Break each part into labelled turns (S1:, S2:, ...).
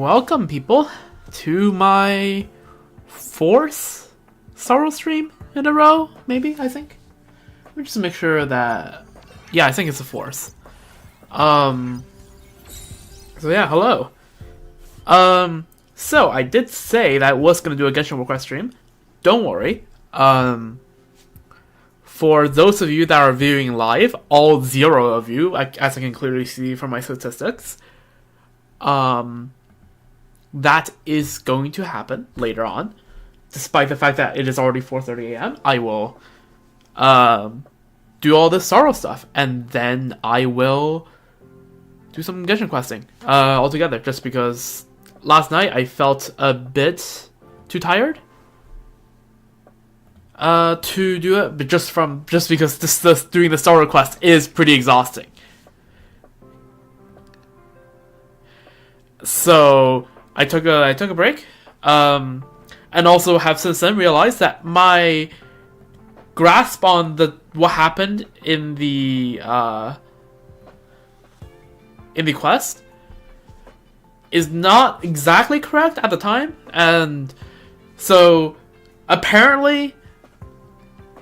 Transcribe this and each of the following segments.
S1: Welcome, people, to my fourth Sorrow stream in a row, maybe, I think. Let me just make sure that... Yeah, I think it's the fourth. So yeah, hello. So I did say that I was going to do a Genshin Request stream. Don't worry. For those of you that are viewing live, all 0 of you, as I can clearly see from my statistics, that is going to happen later on. Despite the fact that it is already 4:30 a.m., I will do all this Sorrow stuff, and then I will do some Genshin questing altogether, just because last night I felt a bit too tired to do it, but just because doing the Sorrow quest is pretty exhausting. So I took a break, and also have since then realized that my grasp on what happened in the quest is not exactly correct at the time, and so apparently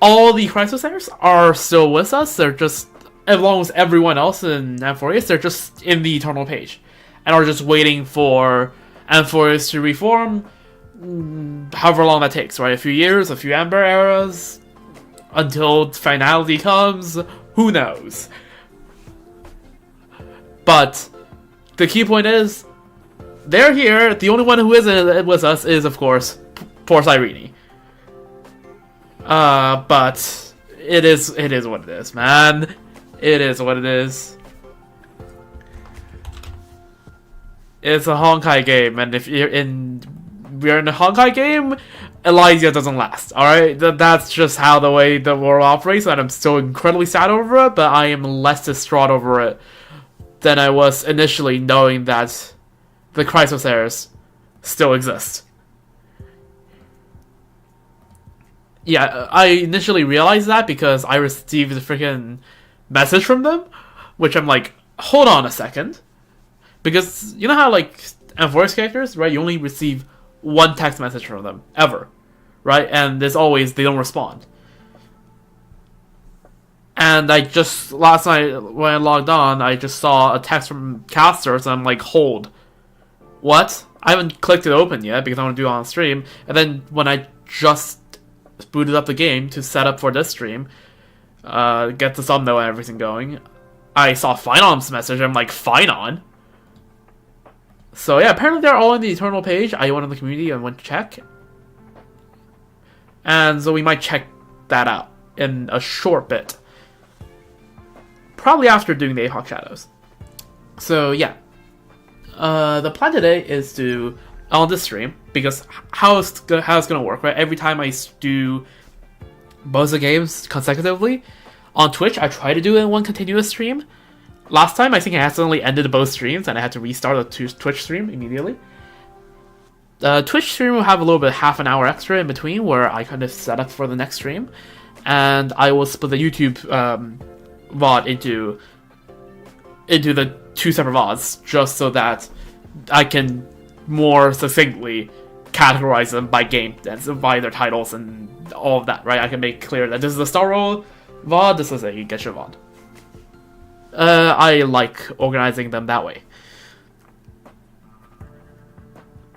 S1: all the Chrysosairs are still with us. They're just, along with everyone else in Amphoreus, they're just in the Eternal Page and are just waiting for Amphoreus to reform, however long that takes, right? A few years, a few Amber eras, until finality comes, who knows? But the key point is, they're here. The only one who isn't with us is, of course, poor Cyrene. But it is what it is, man. It is what it is. It's a Honkai game, and if we're in a Honkai game, Elysia doesn't last, alright? That's just how the way the world operates, and I'm still incredibly sad over it, but I am less distraught over it than I was initially, knowing that the Chrysosairs still exist. Yeah, I initially realized that because I received a freaking message from them, which I'm like, hold on a second. Because you know how, like, voice characters, right? You only receive one text message from them, ever, right? And there's always, they don't respond. And I just, last night, when I logged on, I just saw a text from casters, and I'm like, hold. What? I haven't clicked it open yet, because I want to do it on stream. And then, when I just booted up the game to set up for this stream, get the thumbnail and everything going, I saw Finon's message, and I'm like, Finon? So yeah, apparently they're all in the Eternal Page. I went in the community and went to check. And so we might check that out in a short bit. Probably after doing the Apocalyptic Shadows. So yeah. The plan today is to, on this stream, because how it's gonna work, right? Every time I do both the games consecutively, on Twitch I try to do it in one continuous stream. Last time, I think I accidentally ended both streams, and I had to restart the Twitch stream immediately. Twitch stream will have a little bit, half an hour extra in between, where I kind of set up for the next stream. And I will split the YouTube VOD into the 2 separate VODs, just so that I can more succinctly categorize them by game, and by their titles and all of that, right? I can make clear that this is a Star Roll VOD, this is a Genshin VOD. I like organizing them that way.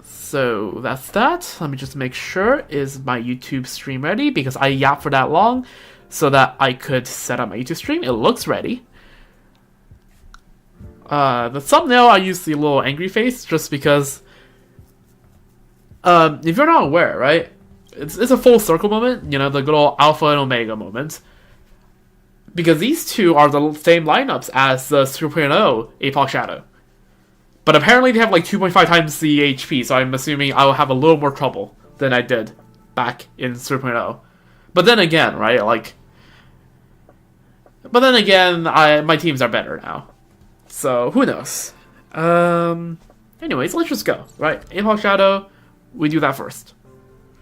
S1: So that's that. Let me just make sure, is my YouTube stream ready? Because I yapped for that long so that I could set up my YouTube stream. It looks ready. The thumbnail, I use the little angry face just because, if you're not aware, right? It's a full circle moment, you know, the good old Alpha and Omega moment. Because these two are the same lineups as the 3.0 Apocalyptic Shadow. But apparently they have like 2.5 times the HP, so I'm assuming I will have a little more trouble than I did back in 3.0. But then again, right, like... But then again, my teams are better now. So, who knows? Anyways, let's just go, right? Apocalyptic Shadow, we do that first.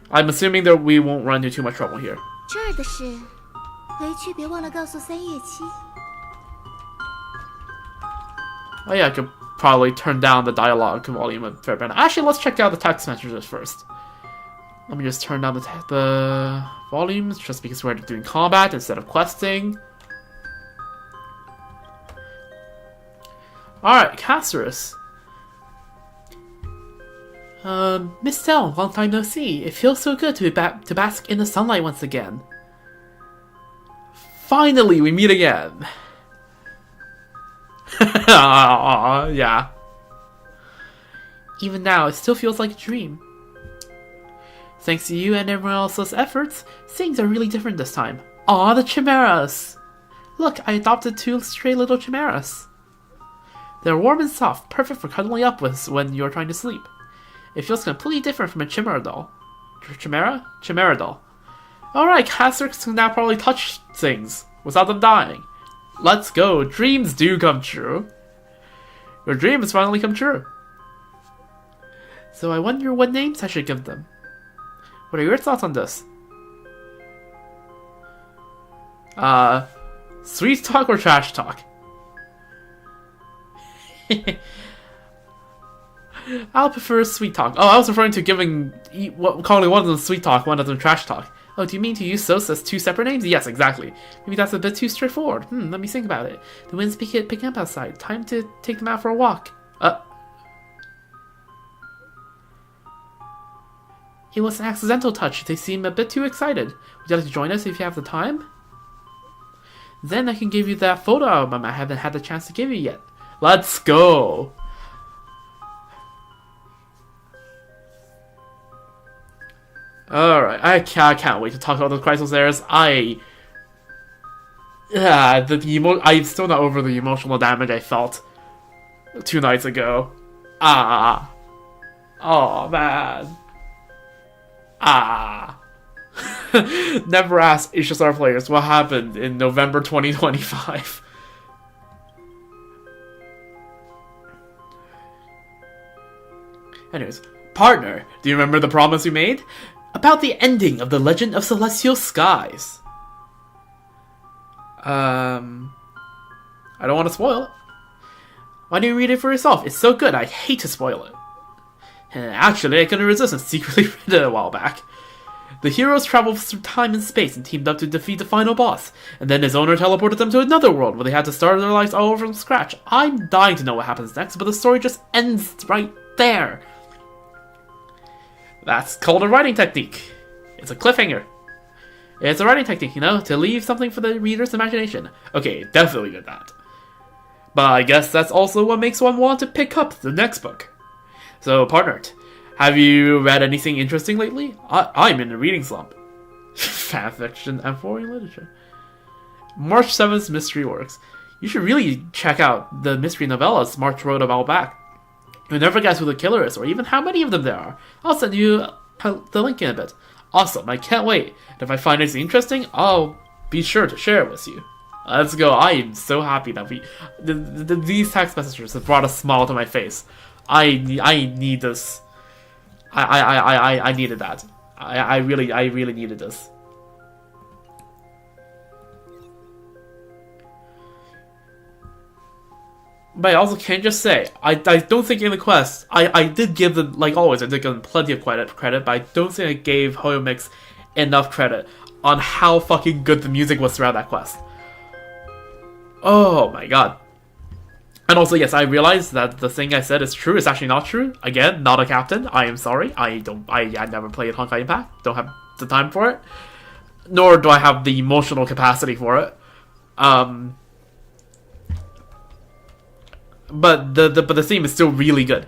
S1: I'm assuming that we won't run into too much trouble here.
S2: 回去别忘了告诉3叶7。
S1: Oh yeah, I could probably turn down the dialogue volume a fair bit. Actually, let's check out the text messages first. Let me just turn down the volumes, just because we're doing combat instead of questing. Alright, Casterus. Miss Tell, long time no see. It feels so good to be back to bask in the sunlight once again. Finally, we meet again. Yeah. Even now, it still feels like a dream. Thanks to you and everyone else's efforts, things are really different this time. Aw, the chimeras! Look, I adopted 2 stray little chimeras. They're warm and soft, perfect for cuddling up with when you're trying to sleep. It feels completely different from a chimera doll. Chimera? Chimera doll. Alright, Casterus can now probably touch things without them dying. Let's go. Dreams do come true. Your dream has finally come true. So I wonder what names I should give them. What are your thoughts on this? Sweet talk or trash talk? I'll prefer sweet talk. Oh, I was referring to calling one of them sweet talk, one of them trash talk. Oh, do you mean to use those as 2 separate names? Yes, exactly. Maybe that's a bit too straightforward. Let me think about it. The wind's picking up outside. Time to take them out for a walk. It was an accidental touch. They seem a bit too excited. Would you like to join us if you have the time? Then I can give you that photo album I haven't had the chance to give you yet. Let's go! Alright, I can't wait to talk about the Chrysalis Airs. I'm still not over the emotional damage I felt 2 nights ago. Oh man. Never ask HSR players what happened in November 2025. Anyways, partner, do you remember the promise we made? About the ending of the Legend of Celestial Skies. I don't want to spoil it. Why don't you read it for yourself? It's so good, I hate to spoil it. And actually, I couldn't resist and secretly read it a while back. The heroes traveled through time and space and teamed up to defeat the final boss, and then his owner teleported them to another world where they had to start their lives all over from scratch. I'm dying to know what happens next, but the story just ends right there. That's called a writing technique. It's a cliffhanger. It's a writing technique, you know, to leave something for the reader's imagination. Okay, definitely did that. But I guess that's also what makes one want to pick up the next book. So, partner, have you read anything interesting lately? I'm in a reading slump. Fanfiction and foreign literature. March 7th Mystery Works. You should really check out the mystery novellas March wrote a while back. You'll never guess who the killer is, or even how many of them there are. I'll send you the link in a bit. Awesome, I can't wait. And if I find anything interesting, I'll be sure to share it with you. Let's go. I am so happy that these text messages have brought a smile to my face. I need this. I needed that. I really needed this. But I also can't just say, I don't think in the quest, I did give them, like always, I did give them plenty of credit, but I don't think I gave Hoyomix enough credit on how fucking good the music was throughout that quest. Oh my god. And also, yes, I realized that the thing I said is true. It's actually not true. Again, not a captain. I am sorry. I never played Honkai Impact. Don't have the time for it. Nor do I have the emotional capacity for it. But the theme is still really good.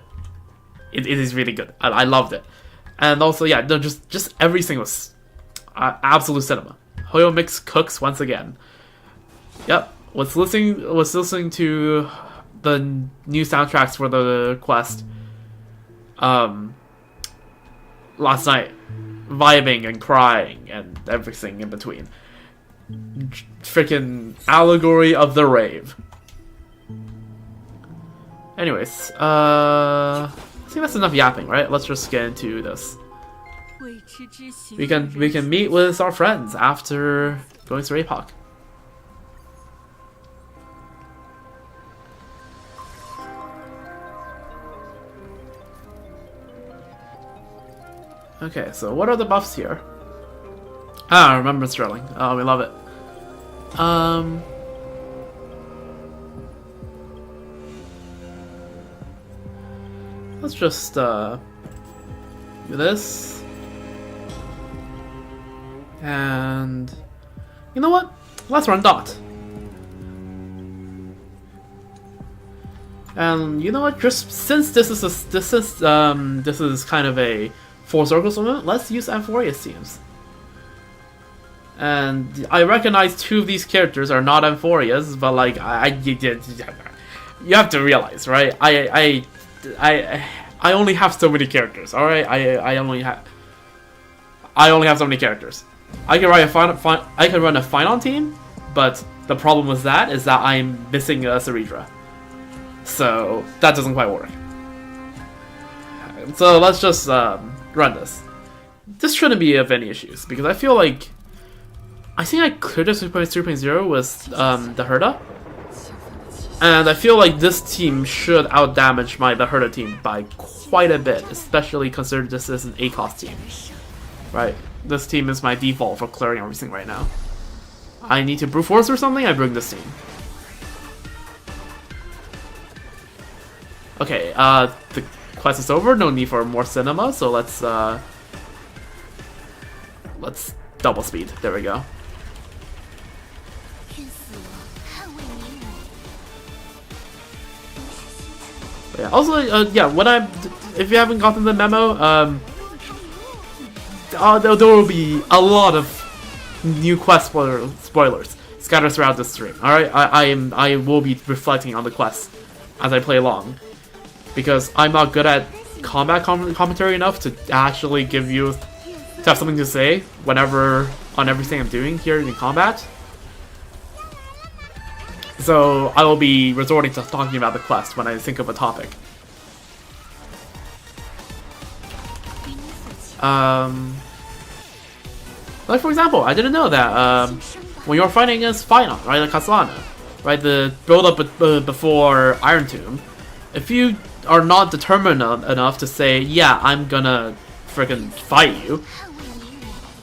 S1: It is really good. I loved it. And also, yeah, no, just everything was absolute cinema. Hoyomix cooks once again. Yep. Was listening to the new soundtracks for the quest last night, vibing and crying and everything in between. Freaking allegory of the rave. Anyways, I think that's enough yapping, right? Let's just get into this. We can meet with our friends after going through Apoc. Okay, so what are the buffs here? Ah, remember Sterling. Oh, we love it. Let's just do this. And you know what? Let's run Dot. And you know what? Just since this is kind of a full circle summon, let's use Amphoria's teams. And I recognize two of these characters are not Amphoria's, but like you have to realize, right? I only have so many characters. All right, I only have so many characters. I can run a Finon team, but the problem with that is that I'm missing a Ceridra. So that doesn't quite work. So let's just run this. This shouldn't be of any issues because I feel like I think I cleared this 3.0 with the Herda, and I feel like this team should outdamage the Herda team by quite a bit, especially considering this is an ACOS team. Right, this team is my default for clearing everything right now. I need to brute force or something, I bring this team. Okay, the quest is over, no need for more cinema, so let's double speed. There we go. But yeah, also, yeah, if you haven't gotten the memo, there will be a lot of new quest spoilers scattered throughout the stream. All right, I will be reflecting on the quest as I play along, because I'm not good at combat commentary enough to actually to have something to say whenever on everything I'm doing here in combat. So I will be resorting to talking about the quest when I think of a topic. Like for example, I didn't know that when you're fighting against Finon, right, like Kasana, right, the build up before Iron Tomb, if you are not determined enough to say, yeah, I'm gonna freaking fight you,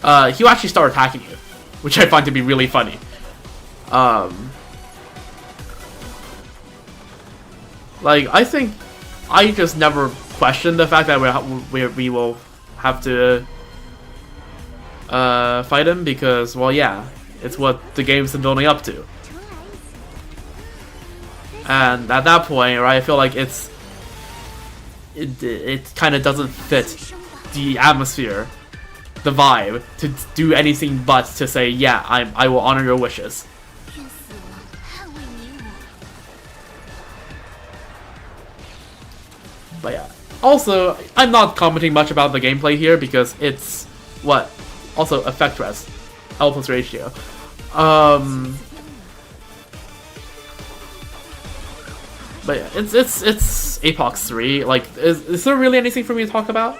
S1: he'll actually start attacking you, which I find to be really funny. Like, I think I just never questioned the fact that we will have to fight him because, well, yeah, it's what the game's been building up to. And at that point, right, I feel like it kind of doesn't fit the atmosphere, the vibe, to do anything but to say, yeah, I will honor your wishes. But yeah, also, I'm not commenting much about the gameplay here because it's, what? Also, effect rest, L plus ratio. But yeah, it's Apox 3. Like, is there really anything for me to talk about?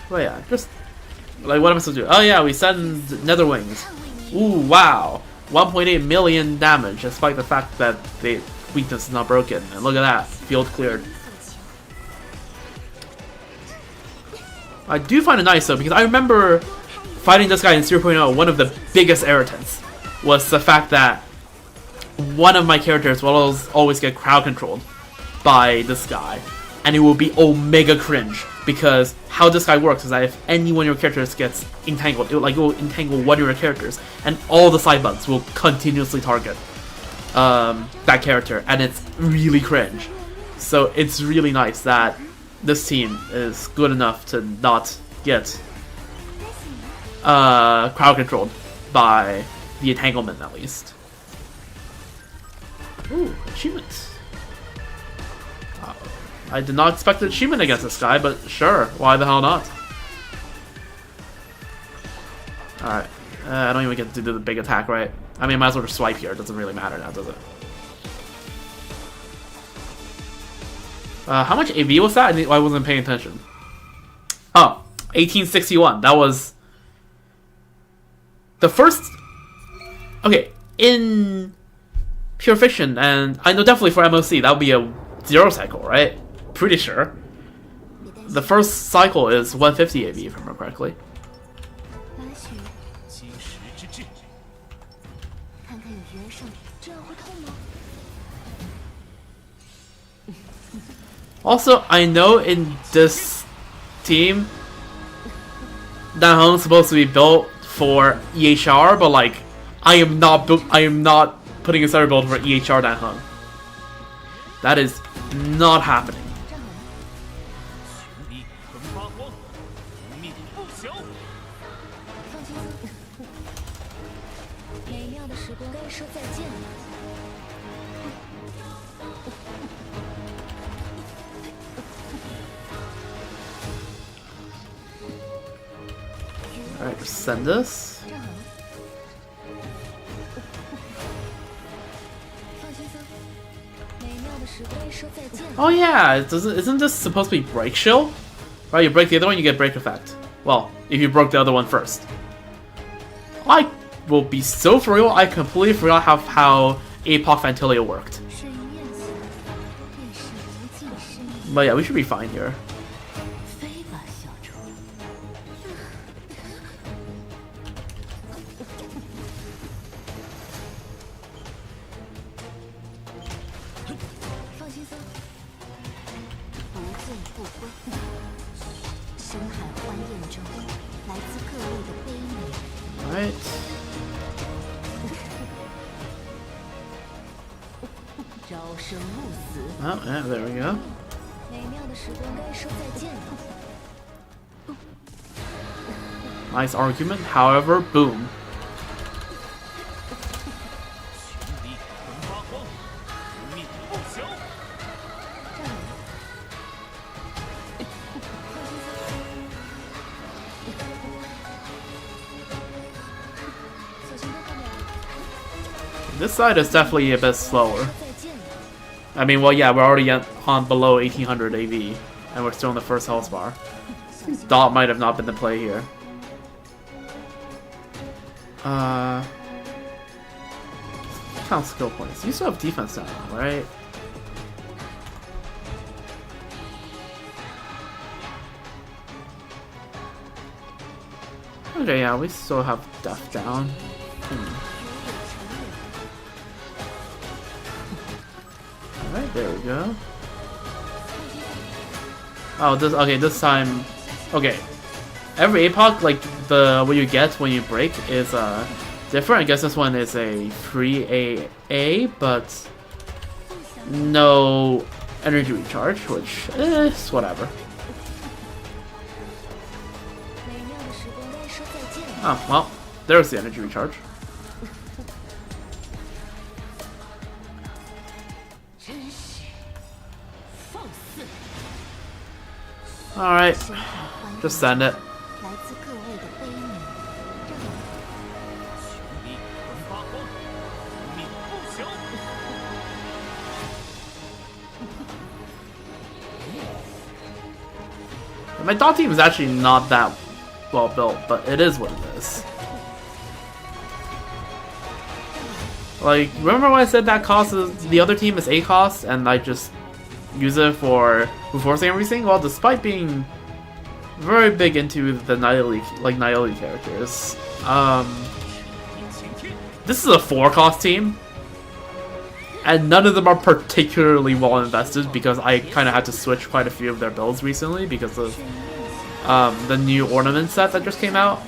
S1: Well, yeah, just like what am I supposed to do? Oh yeah, we send Nether Wings. Ooh, wow, 1.8 million damage, despite the fact that the weakness is not broken. And look at that, field cleared. I do find it nice though, because I remember fighting this guy in 0.0. One of the biggest irritants was the fact that one of my characters will always get crowd controlled by this guy, and it will be omega cringe. Because how this guy works is that if any one of your characters gets entangled, it will entangle one of your characters, and all the side bugs will continuously target that character, and it's really cringe. So it's really nice that this team is good enough to not get crowd controlled by the entanglement, at least. Ooh, achievements. I did not expect an achievement against this guy, but sure, why the hell not? Alright, I don't even get to do the big attack, right? I mean, I might as well just swipe here, it doesn't really matter now, does it? How much AV was that? I wasn't paying attention. Oh, 1861, that was the first. Okay, in pure fiction, and I know definitely for MOC that would be a 0 cycle, right? Pretty sure. The first cycle is 150 AV, if I remember correctly.
S2: 来雪，看看有鱼儿上，这样会痛吗？
S1: Also, I know in this team, Danheng's supposed to be built for EHR, but like, I am not putting a starter build for EHR Danheng. That is not happening.
S2: 放轻松，美妙的时光该说再见了。
S1: Alright, send this.
S2: 正好，放轻松，美妙的时光该说再见了。
S1: Oh yeah, isn't this supposed to be break shield? Right, you break the other one, you get break effect. Well, if you broke the other one first. I will be so for real, I completely forgot how Apoc Fantilia worked.
S2: 深渊下，便是无尽深渊。
S1: But yeah, we should be fine here.
S2: 飞吧，小猪。放轻松，不醉不归。深海欢宴中，来自各位的悲悯。
S1: Alright. Oh, yeah, there we go.
S2: 美妙的时光该说再见了。
S1: Nice argument, however, boom.
S2: 小心多看点。
S1: This side is definitely a bit slower.
S2: 再见了。
S1: I mean, well, yeah, we're already on below 1800 AV, and we're still in the first health bar. Dot might have not been the play here. Count skill points. You still have defense now, right? Okay, yeah, we still have death down. Alright, there we go. Oh, this time, okay. Every APOC, like, what you get when you break is, different. I guess this one is a free AA, but no energy recharge, which is whatever. Oh, well, there's the energy recharge. Alright, just send it.
S2: 来自各位的悲悯。
S1: My dot team is actually not that well built, but it is what it is. Like, remember when I said that cost is, the other team is A cost, and I just use it for forcing everything? Well, despite being very big into the Niali characters, this is a 4 cost team, and none of them are particularly well invested because I kind of had to switch quite a few of their builds recently because of the new ornament set that just came out.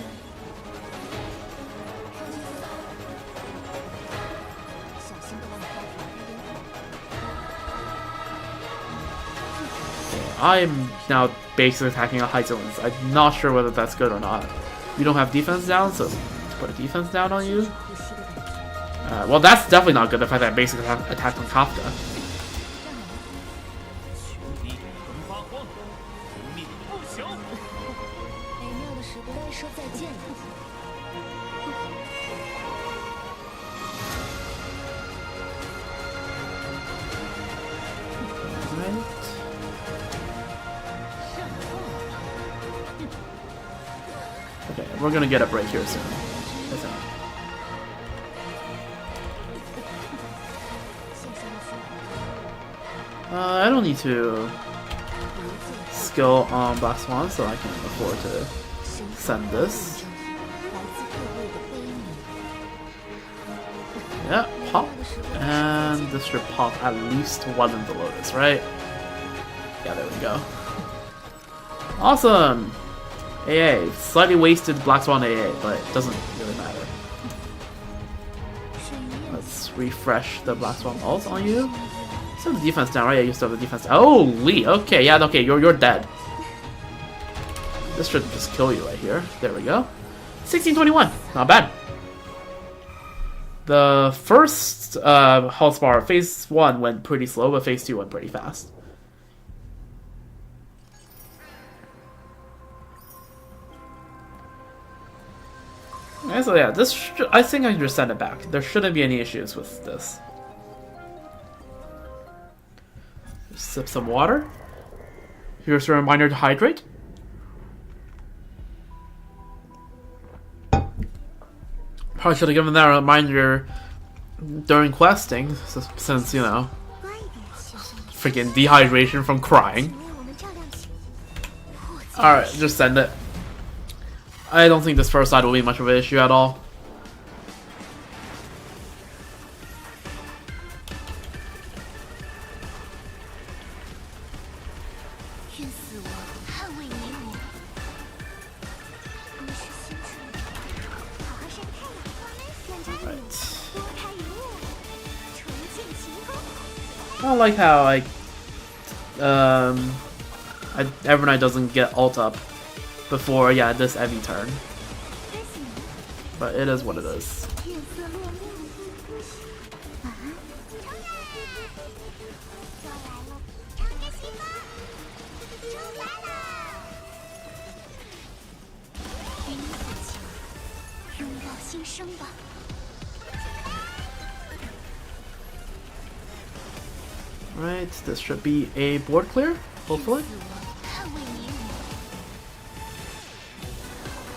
S1: I'm now basically attacking a high zones. I'm not sure whether that's good or not. You don't have defense down, so put a defense down on you. Well, that's definitely not good, the fact that I basically attacked on Kafka. Okay, we're gonna get a break here soon. I don't need to skill on Black Swan, so I can afford to send this. Yeah, pop. And this should pop at least one in the Lotus, right? Yeah, there we go. Awesome! AA. Slightly wasted Black Swan AA, but it doesn't really matter. Let's refresh the Black Swan ult on you. Still have the defense down, right? Yeah, you still have the defense down. Oh, Lee! Okay, yeah, okay, you're dead. This should just kill you right here. There we go. 1621. Not bad. The first health bar, phase 1 went pretty slow, but phase 2 went pretty fast. Okay, so yeah, I think I can just send it back. There shouldn't be any issues with this. Just sip some water. Here's a reminder to hydrate. Probably should have given that reminder during questing, since, you know, freaking dehydration from crying. Alright, just send it. I don't think this first side will be much of an issue at all. I don't like how Evernight doesn't get ult up before, yeah, this Evi turn. But it is what it is. Right, this should be a board clear, hopefully.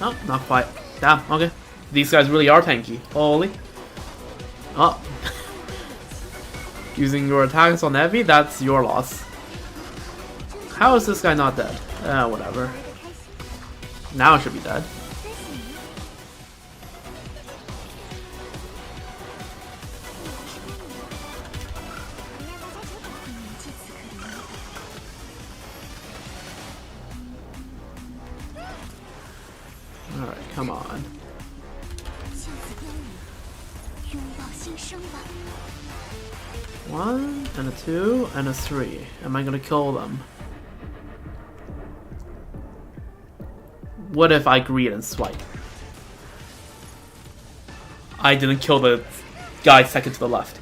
S1: Oh, not quite. Damn, okay. These guys really are tanky. Holy. Oh. Using your attacks on Evi, that's your loss. How is this guy not dead? Whatever. Now it should be dead. Alright, come on. One, and a 2, and a 3. Am I gonna kill them? What if I greed and swipe? I didn't kill the guy second to the left.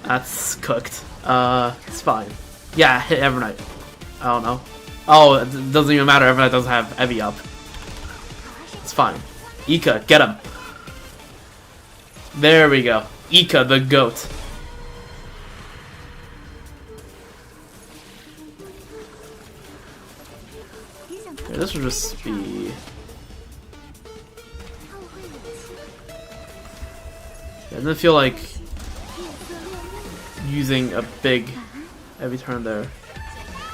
S1: That's cooked. It's fine. Yeah, hit Evernight. I don't know. Oh, it doesn't even matter. Evernight doesn't have Evi up. It's fine. Ika, get him. There we go. Ika, the goat. Okay, this will just be... Yeah, it doesn't feel like using a big every turn there,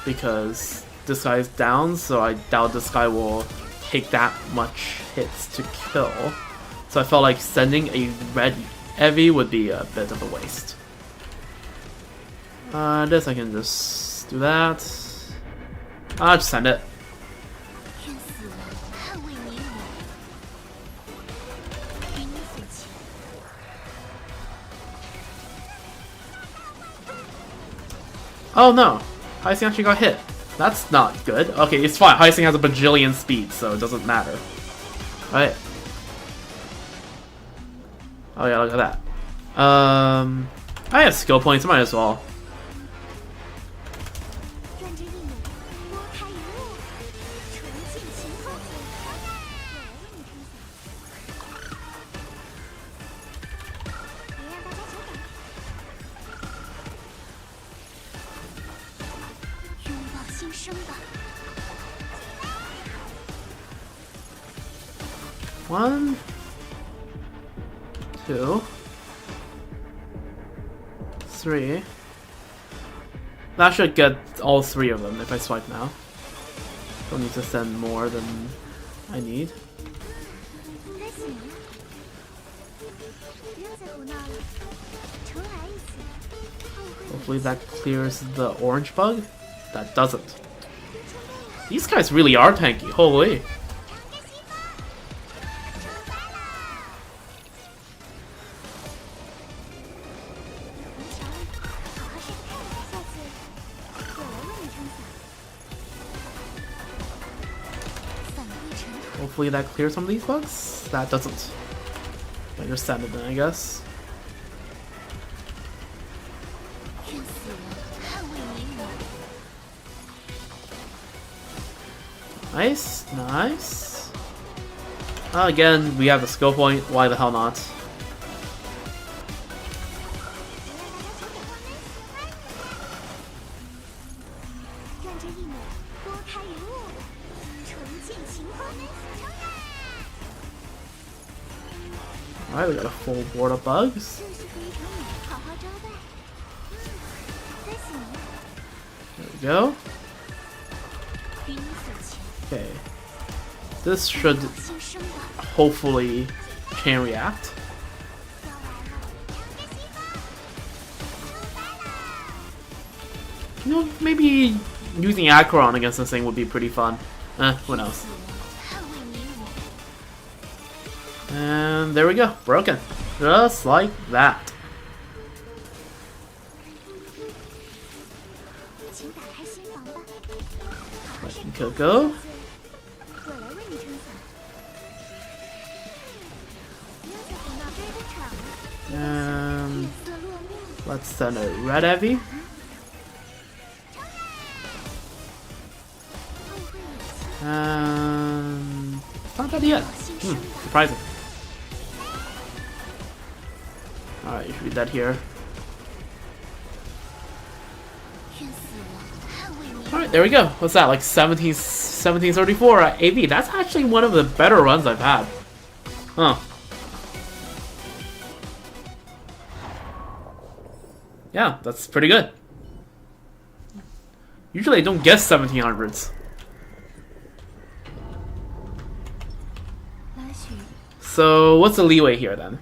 S1: because this guy's down, so I doubt this guy will take that much hits to kill. So I felt like sending a red Evi would be a bit of a waste. This I can just do that. I'll just send it. Oh no! Hyacinth actually got hit. That's not good. Okay, it's fine. Hyacinth has a bajillion speed, so it doesn't matter. Alright. Oh yeah, look at that. I have skill points, might as well. One, 2, 3, That should get all 3 of them if I swipe now. Don't need to send more than I need.
S2: 应该行。不要再胡闹了，重来一次。
S1: Hopefully that clears the orange bug. That doesn't. These guys really are tanky. Holy. Hopefully that clears some of these bugs. That doesn't. I just send it then, I guess. Nice, nice. Again, we have the skill point. Why the hell not? Alright, we got a full board of bugs. There we go. Okay. This should hopefully chain react. You know, maybe using Acheron against this thing would be pretty fun. Who knows? And there we go, broken. Just like that. Let Coco. And let's send a red heavy. And not dead yet. Surprising. Alright, you should be dead here. Alright, there we go. What's that, like 1734 at AV? That's actually one of the better runs I've had. Huh. Yeah, that's pretty good. Usually I don't get 1700s. So, what's the leeway here then?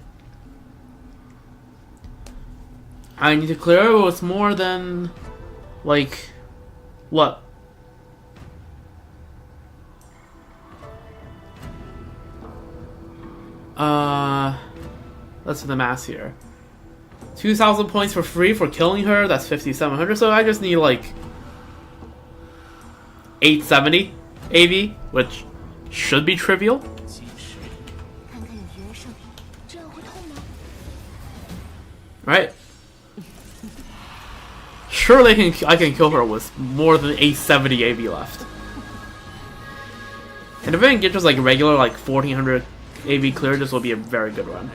S1: I need to clear what's more than, like, what? Let's do the math here. 2,000 points for free for killing her, that's 5,700, so I just need, like, 870 AV, which should be trivial. Right? Surely I can kill her with more than 870 AV left. And if I can get just like regular like 1400 AV clear, this will be a very good run.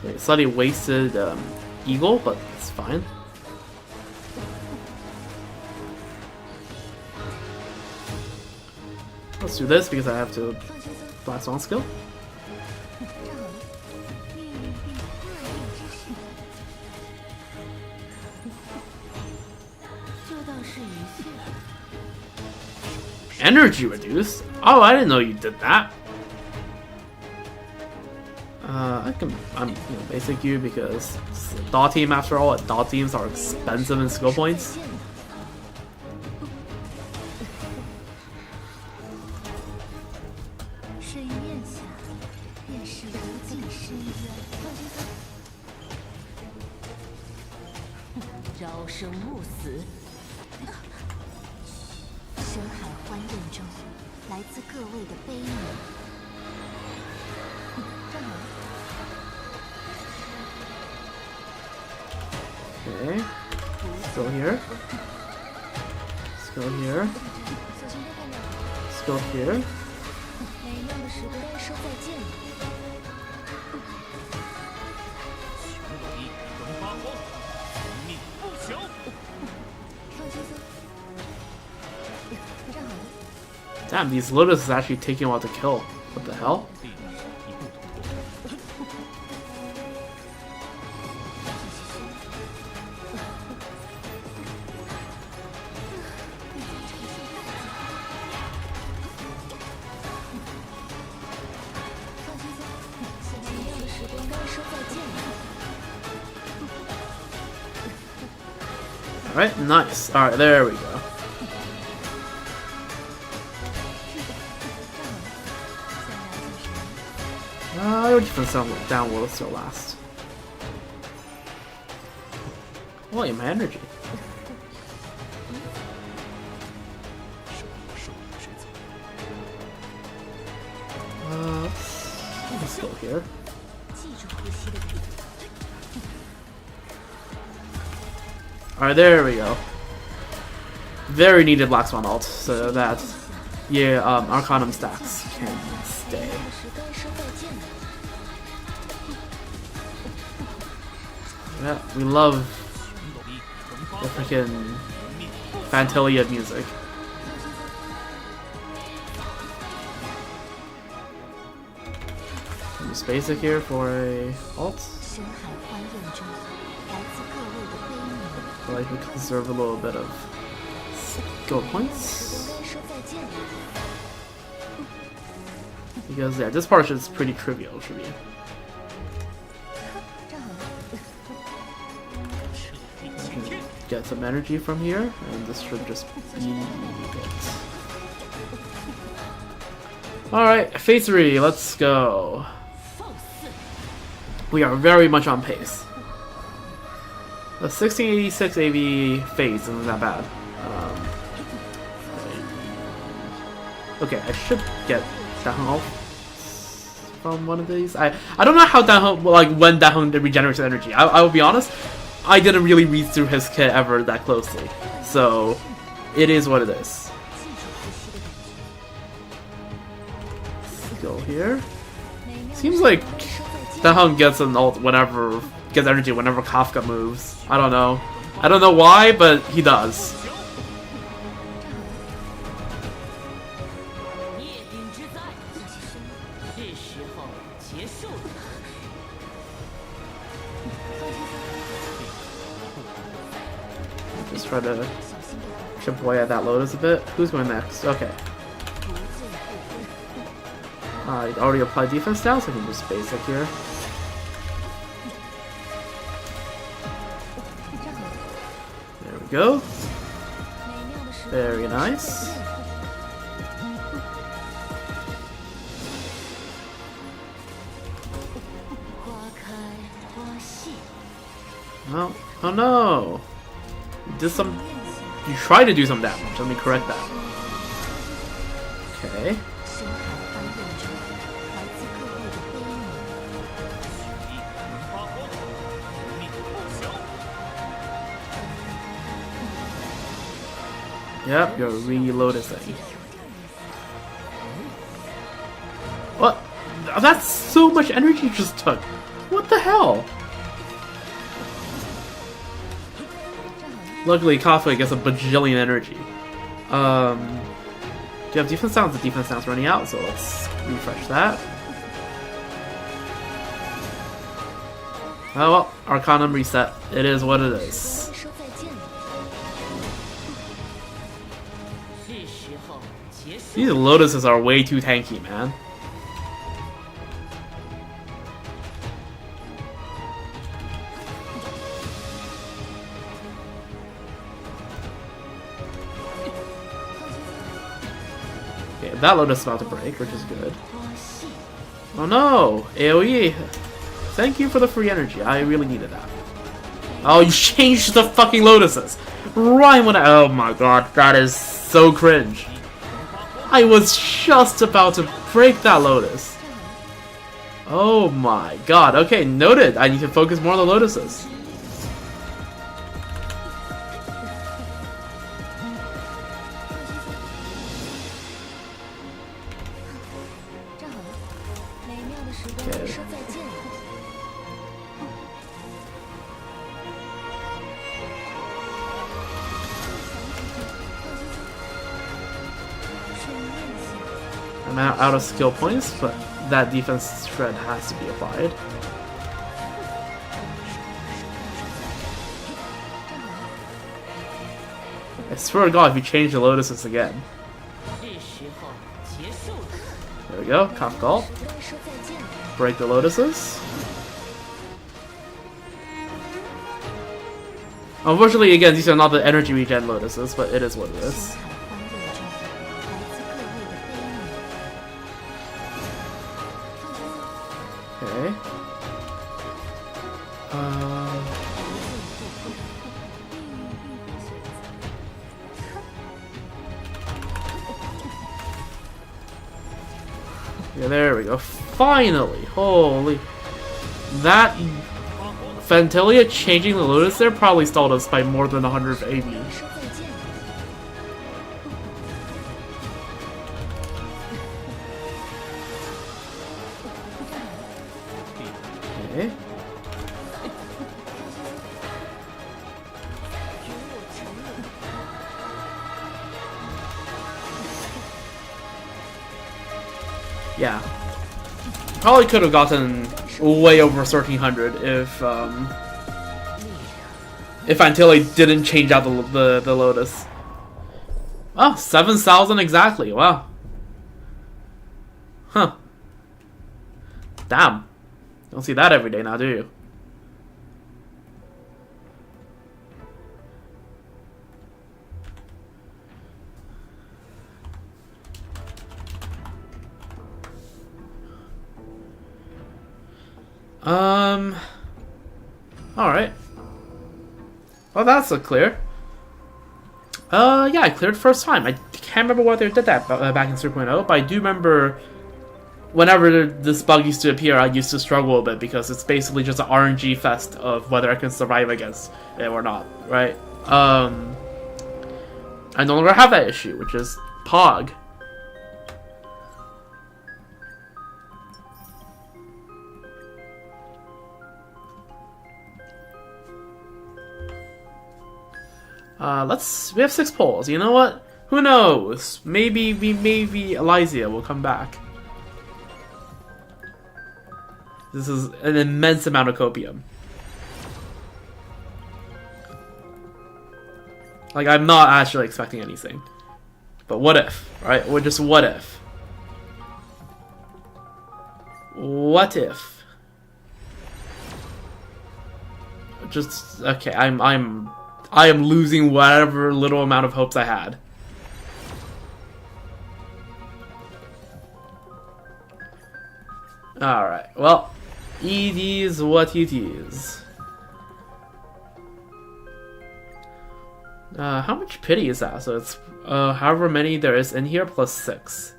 S1: Okay, slightly wasted eagle, but it's fine. Let's do this because I have to blast on skill. Energy reduced? Oh, I didn't know you did that. I'm basic you because it's a dot team after all. Dot teams are expensive in skill points. Okay, still here. Still here. Still here. Damn, these lotuses actually taking a while to kill. What the hell? Alright, nice. Alright, there we go. Your defense down will still last. Oh, my energy. Let's go here. Alright, there we go. Very needed Black Swan ult, so that, yeah, Arcanum stacks can stay. Yeah, we love the freaking Fantalia music. Use basic here for a ult. I like we conserve a little bit of gold points. Because yeah, this part is pretty trivial for me. Get some energy from here, and this should just be it. Alright, phase 3, let's go. We are very much on pace. The 1686 AV phase isn't that bad. Okay, I should get Dahong ult from one of these. I don't know how Dahong, like when Dahong regenerates energy. I will be honest, I didn't really read through his kit ever that closely, so it is what it is. Let's go here. Seems like Dahong gets an ult whenever, gets energy whenever Kafka moves. I don't know. I don't know why, but he does. Just try to chip away at that Lotus a bit. Who's going next? Okay. I already applied defense now, so I can just basic here. There we go. Very nice. Oh, oh no! You tried to do some damage. Let me correct that. Okay. Yep, you're reloading. What? That's so much energy you just took. What the hell? Luckily, Kafka gets a bajillion energy. Do you have defense sounds? The defense sounds running out, so let's refresh that. Oh well, Arcanum reset. It is what it is. These Lotuses are way too tanky, man. Okay, that Lotus is about to break, which is good. Oh no! AoE! Thank you for the free energy. I really needed that. Oh, you changed the fucking Lotuses! Right when oh my god, that is so cringe. I was just about to break that Lotus. Oh my god. Okay, noted. I need to focus more on the Lotuses. Okay. I'm out of skill points, but that defense shred has to be applied. I swear to God, if you change the lotuses again. There we go, Kafgal. Break the lotuses. Unfortunately, again, these are not the energy regen lotuses, but it is what it is. Okay. Yeah, there we go. Finally! Holy. That Fantilia changing the Lotus there probably stalled us by more than 100 AV. Okay. Yeah. Probably could have gotten way over 1300 if Antilli didn't change out the Lotus. Oh, 7,000 exactly. Wow. Huh. Damn. Don't see that every day now, do you? Alright. Well, that's a clear. Yeah, I cleared first time. I can't remember whether I did that back in 3.0, but I do remember whenever this bug used to appear, I used to struggle a bit because it's basically just an RNG fest of whether I can survive against it or not, right? I no longer have that issue, which is Pog. We have 6 polls. You know what? Who knows? Maybe Elysia will come back. This is an immense amount of copium. Like, I'm not actually expecting anything. But what if, right? Or just what if? What if? Just, okay, I am losing whatever little amount of hopes I had. Alright, well, it is what it is. How much pity is that? So it's however many there is in here plus 6.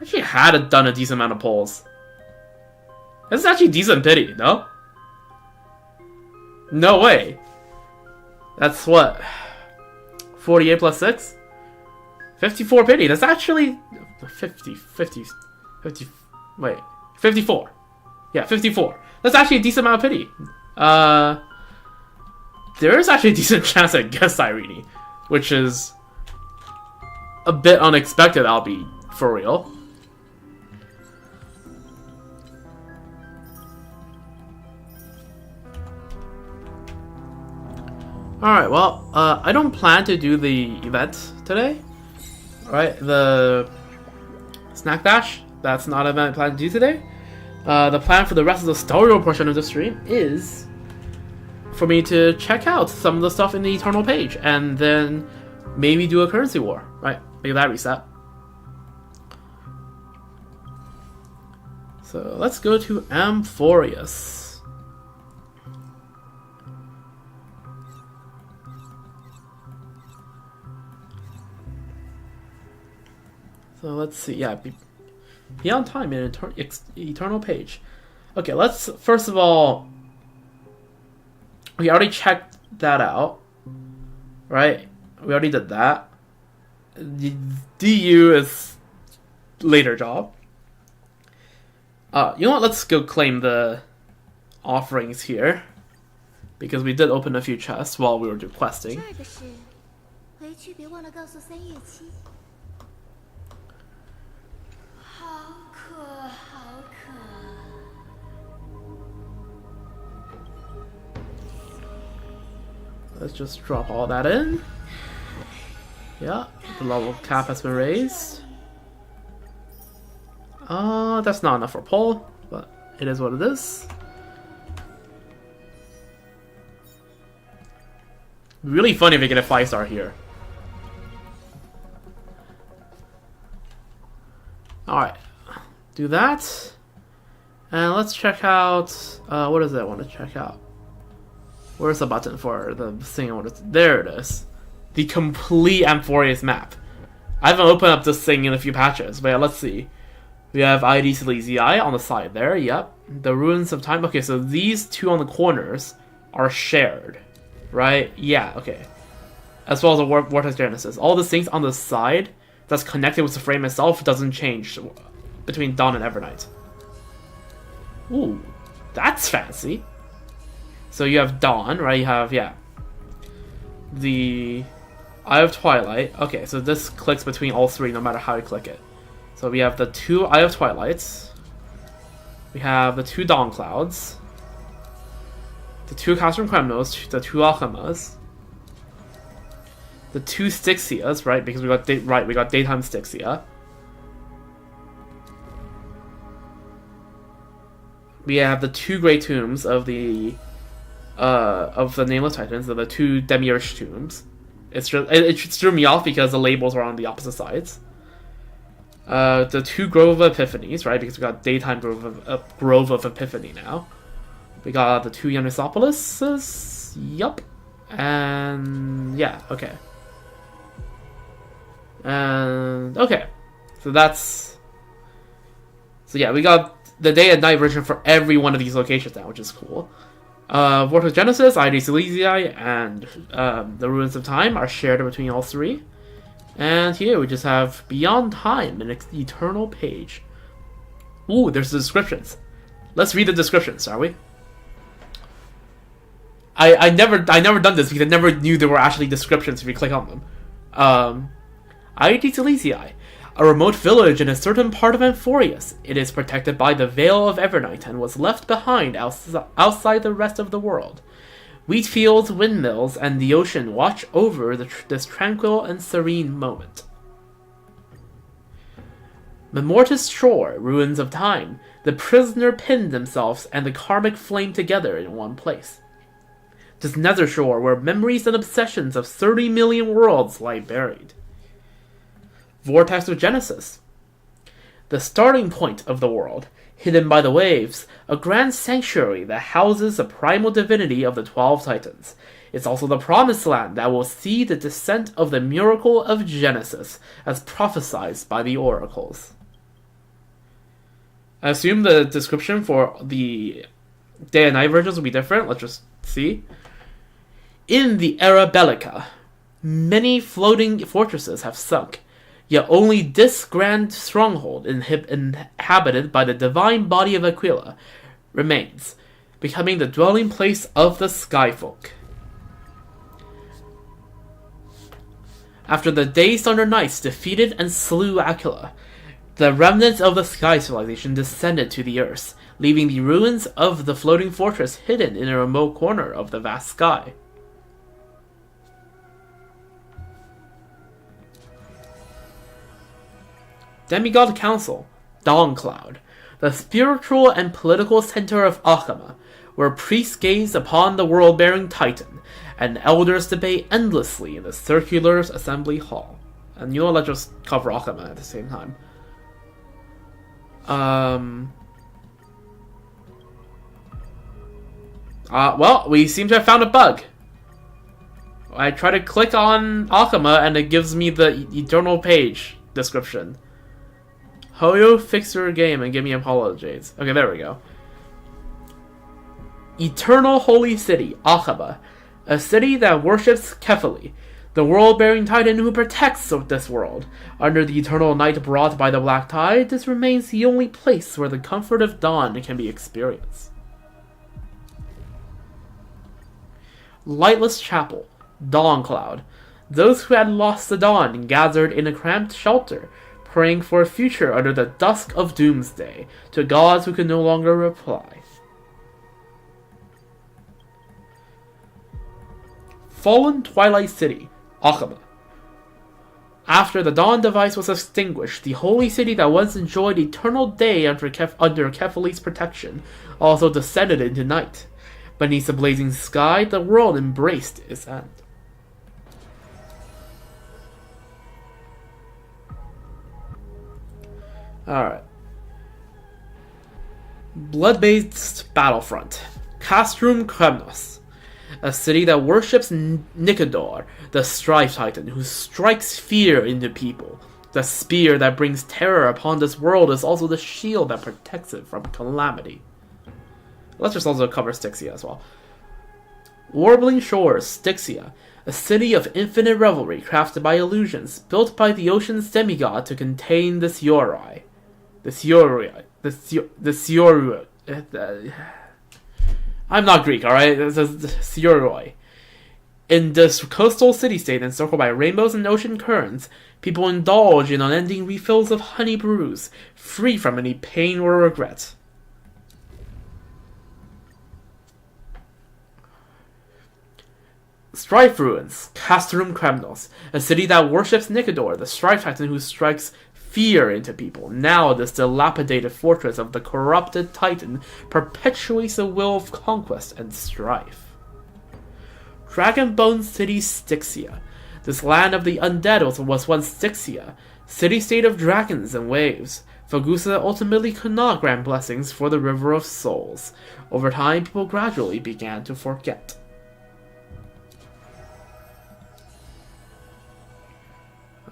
S1: Actually had done a decent amount of polls. This is actually decent pity, no? No way. That's what? 48 plus 6? 54 pity. That's actually 50, wait, 54. Yeah, 54. That's actually a decent amount of pity. There is actually a decent chance I guess Irene, which is a bit unexpected, I'll be for real. Alright, well, I don't plan to do the event today. Alright, the Snack Dash, that's not an event I plan to do today. The plan for the rest of the story portion of the stream is for me to check out some of the stuff in the Eternal page, and then maybe do a currency war, right? Make that reset. So let's go to Amphorius. So let's see, yeah, be on time in Eternal page. Okay, let's first of all, we already checked that out, right? We already did that. DU is later job. You know what? Let's go claim the offerings here, because we did open a few chests while we were questing.
S2: 回去别忘了告诉3月7。好渴，好渴。
S1: Let's just drop all that in. Yeah, the level cap has been raised. That's not enough for pull, but it is what it is. Really funny if we get a 5-star here. Alright, do that. And let's check out, what does I want to check out? Where's the button for the thing I want to, there it is. The complete Amphorius map. I haven't opened up this thing in a few patches, but yeah, let's see. We have ID Silesii on the side there, yep. The Ruins of Time, okay, so these two on the corners are shared, right? Yeah, okay. As well as the Vortex Genesis. All the things on the side that's connected with the frame itself doesn't change between Dawn and Evernight. Ooh, that's fancy. So you have Dawn, right? You have, yeah, the Eye of Twilight. Okay, so this clicks between all three no matter how you click it. So we have the 2 Eye of Twilights. We have the 2 Dawn Clouds. The 2 Castrum Kremnos, the 2 Alchemas. The 2 Styxias, right? Because we got daytime Styxia. We have the 2 Great Tombs of the Nameless Titans, the 2 Demiurge Tombs. It threw me off because the labels are on the opposite sides. The 2 Grove of Epiphanies, right? Because we got daytime Grove of Epiphany now. We got the 2 Yonisopolises, yup. And yeah, okay. And okay. So yeah, we got the day and night version for every one of these locations now, which is cool. Vortex Genesis, ID Silesii, and the Ruins of Time are shared between all three. And here we just have Beyond Time, an eternal page. Ooh, there's the descriptions. Let's read the descriptions, shall we? I never done this because I never knew there were actually descriptions if you click on them. ID Silesii, a remote village in a certain part of Amphorius. It is protected by the Veil of Evernight and was left behind outside the rest of the world. Wheat fields, windmills, and the ocean watch over this tranquil and serene moment. Memortis Shore, Ruins of Time. The prisoner pinned themselves and the karmic flame together in one place. This nether shore where memories and obsessions of 30 million worlds lie buried. Vortex of Genesis. The starting point of the world, hidden by the waves, a grand sanctuary that houses the primal divinity of the 12 Titans. It's also the promised land that will see the descent of the miracle of Genesis, as prophesied by the oracles. I assume the description for the day and night versions will be different. Let's just see. In the Era Bellica, many floating fortresses have sunk, yet only this grand stronghold, inhabited by the divine body of Aquila, remains, becoming the dwelling place of the Skyfolk. After the Days Thunder Knights defeated and slew Aquila, the remnants of the Sky Civilization descended to the Earth, leaving the ruins of the floating fortress hidden in a remote corner of the vast sky. Demigod Council, Dawncloud, the spiritual and political center of Akhama, where priests gaze upon the world-bearing Titan, and elders debate endlessly in the circular assembly hall. And you know, let's just cover Akhama at the same time. Well, we seem to have found a bug. I try to click on Akhama and it gives me the eternal page description. Hoyo, fix your game and give me apologies. Okay, there we go. Eternal Holy City, Akhaba. A city that worships Kefali, the world-bearing titan who protects this world. Under the eternal night brought by the black tide, this remains the only place where the comfort of dawn can be experienced. Lightless Chapel, Dawncloud. Those who had lost the dawn gathered in a cramped shelter, praying for a future under the dusk of doomsday, to gods who could no longer reply. Fallen Twilight City, Aqaba. After the dawn device was extinguished, the holy city that once enjoyed eternal day under Kefali's protection also descended into night. Beneath the blazing sky, the world embraced its end. Alright. Blood-based battlefront. Castrum Kremnos. A city that worships Nicodor, the Strife Titan, who strikes fear into people. The spear that brings terror upon this world is also the shield that protects it from calamity. Let's just also cover Styxia as well. Warbling Shores, Styxia, a city of infinite revelry crafted by illusions, built by the ocean's demigod to contain the Sioroi. I'm not Greek, alright? This is Sioroi. In this coastal city-state encircled by rainbows and ocean currents, people indulge in unending refills of honey brews, free from any pain or regret. Strife Ruins, Castrum Kremnos, a city that worships Nicodor, the Strife Titan who strikes fear into people. Now this dilapidated fortress of the corrupted Titan perpetuates the will of conquest and strife. Dragonbone City Styxia. This land of the undead was once Styxia, city-state of dragons and waves. Fagusa ultimately could not grant blessings for the River of Souls. Over time, people gradually began to forget.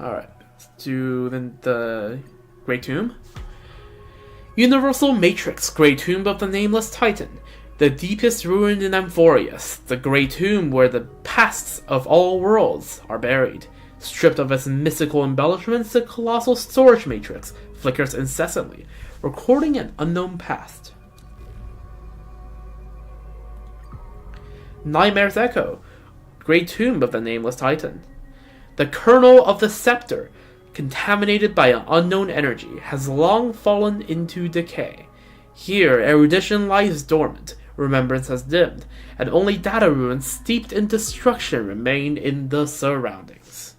S1: Alright, let's do the Great Tomb. Universal Matrix, Great Tomb of the Nameless Titan. The deepest ruin in Amphorius, the Great Tomb where the pasts of all worlds are buried. Stripped of its mystical embellishments, the colossal storage matrix flickers incessantly, recording an unknown past. Nightmare's Echo, Great Tomb of the Nameless Titan. The kernel of the scepter, contaminated by an unknown energy, has long fallen into decay. Here, erudition lies dormant, remembrance has dimmed, and only data ruins steeped in destruction remain in the surroundings.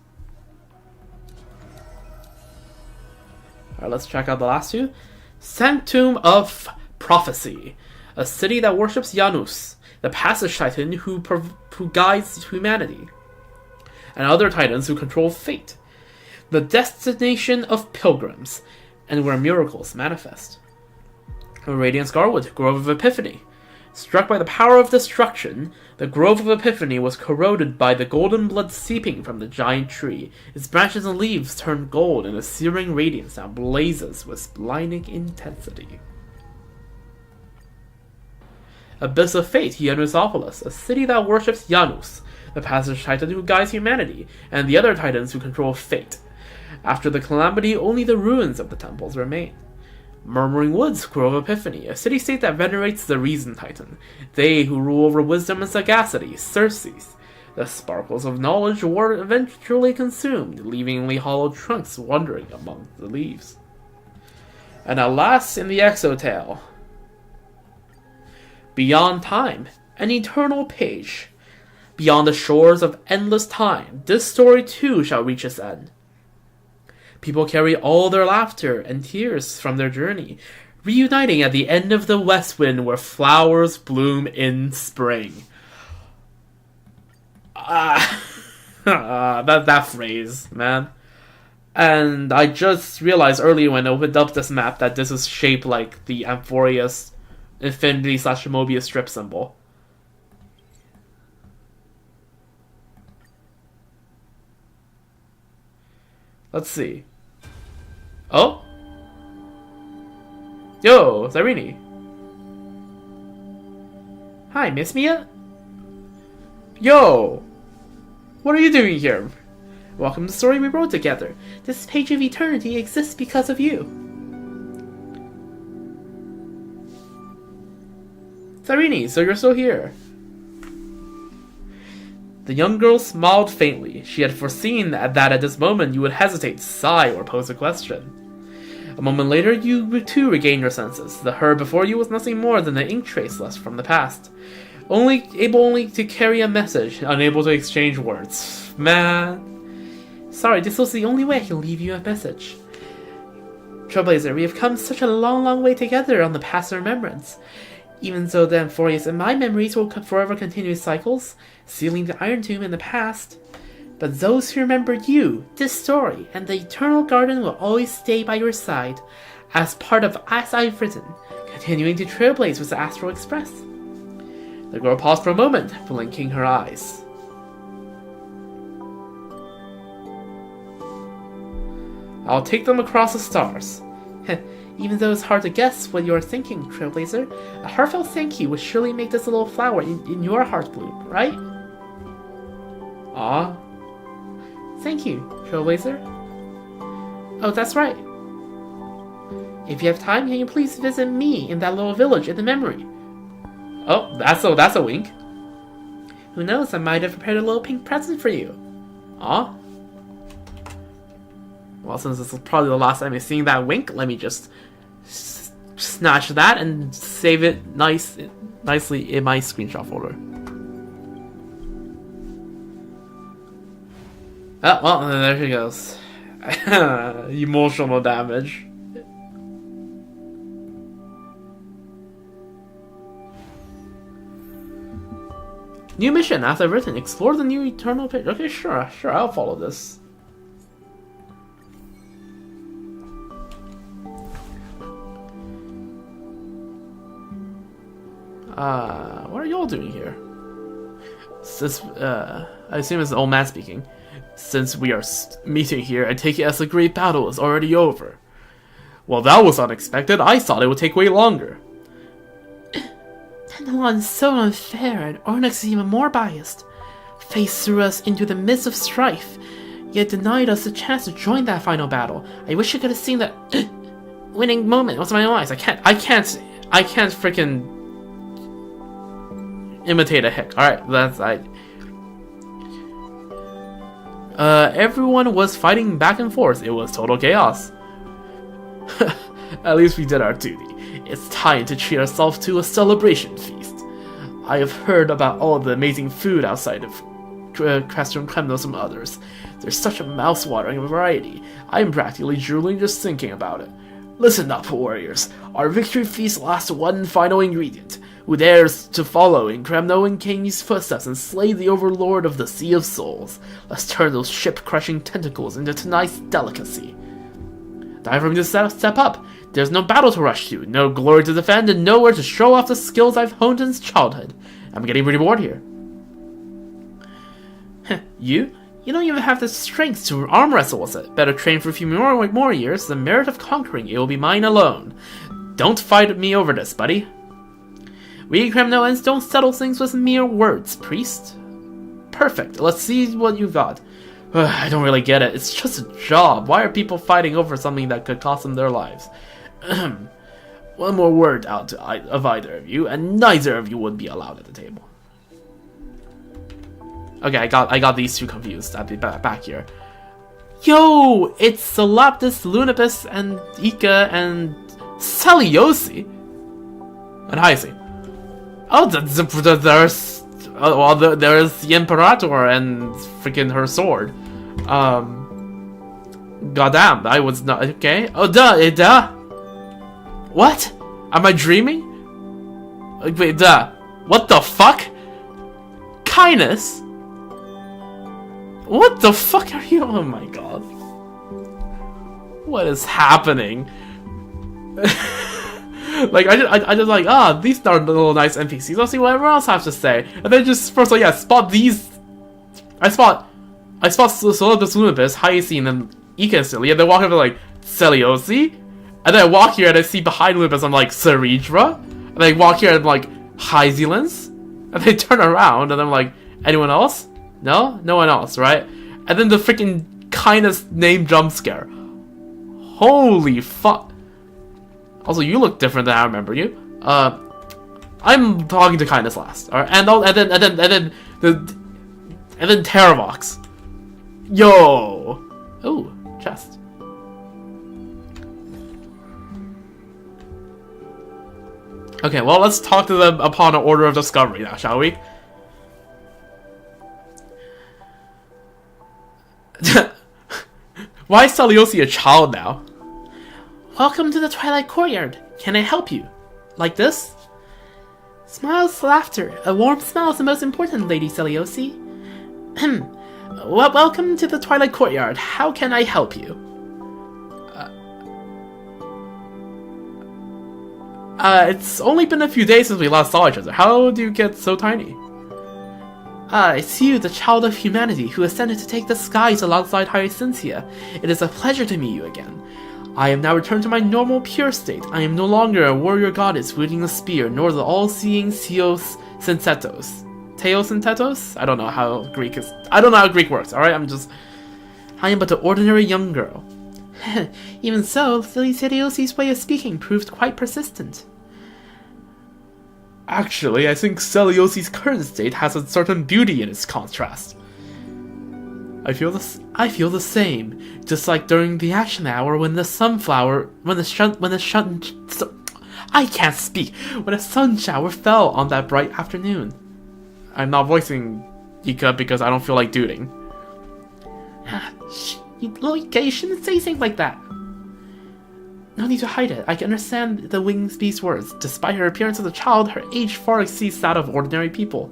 S1: Alright, let's check out the last two. Sanctum of Prophecy, a city that worships Janus, the Passage Titan who guides humanity, and other titans who control fate. The destination of pilgrims, and where miracles manifest. Radiant Scarwood, Grove of Epiphany. Struck by the power of destruction, the Grove of Epiphany was corroded by the golden blood seeping from the giant tree. Its branches and leaves turn gold in a searing radiance that blazes with blinding intensity. Abyss of Fate, Janusopolis, a city that worships Janus, the Passage Titan who guides humanity, and the other titans who control fate. After the calamity, only the ruins of the temples remain. Murmuring Woods, Grove of Epiphany, a city-state that venerates the Reason Titan, they who rule over wisdom and sagacity, Circes. The sparkles of knowledge were eventually consumed, leaving only hollow trunks wandering among the leaves. And alas, in the Exotale, beyond time, an eternal page. Beyond the shores of endless time, this story too shall reach its end. People carry all their laughter and tears from their journey, reuniting at the end of the west wind where flowers bloom in spring. That phrase, man. And I just realized earlier when I opened up this map that this is shaped like the Amphorius Infinity/Mobius strip symbol. Let's see. Oh? Yo, Zarini. Hi, miss me yet? Yo! What are you doing here? Welcome to the story we wrote together. This page of eternity exists because of you. Zarini, so you're still here. The young girl smiled faintly. She had foreseen that at this moment you would hesitate, sigh, or pose a question. A moment later, you too regained your senses. The her before you was nothing more than an ink trace left from the past. Able only to carry a message, unable to exchange words. Man. Sorry, this was the only way I can leave you a message. Trailblazer, we have come such a long, long way together on the past remembrance. Even so, the Amphorius and my memories will forever continue cycles, sealing the Iron Tomb in the past. But those who remember you, this story, and the Eternal Garden will always stay by your side, as part of As I've Written, continuing to trailblaze with the Astral Express. The girl paused for a moment, blinking her eyes. I'll take them across the stars. Even though it's hard to guess what you're thinking, Trailblazer, a heartfelt thank you would surely make this little flower in your heart bloom, right? Ah. Thank you, Trailblazer. Oh, that's right. If you have time, can you please visit me in that little village in the memory? Oh, that's a wink. Who knows, I might have prepared a little pink present for you. Ah. Well, since this is probably the last time you're seeing that wink, let me just snatch that and save it nicely in my screenshot folder. Oh, well, there she goes. Emotional damage. New mission, as I've written. Explore the new Eternal Page. Okay, sure, I'll follow this. What are y'all doing here? Since, I assume it's the old man speaking. Since we are meeting here, I take it as the great battle is already over. Well, that was unexpected. I thought it would take way longer. Tendelon's so unfair, and Ornyx is even more biased. Fate threw us into the midst of strife, yet denied us the chance to join that final battle. I wish I could have seen that winning moment with my own eyes. I can't freaking imitate a hick. Alright, everyone was fighting back and forth. It was total chaos. At least we did our duty. It's time to treat ourselves to a celebration feast. I have heard about all the amazing food outside of Castrum Kremnos and others. There's such a mouth-watering variety. I'm practically drooling just thinking about it. Listen up, warriors. Our victory feast lasts one final ingredient. Who dares to follow in Kremnoan King's footsteps and slay the overlord of the Sea of Souls? Let's turn those ship-crushing tentacles into tonight's delicacy. Time for me to step up. There's no battle to rush to, no glory to defend, and nowhere to show off the skills I've honed since childhood. I'm getting pretty bored here. You don't even have the strength to arm wrestle with it. Better train for a few more years. The merit of conquering it will be mine alone. Don't fight me over this, buddy. We Kremnoans don't settle things with mere words, priest. Perfect. Let's see what you've got. I don't really get it. It's just a job. Why are people fighting over something that could cost them their lives? One more word out of either of you, and neither of you would be allowed at the table. Okay, I got these two confused. I'll be back here. Yo, it's Celaptus, Lunapus, and Ika, and Celiosi, and Hysi. Oh, there's the Imperator and freaking her sword. Goddamn, I was not okay. Oh, duh. What? Am I dreaming? Wait, duh. What the fuck? Kindness? What the fuck are you? Oh my god. What is happening? Like, I just like, these are little nice NPCs. Let's see what everyone else has to say. And then just, first of all, yeah, spot these. I spot Solidus Lunapus, Hyacine, and Ika instantly, and then walk over like, Celiosi? And then I walk here and I see behind Lunapus, I'm like, Ceridra? And then I walk here and I'm like, Hyzilence? And they turn around and I'm like, anyone else? No? No one else, right? And then the freaking kindest name jump scare. Holy fuck. Also, you look different than I remember you. I'm talking to kindness last. Alright, and then And then Terravox. Yo! Ooh, chest. Okay, well, let's talk to them upon an order of discovery now, shall we? Why is Celiosi a child now? Welcome to the Twilight Courtyard. Can I help you? Like this? Smiles, laughter. A warm smile is the most important, Lady Celiosi. Well, welcome to the Twilight Courtyard. How can I help you? It's only been a few days since we last saw each other. How do you get so tiny? It's you, the child of humanity, who ascended to take the skies alongside Hyacinthia. It is a pleasure to meet you again. I am now returned to my normal, pure state. I am no longer a warrior goddess wielding a spear, nor the all-seeing Theos Synthetos. Theos Synthetos? I don't know how Greek works, alright? I am but an ordinary young girl. Even so, Lady Celiosi's way of speaking proved quite persistent. Actually, I think Celiosi's current state has a certain beauty in its contrast. I feel the same, just like during the action hour when the sun shower fell on that bright afternoon. I'm not voicing Ika because I don't feel like duding. You shouldn't say things like that. No need to hide it. I can understand the winged beast's words. Despite her appearance as a child, her age far exceeds that of ordinary people.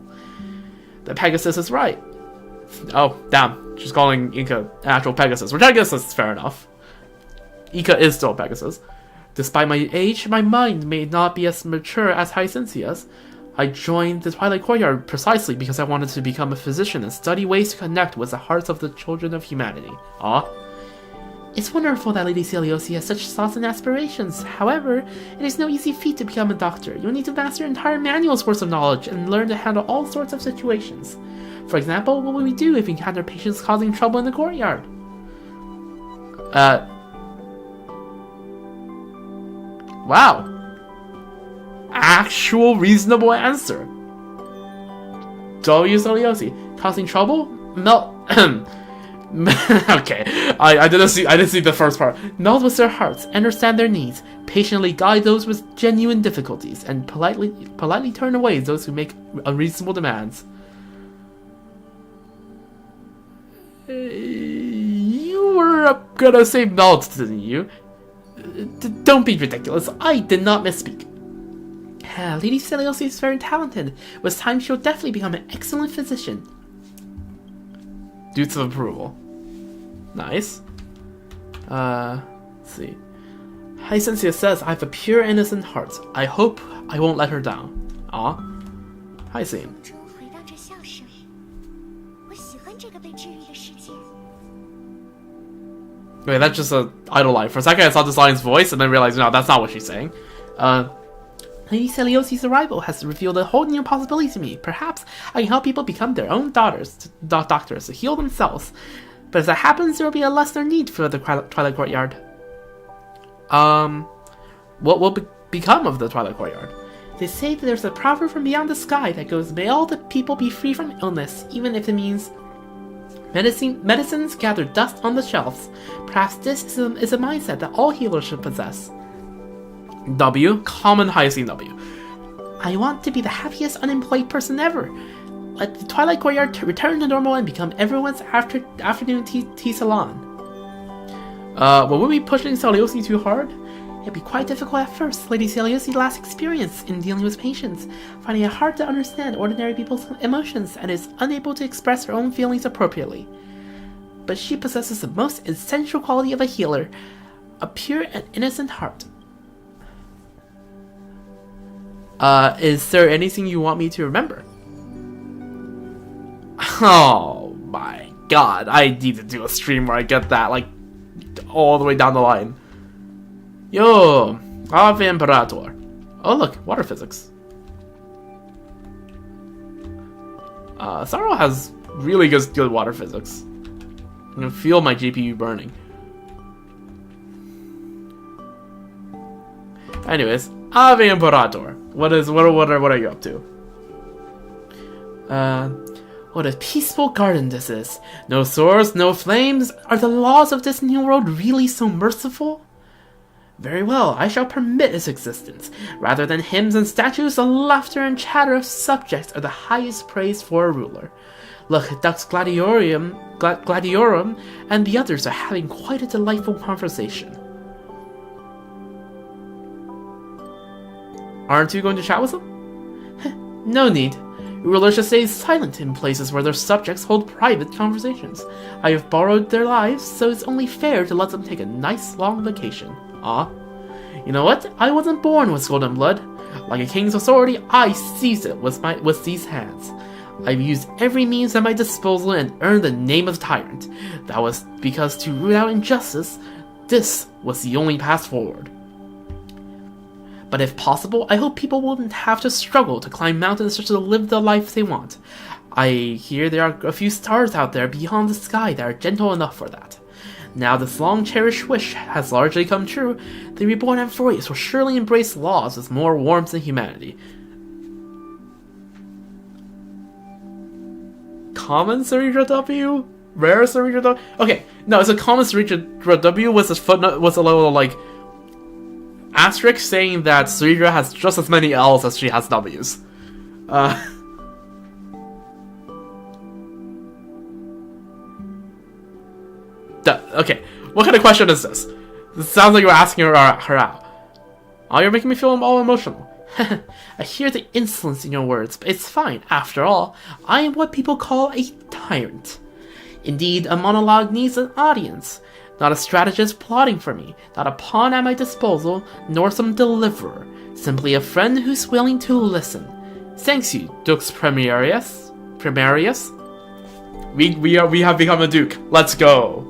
S1: The Pegasus is right. Oh, damn. She's calling Ika an actual Pegasus, which I guess is fair enough. Ika is still a Pegasus. Despite my age, my mind may not be as mature as Hyacintia's. I joined the Twilight Courtyard precisely because I wanted to become a physician and study ways to connect with the hearts of the children of humanity. It's wonderful that Lady Celiosi has such thoughts and aspirations. However, it is no easy feat to become a doctor. You'll need to master entire manuals worth of knowledge and learn to handle all sorts of situations. For example, what would we do if we encounter patients causing trouble in the courtyard? Wow. Actual reasonable answer. W. Celiosi. Causing trouble? Okay, I didn't see the first part. Meld with their hearts, understand their needs, patiently guide those with genuine difficulties, and politely turn away those who make unreasonable demands. You were gonna say meld, didn't you? Don't be ridiculous. I did not misspeak. Lady Celiosi is very talented. With time, she'll definitely become an excellent physician. Due to approval. Nice. Let's see. Hyacinthia says I have a pure, innocent heart. I hope I won't let her down. Hyacinthia. Wait, that's just an idle line. For a second I saw this line's voice and then realized, no, that's not what she's saying. Lady Celiosi's arrival has revealed a whole new possibility to me. Perhaps I can help people become their own doctors to heal themselves. But if that happens, there will be a lesser need for the Twilight Courtyard. What will become of the Twilight Courtyard? They say that there's a proverb from beyond the sky that goes, may all the people be free from illness, even if it means medicines gather dust on the shelves. Perhaps this is a mindset that all healers should possess. W. Common Hyacinth W. I want to be the happiest unemployed person ever. Let the Twilight Courtyard return to normal and become everyone's afternoon tea salon. Will we be pushing Celiosi too hard? It'd be quite difficult at first. Lady Celiosi's last experience in dealing with patients, finding it hard to understand ordinary people's emotions and is unable to express her own feelings appropriately. But she possesses the most essential quality of a healer, a pure and innocent heart. Is there anything you want me to remember? Oh my god, I need to do a stream where I get that, like, all the way down the line. Yo, Ave Imperator. Oh look, water physics. Sorrow has really good water physics. I can feel my GPU burning. Anyways, Ave Imperator. What are you up to? What a peaceful garden this is. No swords, no flames. Are the laws of this new world really so merciful? Very well, I shall permit its existence. Rather than hymns and statues, the laughter and chatter of subjects are the highest praise for a ruler. Look, Dux Gladiorum and the others are having quite a delightful conversation. Aren't you going to chat with them? No need. Rulers should stay silent in places where their subjects hold private conversations. I have borrowed their lives, so it's only fair to let them take a nice long vacation. You know what? I wasn't born with golden blood. Like a king's authority, I seized it with these hands. I've used every means at my disposal and earned the name of tyrant. That was because to root out injustice, this was the only path forward. But if possible, I hope people won't have to struggle to climb mountains just to live the life they want. I hear there are a few stars out there beyond the sky that are gentle enough for that. Now this long-cherished wish has largely come true, the reborn Amphorius will surely embrace laws with more warmth and humanity. Common Cerebra W? Rare Cerebra W? Okay, no, it's a common Cerebra W with a footnote, with a little, like, asterisk saying that Cerebra has just as many L's as she has W's. Okay, what kind of question is this? This sounds like you're asking her out. Oh, you're making me feel all emotional. I hear the insolence in your words, but it's fine. After all, I am what people call a tyrant. Indeed, a monologue needs an audience. Not a strategist plotting for me, not a pawn at my disposal, nor some deliverer. Simply a friend who's willing to listen. Thanks you, Dux Primarius. We have become a duke. Let's go.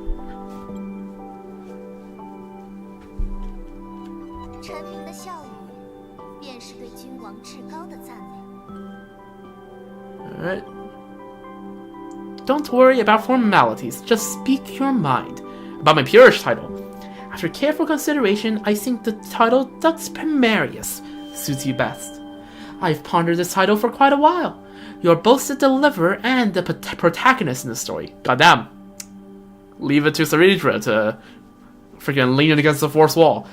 S1: Alright. Don't worry about formalities, just speak your mind. About my peerage title. After careful consideration, I think the title Dux Primarius suits you best. I've pondered this title for quite a while. You're both the deliverer and the protagonist in the story. Goddamn. Leave it to Cerebra to freaking lean it against the fourth wall.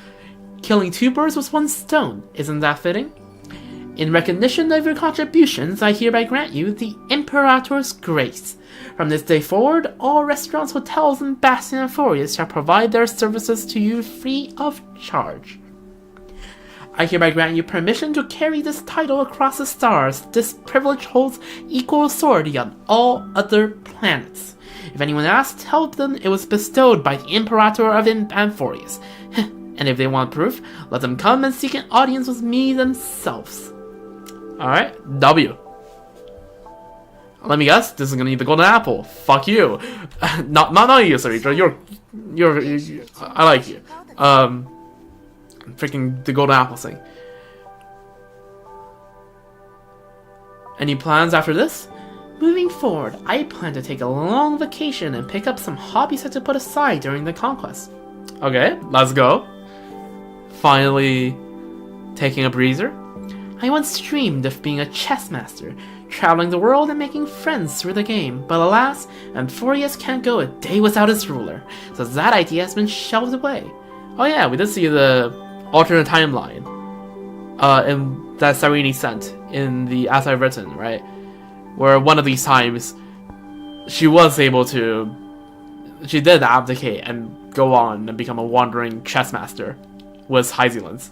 S1: Killing two birds with one stone, isn't that fitting? In recognition of your contributions, I hereby grant you the Imperator's grace. From this day forward, all restaurants, hotels, and Bastion Amphorius shall provide their services to you free of charge. I hereby grant you permission to carry this title across the stars. This privilege holds equal authority on all other planets. If anyone asks, tell them it was bestowed by the Imperator of Amphorius. And if they want proof, let them come and seek an audience with me themselves. Alright, W. Let me guess, this is gonna be the golden apple. Fuck you. not you, Cerebra. You're I like you. Freaking the golden apple thing. Any plans after this? Moving forward, I plan to take a long vacation and pick up some hobbies I had to put aside during the conquest. Okay, let's go. Finally taking a breather. I once dreamed of being a chess master, traveling the world and making friends through the game, but alas, Amphorius can't go a day without its ruler, so that idea has been shelved away. Oh yeah, we did see the alternate timeline in that Sarini sent in the As I've Written, right? Where one of these times she did abdicate and go on and become a wandering chess master with Hyzilans.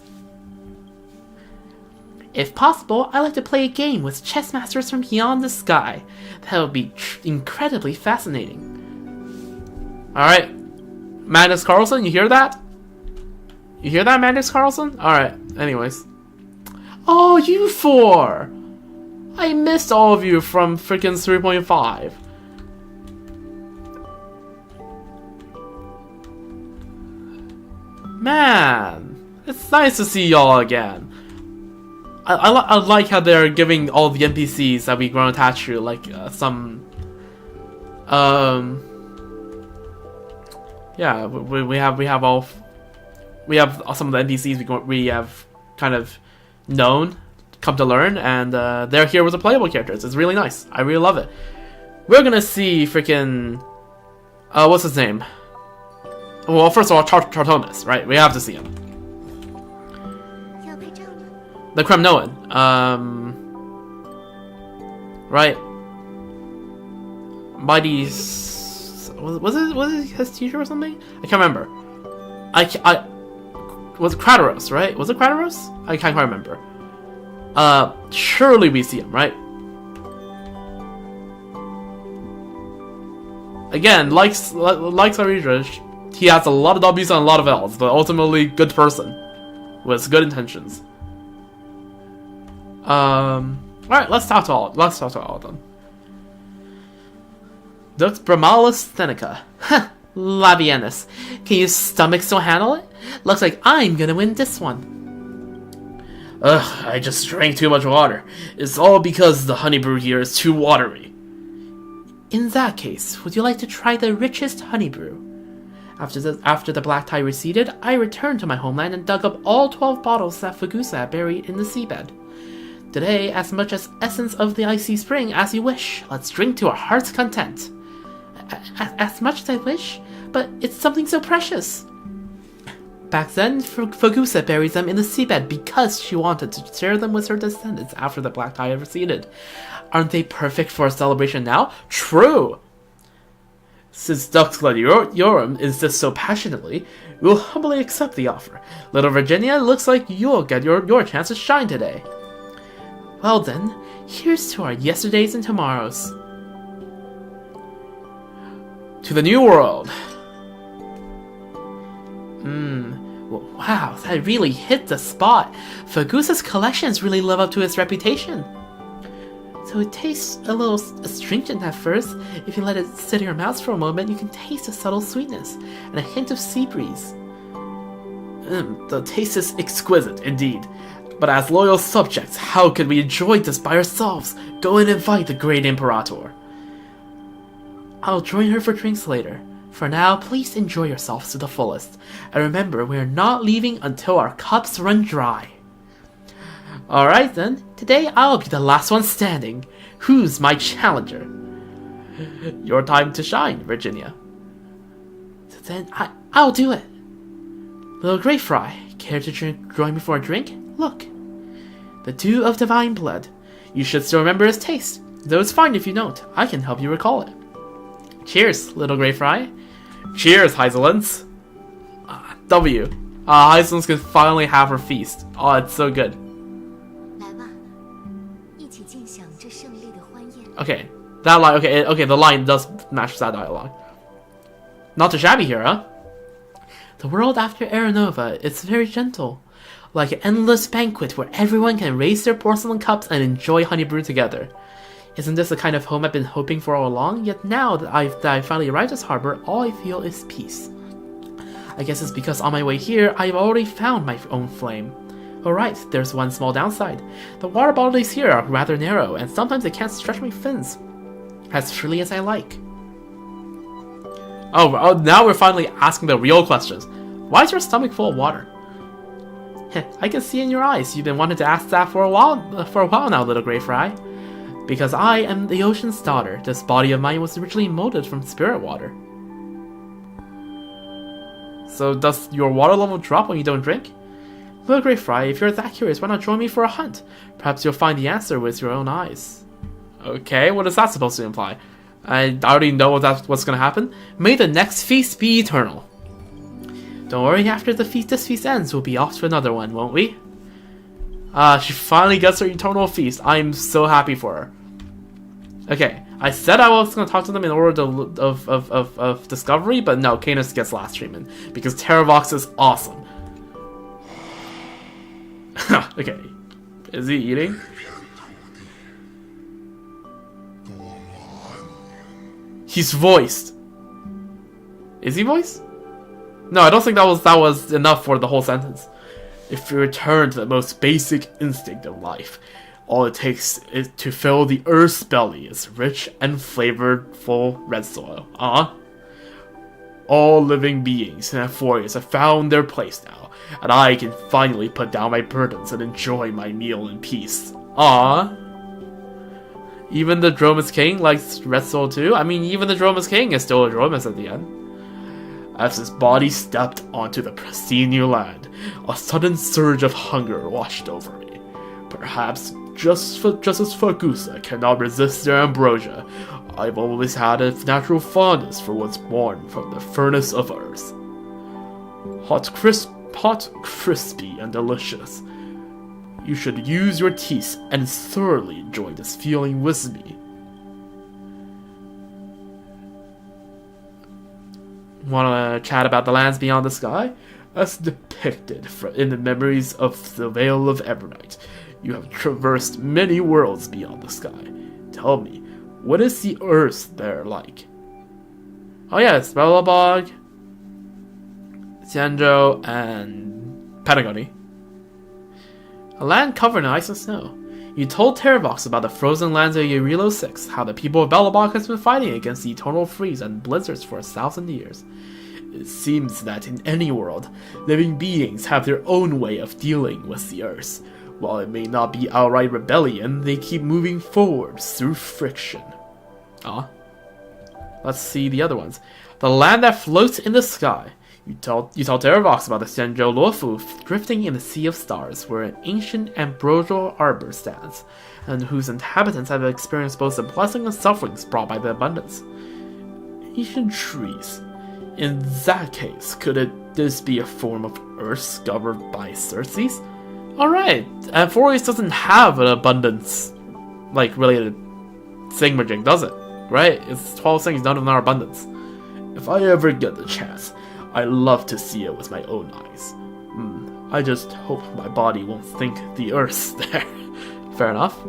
S1: If possible, I'd like to play a game with chess masters from beyond the sky. That would be incredibly fascinating. Alright, Magnus Carlsen, you hear that? You hear that, Magnus Carlsen? Alright, anyways. Oh, you four! I missed all of you from freaking 3.5. Man, it's nice to see y'all again. I like how they're giving all the NPCs that we grown attached to, like, some... Yeah, we have some of the NPCs we have kind of known, come to learn, and they're here with the playable characters. It's really nice. I really love it. we're gonna see freaking what's his name? Well, first of all, Tartonis, right? We have to see him.
S2: 要拍照吗？
S1: The Kremnoan, right? Mighty, was it his teacher or something? I can't remember. I was it Kratos, right? Was it Kratos? I can't quite remember. Surely we see him, right? Again, like Saridra, he has a lot of W's and a lot of L's, but ultimately good person with good intentions. Alright, let's talk to all of them. Dux Bramalis Seneca. Huh, Labienus. Can your stomach still handle it? Looks like I'm gonna win this one. Ugh, I just drank too much water. It's all because the honey brew here is too watery. In that case, would you like to try the richest honey brew? After the black tide receded, I returned to my homeland and dug up all 12 bottles that Fagusa had buried in the seabed. Today, as much as essence of the icy spring as you wish. Let's drink to our heart's content. As much as I wish? But it's something so precious. Back then, Fagusa buried them in the seabed because she wanted to share them with her descendants after the black tide receded. Aren't they perfect for a celebration now? True! Since Dux Gladiorum insists so passionately, we'll humbly accept the offer. Little Virginia, looks like you'll get your chance to shine today. Well then, here's to our yesterdays and tomorrows. To the new world. Wow, that really hit the spot. Fagusa's collections really live up to its reputation. So it tastes a little astringent at first. If you let it sit in your mouth for a moment, you can taste a subtle sweetness and a hint of sea breeze. The taste is exquisite, indeed. But as loyal subjects, how could we enjoy this by ourselves? Go and invite the great Imperator. I'll join her for drinks later. For now, please enjoy yourselves to the fullest. And remember, we're not leaving until our cups run dry. Alright then, today I'll be the last one standing. Who's my challenger? Your time to shine, Virginia. So then, I'll do it. Little Greyfry, care to join me for a drink? Look. The dew of divine blood. You should still remember its taste. Though it's fine if you don't. I can help you recall it. Cheers, little Greyfry. Cheers, Hyzelins. W. Hyzelins can finally have her feast. Oh, it's so good.
S2: 来吧，一起尽享这胜利的欢宴。
S1: Okay, that line. Okay, the line does match that dialogue. Not too shabby here, huh? The world after Aranova is very gentle, like an endless banquet where everyone can raise their porcelain cups and enjoy honey brew together. Isn't this the kind of home I've been hoping for all along? Yet now that I finally arrived at this harbor, all I feel is peace. I guess it's because on my way here, I've already found my own flame. Alright, there's one small downside. The water bodies here are rather narrow, and sometimes I can't stretch my fins as freely as I like. Oh, now we're finally asking the real questions. Why is your stomach full of water? I can see in your eyes you've been wanting to ask that for a while now, little Greyfry. Because I am the ocean's daughter, this body of mine was originally molded from spirit water. So does your water level drop when you don't drink? Little Greyfry, if you're that curious, why not join me for a hunt? Perhaps you'll find the answer with your own eyes. Okay, what is that supposed to imply? I already know what's gonna happen. May the next feast be eternal. Don't worry, after this feast ends, we'll be off to another one, won't we? She finally gets her eternal feast. I'm so happy for her. Okay, I said I was going to talk to them in order of discovery, but no, Canis gets last treatment, because Terravox is awesome. Okay, is he eating? He's voiced. Is he voiced? No, I don't think that was enough for the whole sentence. If you return to the most basic instinct of life, all it takes is to fill the earth's belly is rich and flavorful red soil. All living beings in Aphorius have found their place now, and I can finally put down my burdens and enjoy my meal in peace. Even the Dromus King likes Red Soul too. I mean, even the Dromus King is still a Dromus at the end. As his body stepped onto the pristine new land, a sudden surge of hunger washed over me. Perhaps just as Fagusa cannot resist their ambrosia, I've always had a natural fondness for what's born from the furnace of earth. Hot, crispy, and delicious. You should use your teeth and thoroughly enjoy this feeling with me. Want to chat about the lands beyond the sky? As depicted in the memories of the Vale of Ebonite, you have traversed many worlds beyond the sky. Tell me, what is the earth there like? Oh yes, Belobog, Xianzhou, and Patagony. A land covered in ice and snow. You told Terravox about the frozen lands of Yarilo 6, how the people of Belobog has been fighting against the eternal freeze and blizzards for 1,000 years. It seems that in any world, living beings have their own way of dealing with the earth. While it may not be outright rebellion, they keep moving forward through friction. Let's see the other ones. The land that floats in the sky. You tell Terravox about the Xianzhou Luofu drifting in the sea of stars, where an ancient ambrosial arbor stands, and whose inhabitants have experienced both the blessing and sufferings brought by the abundance. Ancient trees. In that case, this be a form of earth governed by Xerxes? Alright, and Foreys doesn't have an abundance, related thingamajig, does it? Right? It's 12 things, none of them are abundance. If I ever get the chance, I love to see it with my own eyes. I just hope my body won't think the earth's there. Fair enough.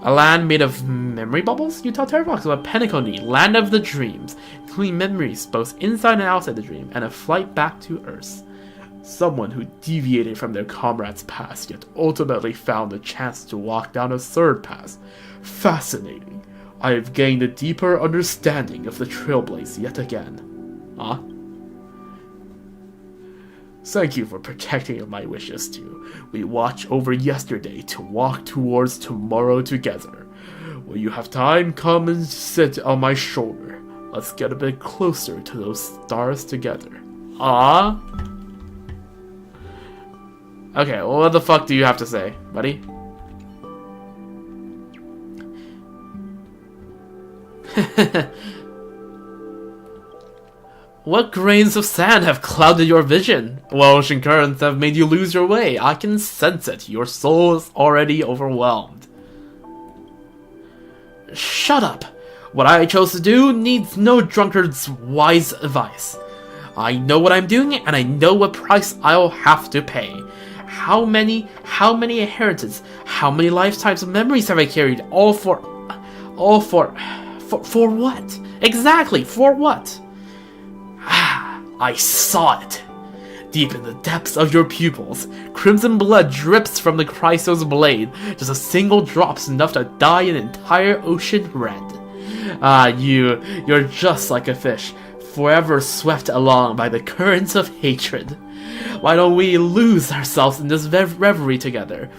S1: A land made of memory bubbles? You tell Terravox about Penacony, land of the dreams, including memories both inside and outside the dream, and a flight back to Earth. Someone who deviated from their comrades' path, yet ultimately found the chance to walk down a third path. Fascinating. I have gained a deeper understanding of the Trailblaze yet again. Thank you for protecting my wishes too. We watched over yesterday to walk towards tomorrow together. When you have time, come and sit on my shoulder. Let's get a bit closer to those stars together. Okay, well, what the fuck do you have to say, buddy? What grains of sand have clouded your vision? What ocean currents have made you lose your way? I can sense it. Your soul is already overwhelmed. Shut up! What I chose to do needs no drunkard's wise advice. I know what I'm doing, and I know what price I'll have to pay. How many inheritances, how many lifetimes of memories have I carried? All for what? Exactly, for what? I saw it. Deep in the depths of your pupils, crimson blood drips from the Chrysos blade. Just a single drop's enough to dye an entire ocean red. You're just like a fish, forever swept along by the currents of hatred. Why don't we lose ourselves in this reverie together?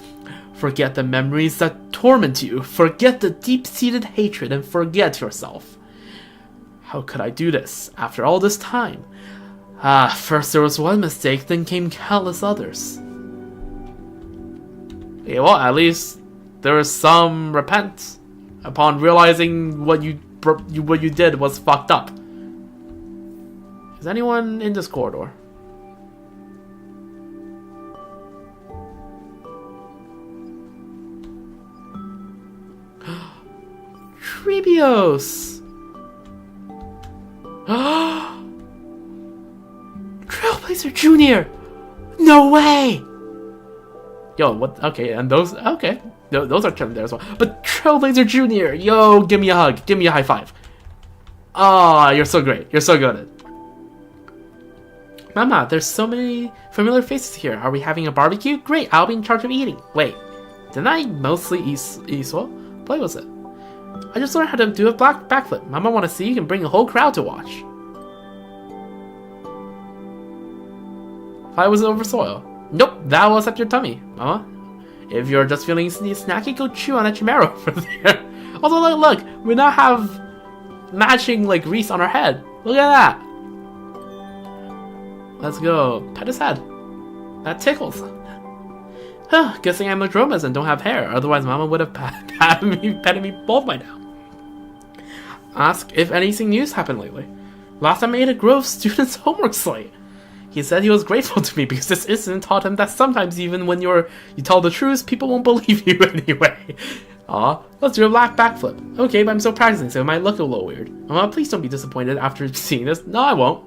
S1: Forget the memories that torment you, forget the deep-seated hatred, and forget yourself. How could I do this, after all this time? First there was one mistake, then came countless others. Yeah, well, at least there was some repent upon realizing what you did was fucked up. Is anyone in this corridor? Trebios! Trailblazer Jr.! No way! Yo, what? Okay, and those... Okay. Those are chilling there as well. But Trailblazer Jr.! Yo, give me a hug. Give me a high five. Ah, you're so great. You're so good at it. Mama, there's so many familiar faces here. Are we having a barbecue? Great, I'll be in charge of eating. Wait, didn't I mostly eat swole? What was it? I just learned how to do a backflip. Mama want to see you can bring a whole crowd to watch. If I was over soil. Nope, that was up your tummy, Mama. If you're just feeling snacky, go chew on that chimera over there. Also, look, we now have matching like wreaths on our head. Look at that. Let's go. Pet his head. That tickles. Huh, guessing I'm a Dromas and don't have hair. Otherwise, Mama would have petted me both by now. Ask if anything news happened lately. Last time I made a Grove student's homework slate. He said he was grateful to me because this incident taught him that sometimes even when you tell the truth, people won't believe you anyway. Aw, let's do a black backflip. Okay, but I'm still practicing, so it might look a little weird. Please don't be disappointed after seeing this. No, I won't.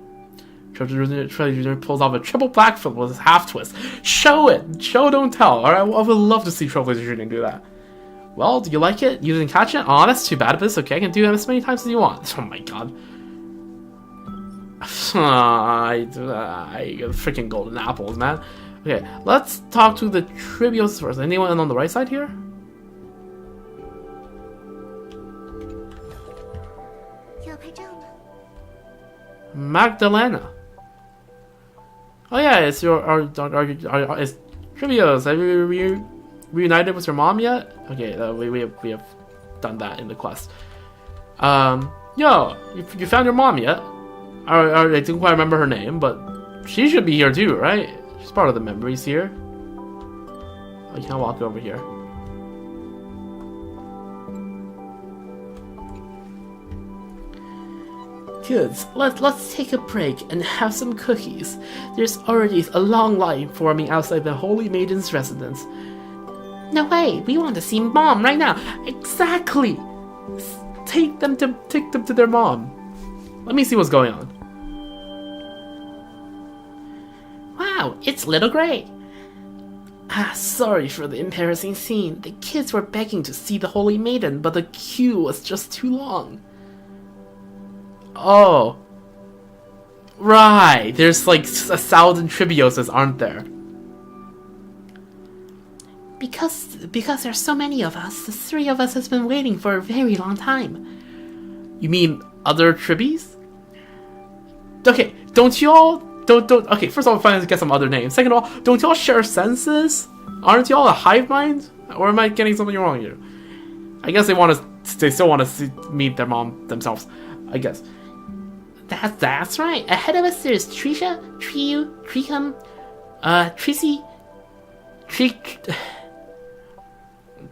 S1: Treasure Jr. pulls off a triple backflip with his half twist. Show it! Show, don't tell. Alright, I would love to see Trailblazer Jr. do that. Well, do you like it? You didn't catch it? Aw, that's too bad, but it's okay. I can do it as many times as you want. Oh my god. I get freaking golden apples, man. Okay, let's talk to the Trivios first. Anyone on the right side here? Magdalena. Oh yeah, it's it's Trivios. Have you reunited with your mom yet? Okay, we have done that in the quest. Yo, you found your mom yet? I didn't quite remember her name, but she should be here too, right? She's part of the memories here. I can't walk over here. Kids, let's take a break and have some cookies. There's already a long line forming outside the Holy Maiden's residence. No way, we want to see Mom right now. Exactly. Take them to their mom. Let me see what's going on. Wow, it's Little Gray. Sorry for the embarrassing scene. The kids were begging to see the Holy Maiden, but the queue was just too long. Oh. Right, there's like 1,000 Trivioses, aren't there? Because there's so many of us, the three of us has been waiting for a very long time. You mean other Tribbies? Okay, don't y'all... Don't... Okay, first of all, finally get some other names. Second of all, don't y'all share senses? Aren't y'all a hive mind? Or am I getting something wrong here? I guess they still want to meet their mom themselves. I guess. That's right. Ahead of us there's Trisha, Triu, Tricum, Trissy,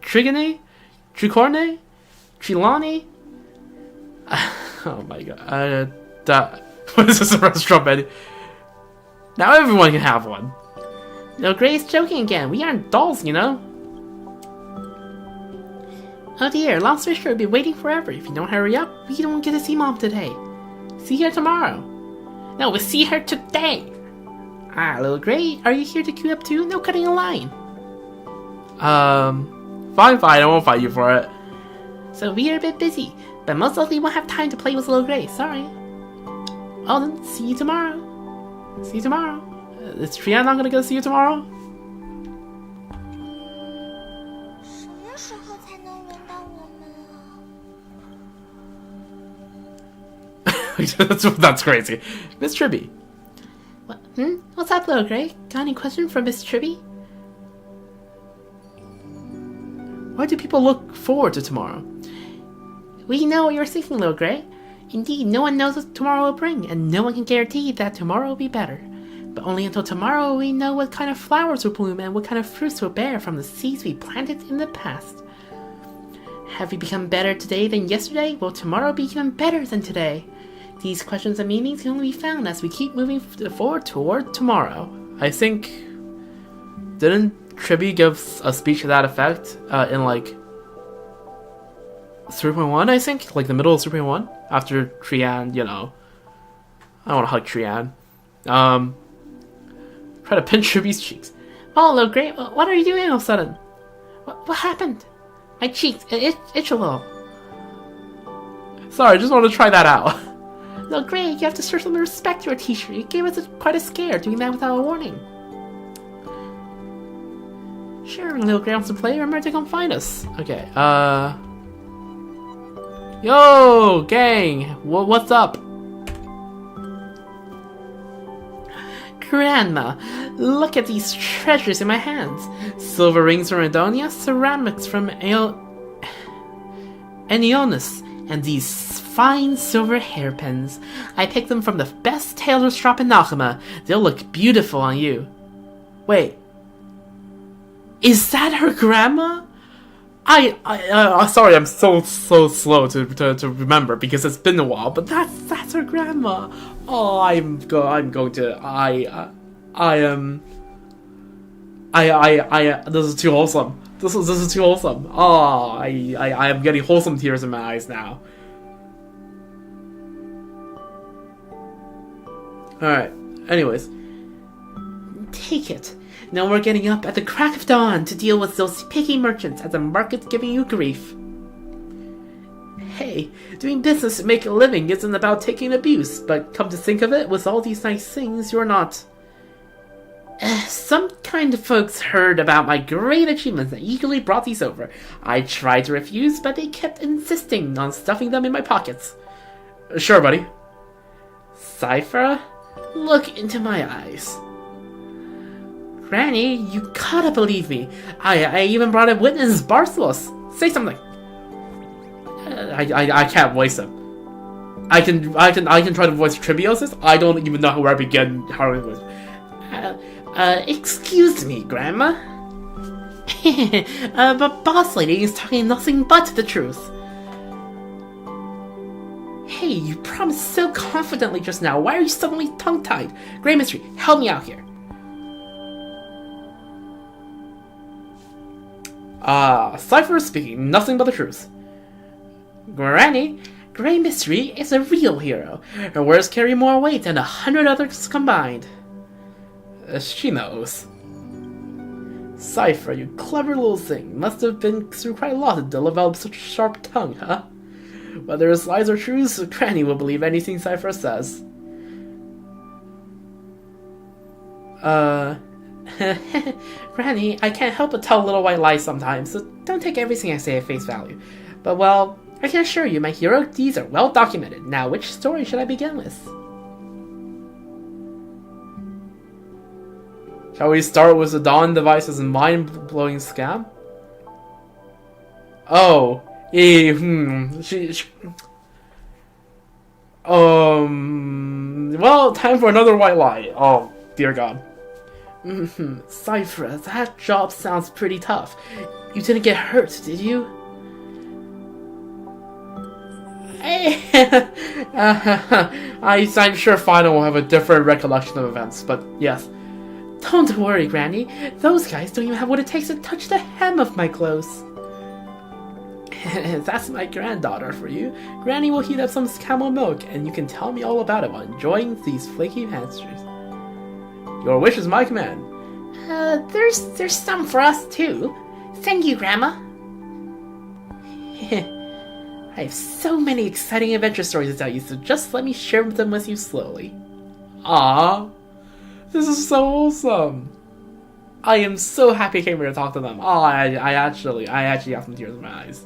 S1: Trigone, Tricorne, Trilani. Oh my god. What is this, a restaurant menu? Now everyone can have one. No, Gray's joking again. We aren't dolls, you know. Oh dear, Lost Fisher will be waiting forever. If you don't hurry up, we don't get to see Mom today. See her tomorrow. No, we'll see her today. Little Gray, are you here to queue up too? No cutting a line. Fine, I won't fight you for it. So we are a bit busy, but most likely won't have time to play with Little Gray. Sorry. Well then, see you tomorrow. See you tomorrow. Is Trian not gonna go see you tomorrow? That's crazy. Miss Tribby. What? What's up, Little Gray? Got any question for Miss Tribby? Why do people look forward to tomorrow? We know what you're thinking, Little Gray. Indeed, no one knows what tomorrow will bring, and no one can guarantee that tomorrow will be better. But only until tomorrow we know what kind of flowers will bloom and what kind of fruits will bear from the seeds we planted in the past. Have we become better today than yesterday? Will tomorrow be even better than today? These questions and meanings can only be found as we keep moving forward toward tomorrow. I think... Didn't Tribby give a speech to that effect in like 3.1, I think? Like the middle of 3.1? After Trian, you know. I don't want to hug Trian. Try to pinch Tribby's cheeks. Oh, Little Gray, what are you doing all of a sudden? What happened? My cheeks itch a little. Sorry, I just wanted to try that out. Little Gray, you have to certainly respect your teacher. You gave us quite a scare doing that without a warning. Sure, when Little Gray wants to play, remember to come find us. Okay, Yo, gang! What's up? Grandma, look at these treasures in my hands. Silver rings from Adonia, ceramics from Enionis, and these fine silver hairpins. I picked them from the best tailor's shop in Nakama. They'll look beautiful on you. Wait. Is that her grandma? Sorry, I'm so slow to remember because it's been a while, but that's her grandma. Oh, I'm going to this is too wholesome. This is too wholesome. Oh, I am getting wholesome tears in my eyes now. Alright, anyways. Take it. Now we're getting up at the crack of dawn to deal with those picky merchants at the market giving you grief. Hey, doing business to make a living isn't about taking abuse, but come to think of it, with all these nice things, you're not. Some kind of folks heard about my great achievements and eagerly brought these over. I tried to refuse, but they kept insisting on stuffing them in my pockets. Sure, buddy. Cypher, look into my eyes. Granny, you gotta believe me. I even brought a witness, Barcelos. Say something. I can't voice him. I can try to voice Tribiosis. I don't even know where I begin. How to voice. Excuse me, Grandma. But Boss Lady is talking nothing but the truth. Hey, you promised so confidently just now. Why are you suddenly tongue-tied? Grey Mystery, help me out here. Cypher is speaking nothing but the truth. Granny, Grey Mystery is a real hero. Her words carry more weight than 100 others combined. She knows. Cypher, you clever little thing. Must have been through quite a lot to develop such a sharp tongue, huh? Whether his lies are true, so Granny will believe anything Cypher says. Granny, I can't help but tell little white lies sometimes, so don't take everything I say at face value. But, well, I can assure you my heroic deeds are well documented. Now, which story should I begin with? Shall we start with the Dawn Device's mind-blowing scam? Oh, well, time for another white lie. Oh, dear God. Cypher, that job sounds pretty tough. You didn't get hurt, did you? I'm sure Final will have a different recollection of events, but yes. Don't worry, Granny. Those guys don't even have what it takes to touch the hem of my clothes. That's my granddaughter for you. Granny will heat up some camel milk, and you can tell me all about it while enjoying these flaky pastries. Your wish is my command. There's some for us, too. Thank you, Grandma. I have so many exciting adventure stories to tell you, so just let me share them with you slowly. Ah, this is so awesome. I am so happy I came here to talk to them. Oh, I actually have some tears in my eyes.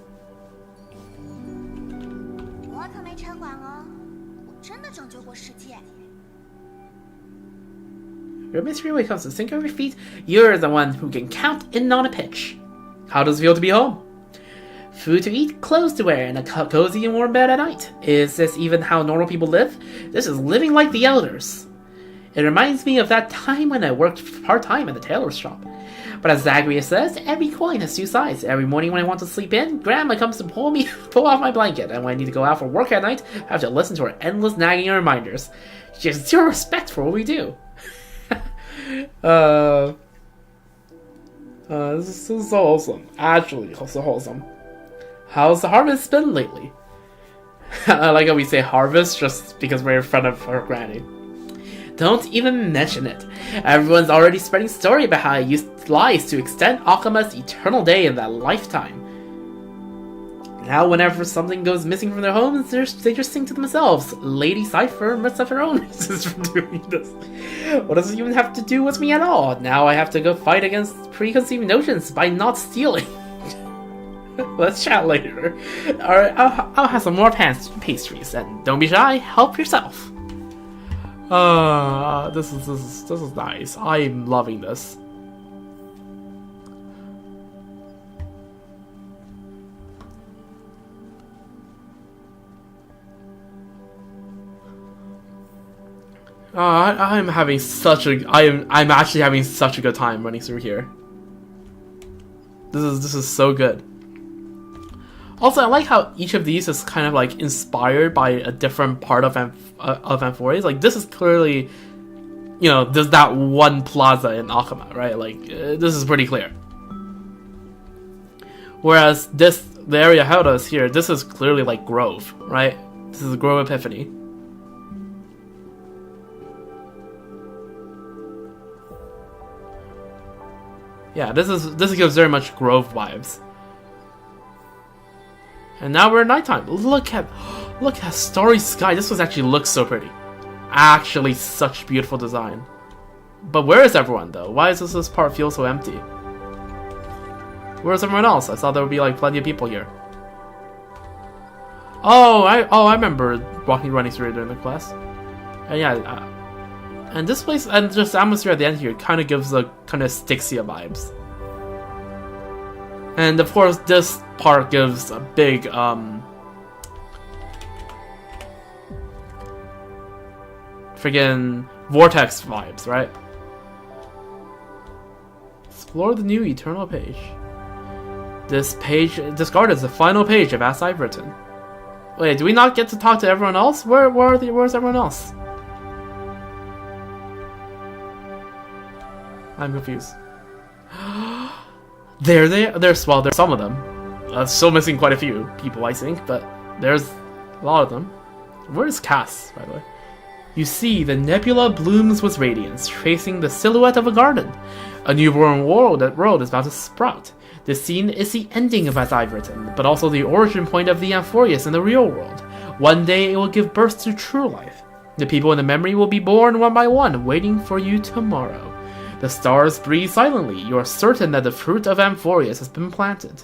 S1: Your mystery when it comes to think of your feet, you're the one who can count in on a pitch. How does it feel to be home? Food to eat, clothes to wear, and a cozy and warm bed at night. Is this even how normal people live? This is living like the elders. It reminds me of that time when I worked part-time at the tailor's shop. But as Zagreus says, every coin has two sides. Every morning when I want to sleep in, Grandma comes to pull off my blanket, and when I need to go out for work at night, I have to listen to her endless nagging reminders. She has zero respect for what we do. This is so wholesome. Actually, so wholesome. How's the harvest been lately? I like how we say harvest just because we're in front of her Granny. Don't even mention it. Everyone's already spreading story about how I used lies to extend Akama's eternal day in that lifetime. Now whenever something goes missing from their homes, they just think to themselves, Lady Cypher must have her own reasons for doing this. What does it even have to do with me at all? Now I have to go fight against preconceived notions by not stealing. Let's chat later. Alright, I'll have some more pastries, and don't be shy, help yourself. This is nice. I'm loving this. I'm actually having such a good time running through here. This is so good. Also, I like how each of these is kind of like inspired by a different part of Amphorius. Like this is clearly, there's that one plaza in Akama, right? Like this is pretty clear. Whereas the area held us here, this is clearly like Grove, right? This is Grove Epiphany. Yeah, this gives very much Grove vibes. And now we're at nighttime. Look at starry sky. This actually looks so pretty. Actually, such beautiful design. But where is everyone though? Why does this part feel so empty? Where's everyone else? I thought there would be like plenty of people here. I remember running through it during the quest. And yeah, and this place and just the atmosphere at the end here kind of gives a kind of Styxia vibes. And of course, this part gives a big friggin' vortex vibes, right? Explore the new eternal page. This page discarded is the final page of As I've Written. Wait, do we not get to talk to everyone else? Where's everyone else? I'm confused. There's some of them. Still missing quite a few people, I think, but there's a lot of them. Where is Cass, by the way? You see, the nebula blooms with radiance, tracing the silhouette of a garden. A newborn world is about to sprout. This scene is the ending of As I've Written, but also the origin point of the Amphorius in the real world. One day it will give birth to true life. The people in the memory will be born one by one, waiting for you tomorrow. The stars breathe silently. You are certain that the fruit of Amphorius has been planted.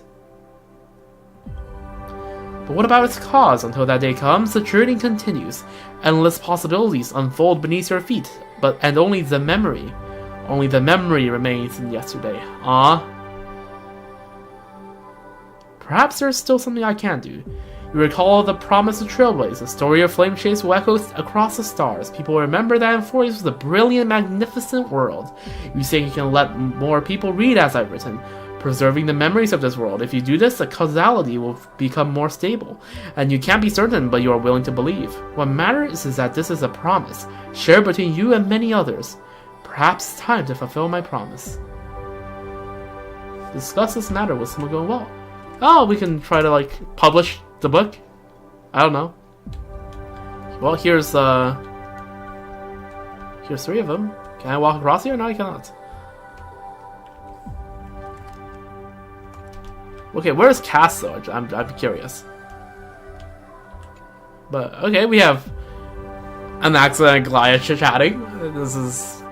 S1: But what about its cause? Until that day comes, the journey continues. Endless possibilities unfold beneath your feet, and only the memory remains in yesterday. Perhaps there's still something I can do. You recall the promise of Trailblaze, the story of Flame Chase will echo across the stars. People remember that Amphorius was a brilliant, magnificent world. You say you can let more people read As I've Written, preserving the memories of this world. If you do this, the causality will become more stable. And you can't be certain, but you are willing to believe. What matters is that this is a promise, shared between you and many others. Perhaps it's time to fulfill my promise. Discuss this matter with someone going well. Oh, we can try to publish the book? I don't know. Well, here's 3 of them. Can I walk across here? No, I cannot. Okay, where's Cass though? I'm curious. But okay, we have Anaxa and Goliath chatting. This is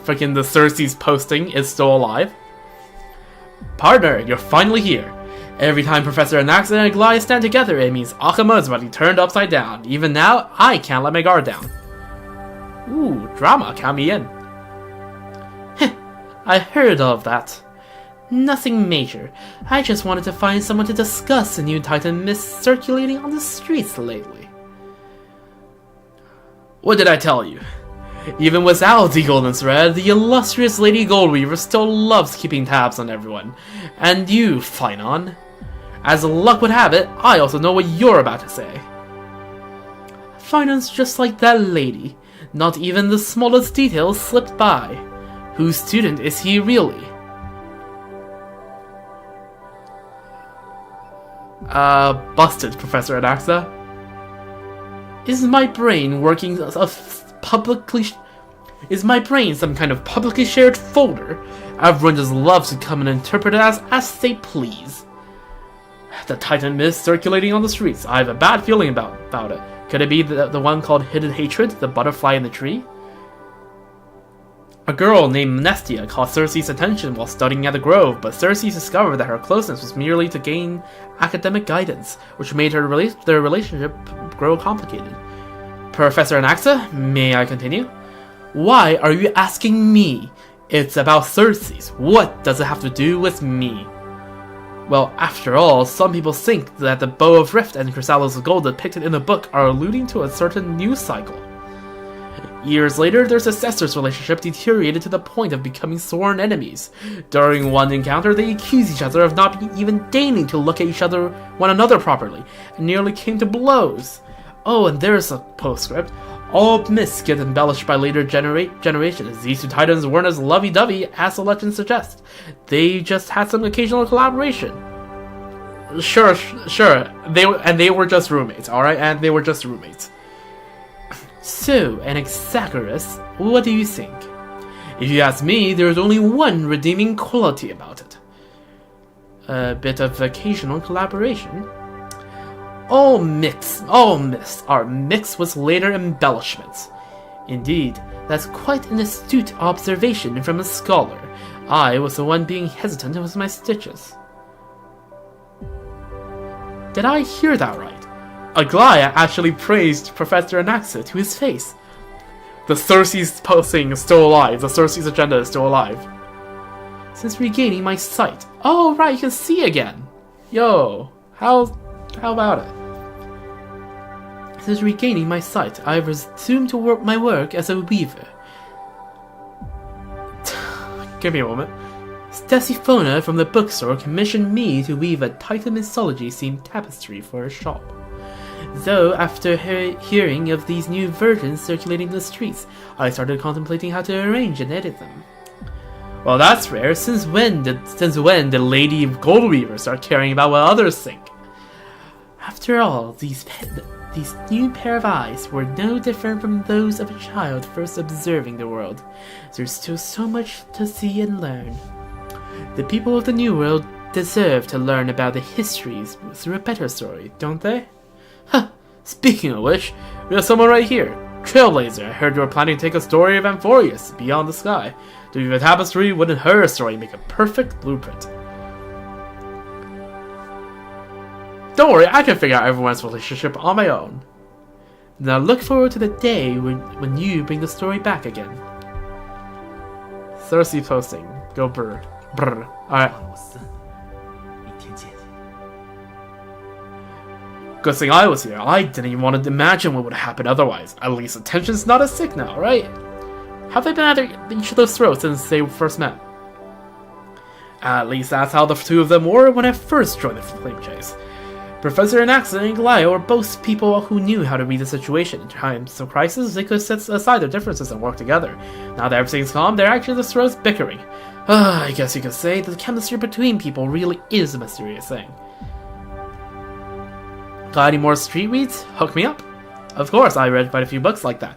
S1: freaking the Cersei's posting is still alive. Partner, you're finally here. Every time Professor Anaxa and Goliath stand together, it means Akama is about to be turned upside down. Even now, I can't let my guard down. Ooh, drama, count me in. Heh, I heard of that. Nothing major. I just wanted to find someone to discuss the new Titan mist circulating on the streets lately. What did I tell you? Even without the golden thread, the illustrious Lady Goldweaver still loves keeping tabs on everyone. And you, Finon. As luck would have it, I also know what you're about to say. Finon's just like that lady. Not even the smallest detail slipped by. Whose student is he really? Busted, Professor Anaxa. Is my brain some kind of publicly shared folder? Everyone just loves to come and interpret it as they please. The Titan mist circulating on the streets. I have a bad feeling about it. Could it be the one called Hidden Hatred, the butterfly in the tree? A girl named Nestia caught Cersei's attention while studying at the Grove, but Cersei discovered that her closeness was merely to gain academic guidance, which made their relationship grow complicated. Professor Anaxa, may I continue? Why are you asking me? It's about Xerxes. What does it have to do with me? Well, after all, some people think that the Bow of Rift and Chrysalis of Gold depicted in the book are alluding to a certain news cycle. Years later, their successors' relationship deteriorated to the point of becoming sworn enemies. During one encounter, they accused each other of not even deigning to look at one another properly, and nearly came to blows. Oh, and there's a postscript. All myths get embellished by later generations. These two titans weren't as lovey-dovey as the legends suggest. They just had some occasional collaboration. Sure. They were just roommates, alright? And they were just roommates. So, Anaxagoras, what do you think? If you ask me, there's only one redeeming quality about it. A bit of occasional collaboration. All myths are mixed with later embellishments. Indeed, that's quite an astute observation from a scholar. I was the one being hesitant with my stitches. Did I hear that right? Aglaya actually praised Professor Anaxa to his face. The Xerxes posting is still alive. The Xerxes agenda is still alive. Since regaining my sight. Oh, right, you can see again. Yo, how about it? Since regaining my sight, I've resumed to my work as a weaver. Give me a moment. Stesiphona from the bookstore commissioned me to weave a Titan mythology-themed tapestry for her shop. Though, after hearing of these new versions circulating in the streets, I started contemplating how to arrange and edit them. Well, that's rare. Since when did the Lady Goldweaver start caring about what others think? After all, these new pair of eyes were no different from those of a child first observing the world. There's still so much to see and learn. The people of the New World deserve to learn about the histories through a better story, don't they? Huh, speaking of which, we have someone right here. Trailblazer, I heard you were planning to take a story of Amphorius, Beyond the Sky. To weave a tapestry, wouldn't her story make a perfect blueprint? Don't worry, I can figure out everyone's relationship on my own. Now look forward to the day when you bring the story back again. Cersei posting. Go brr. Brr. Alright. Good thing I was here. I didn't even want to imagine what would happen otherwise. At least the tension's not as sick now, right? Have they been at each other's throats since they first met? At least that's how the two of them were when I first joined the flame chase. Professor Anaxa and Glaya were both people who knew how to read the situation. In times of crisis, they could set aside their differences and work together. Now that everything's calm, they're actually the throats bickering. I guess you could say that the chemistry between people really is a mysterious thing. Got any more street reads? Hook me up. Of course, I read quite a few books like that.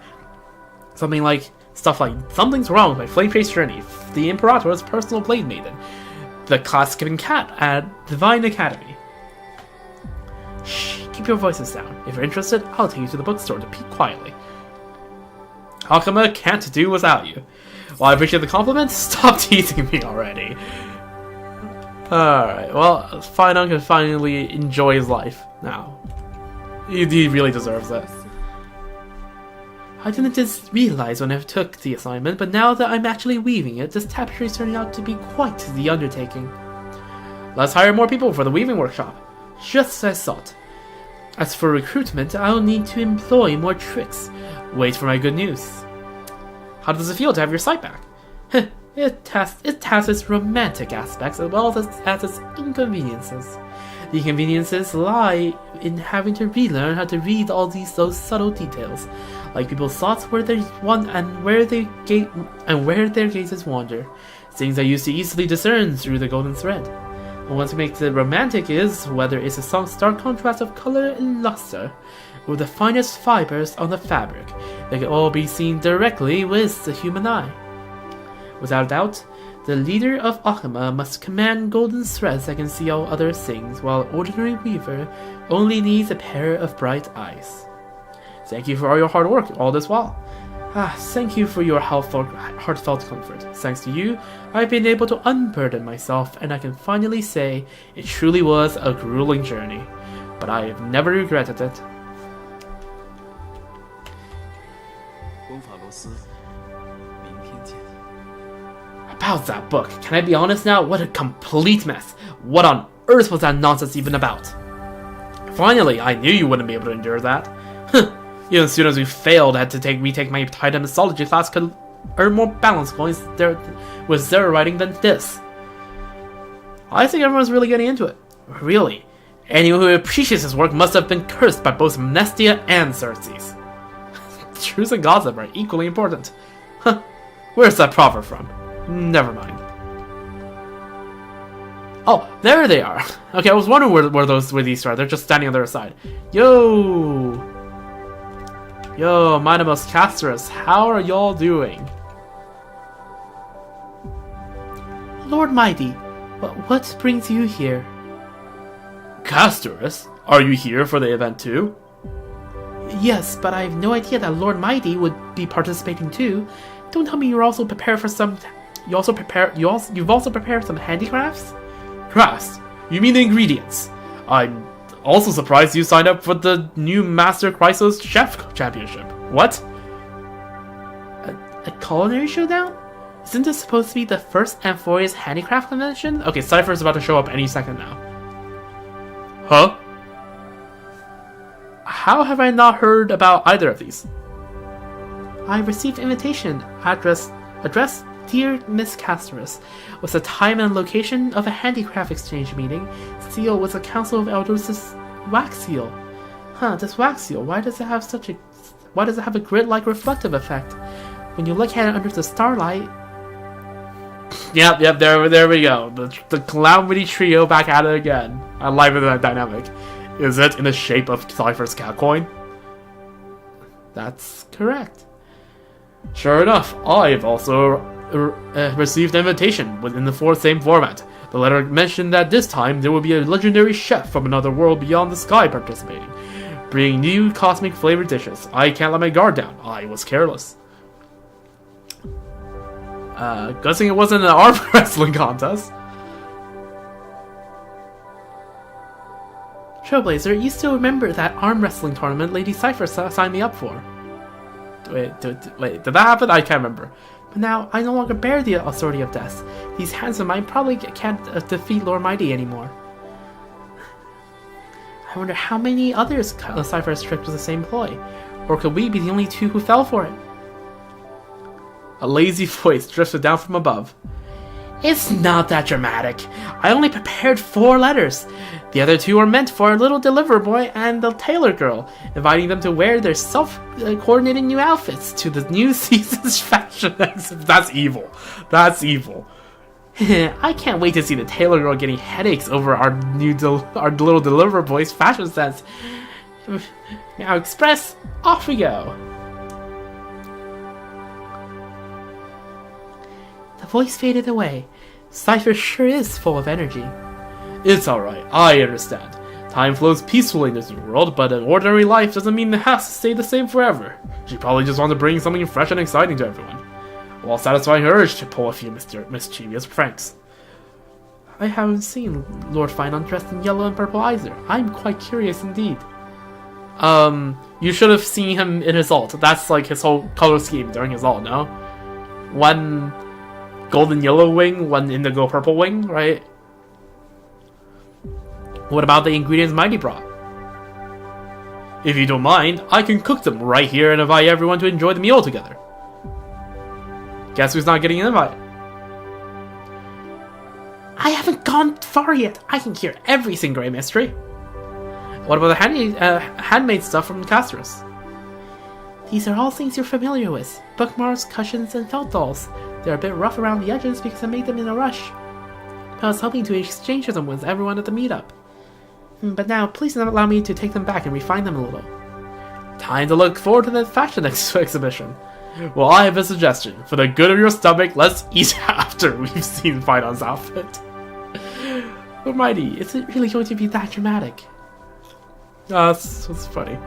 S1: Stuff like Something's Wrong with My Flame Chase Journey, The Imperator's Personal Blade Maiden, The Class-Skipping Cat at Divine Academy. Shh, keep your voices down. If you're interested, I'll take you to the bookstore to peek quietly. Alchema can't do without you. While I appreciate the compliments, stop teasing me already. Alright, well, Finunk can finally enjoy his life now. He really deserves it. I didn't just realize when I took the assignment, but now that I'm actually weaving it, this tapestry is turning out to be quite the undertaking. Let's hire more people for the weaving workshop. Just as I thought. As for recruitment, I'll need to employ more tricks. Wait for my good news. How does it feel to have your sight back? It has its romantic aspects as well as its inconveniences. The inconveniences lie in having to relearn how to read all those subtle details, like people's thoughts, where their gazes wander, things I used to easily discern through the golden thread. And what makes it romantic is whether it's a stark contrast of color and luster, or the finest fibers on the fabric that can all be seen directly with the human eye. Without doubt, the leader of Alchema must command golden threads that can see all other things, while ordinary weaver only needs a pair of bright eyes. Thank you for all your hard work all this while. Thank you for your heartfelt comfort. Thanks to you, I've been able to unburden myself, and I can finally say it truly was a grueling journey, but I have never regretted it.
S3: 斯，明天见。
S1: About that book, can I be honest now? What a complete mess. What on earth was that nonsense even about? Finally, I knew you wouldn't be able to endure that. Even as soon as we failed, I had to retake my Titan Mythology class could earn more balance points there with zero writing than this. I think everyone's really getting into it. Really. Anyone who appreciates his work must have been cursed by both Amnestia and Xerxes. Truth and gossip are equally important. Huh. Where's that proverb from? Never mind. Oh, there they are. Okay, I was wondering where these are. They're just standing on their side. Yo, Minimus Casterus, how are y'all doing? Lord Mighty, what brings you here? Casterus, are you here for the event too? Yes, but I have no idea that Lord Mighty would be participating too. Don't tell me you're also prepared for some. You've also prepared some handicrafts? Crafts? You mean the ingredients? I'm also surprised you signed up for the new Master Chrysos Chef Championship. What? A culinary showdown? Isn't this supposed to be the first Amphorea's handicraft convention? Okay, Cypher's about to show up any second now. Huh? How have I not heard about either of these? I received invitation addressed Dear Miss Casterus, with the time and location of a handicraft exchange meeting. Seal was a Council of Elders' wax seal. Huh, this wax seal, why does it have a grid-like reflective effect? When you look at it under the starlight... Yep, there we go. The Calamity Trio back at it again. I like that dynamic. Is it in the shape of Cypher's cat coin? That's correct. Sure enough, I've also received an invitation within the same format. The letter mentioned that this time there will be a legendary chef from another world beyond the sky participating, bringing new cosmic flavored dishes. I can't let my guard down. I was careless. Guessing it wasn't an arm wrestling contest. Trailblazer, you still remember that arm wrestling tournament Lady Cypher signed me up for? Wait, did that happen? I can't remember. But now, I no longer bear the authority of death. These hands of mine probably can't defeat Lord Mighty anymore. I wonder how many others Cypher has tricked with the same ploy. Or could we be the only two who fell for it? A lazy voice drifted down from above. It's not that dramatic. I only prepared 4 letters. The other 2 are meant for a little deliverer boy and the tailor girl, inviting them to wear their self-coordinating new outfits to the new season's fashion exhibit. That's evil. That's evil. I can't wait to see the tailor girl getting headaches over our little deliverer boy's fashion sense. Now, Express, off we go. The voice faded away. Cypher sure is full of energy. It's alright, I understand. Time flows peacefully in this new world, but an ordinary life doesn't mean it has to stay the same forever. She probably just wants to bring something fresh and exciting to everyone, while satisfying her urge to pull a few mischievous pranks. I haven't seen Lord Finon dressed in yellow and purple either. I'm quite curious indeed. You should have seen him in his ult. That's like his whole color scheme during his ult, no? One golden yellow wing, one indigo purple wing, right? What about the ingredients Mighty brought? If you don't mind, I can cook them right here and invite everyone to enjoy the meal together. Guess who's not getting an invite? I haven't gone far yet. I can hear everything, Grey Mystery. What about the handmade stuff from Casterus? These are all things you're familiar with. Bookmarks, cushions, and felt dolls. They're a bit rough around the edges because I made them in a rush. I was hoping to exchange them with everyone at the meetup. But now, please allow me to take them back and refine them a little. Time to look forward to the fashion exhibition. Well, I have a suggestion. For the good of your stomach, let's eat after we've seen Finon's outfit. But Mighty, is it really going to be that dramatic? That's funny.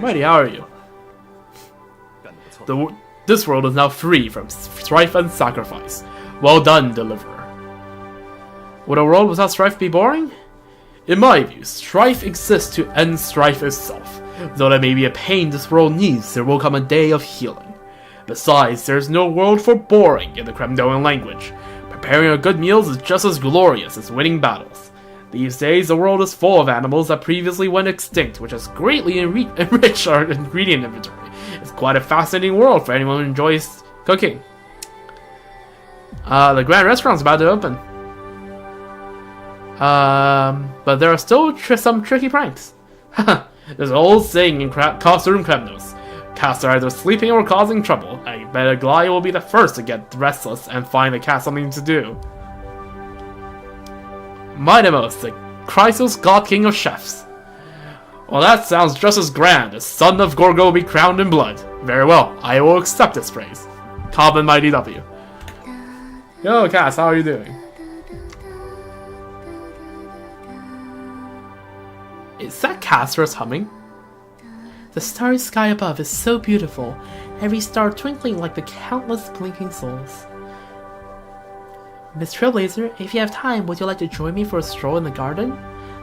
S1: Mighty, how are you? This world is now free from strife and sacrifice. Well done, Deliverer. Would a world without strife be boring? In my view, strife exists to end strife itself. Though there may be a pain this world needs, there will come a day of healing. Besides, there is no word for boring in the Kremdoan language. Preparing a good meal is just as glorious as winning battles. These days, the world is full of animals that previously went extinct, which has greatly enriched our ingredient inventory. It's quite a fascinating world for anyone who enjoys cooking. The Grand Restaurant's about to open. But there are still some tricky pranks. There's an old saying in Costume Kremnos. Cats are either sleeping or causing trouble. I bet Aglaya will be the first to get restless and find the cat something to do. Minimos, the Chrysos God King of Chefs. Well, that sounds just as grand. The son of Gorgo will be crowned in blood. Very well, I will accept this praise. Cobb Mighty W. Yo, Cass, how are you doing? Is that Castor's humming? The starry sky above is so beautiful, every star twinkling like the countless blinking souls. Miss Trailblazer, if you have time, would you like to join me for a stroll in the garden?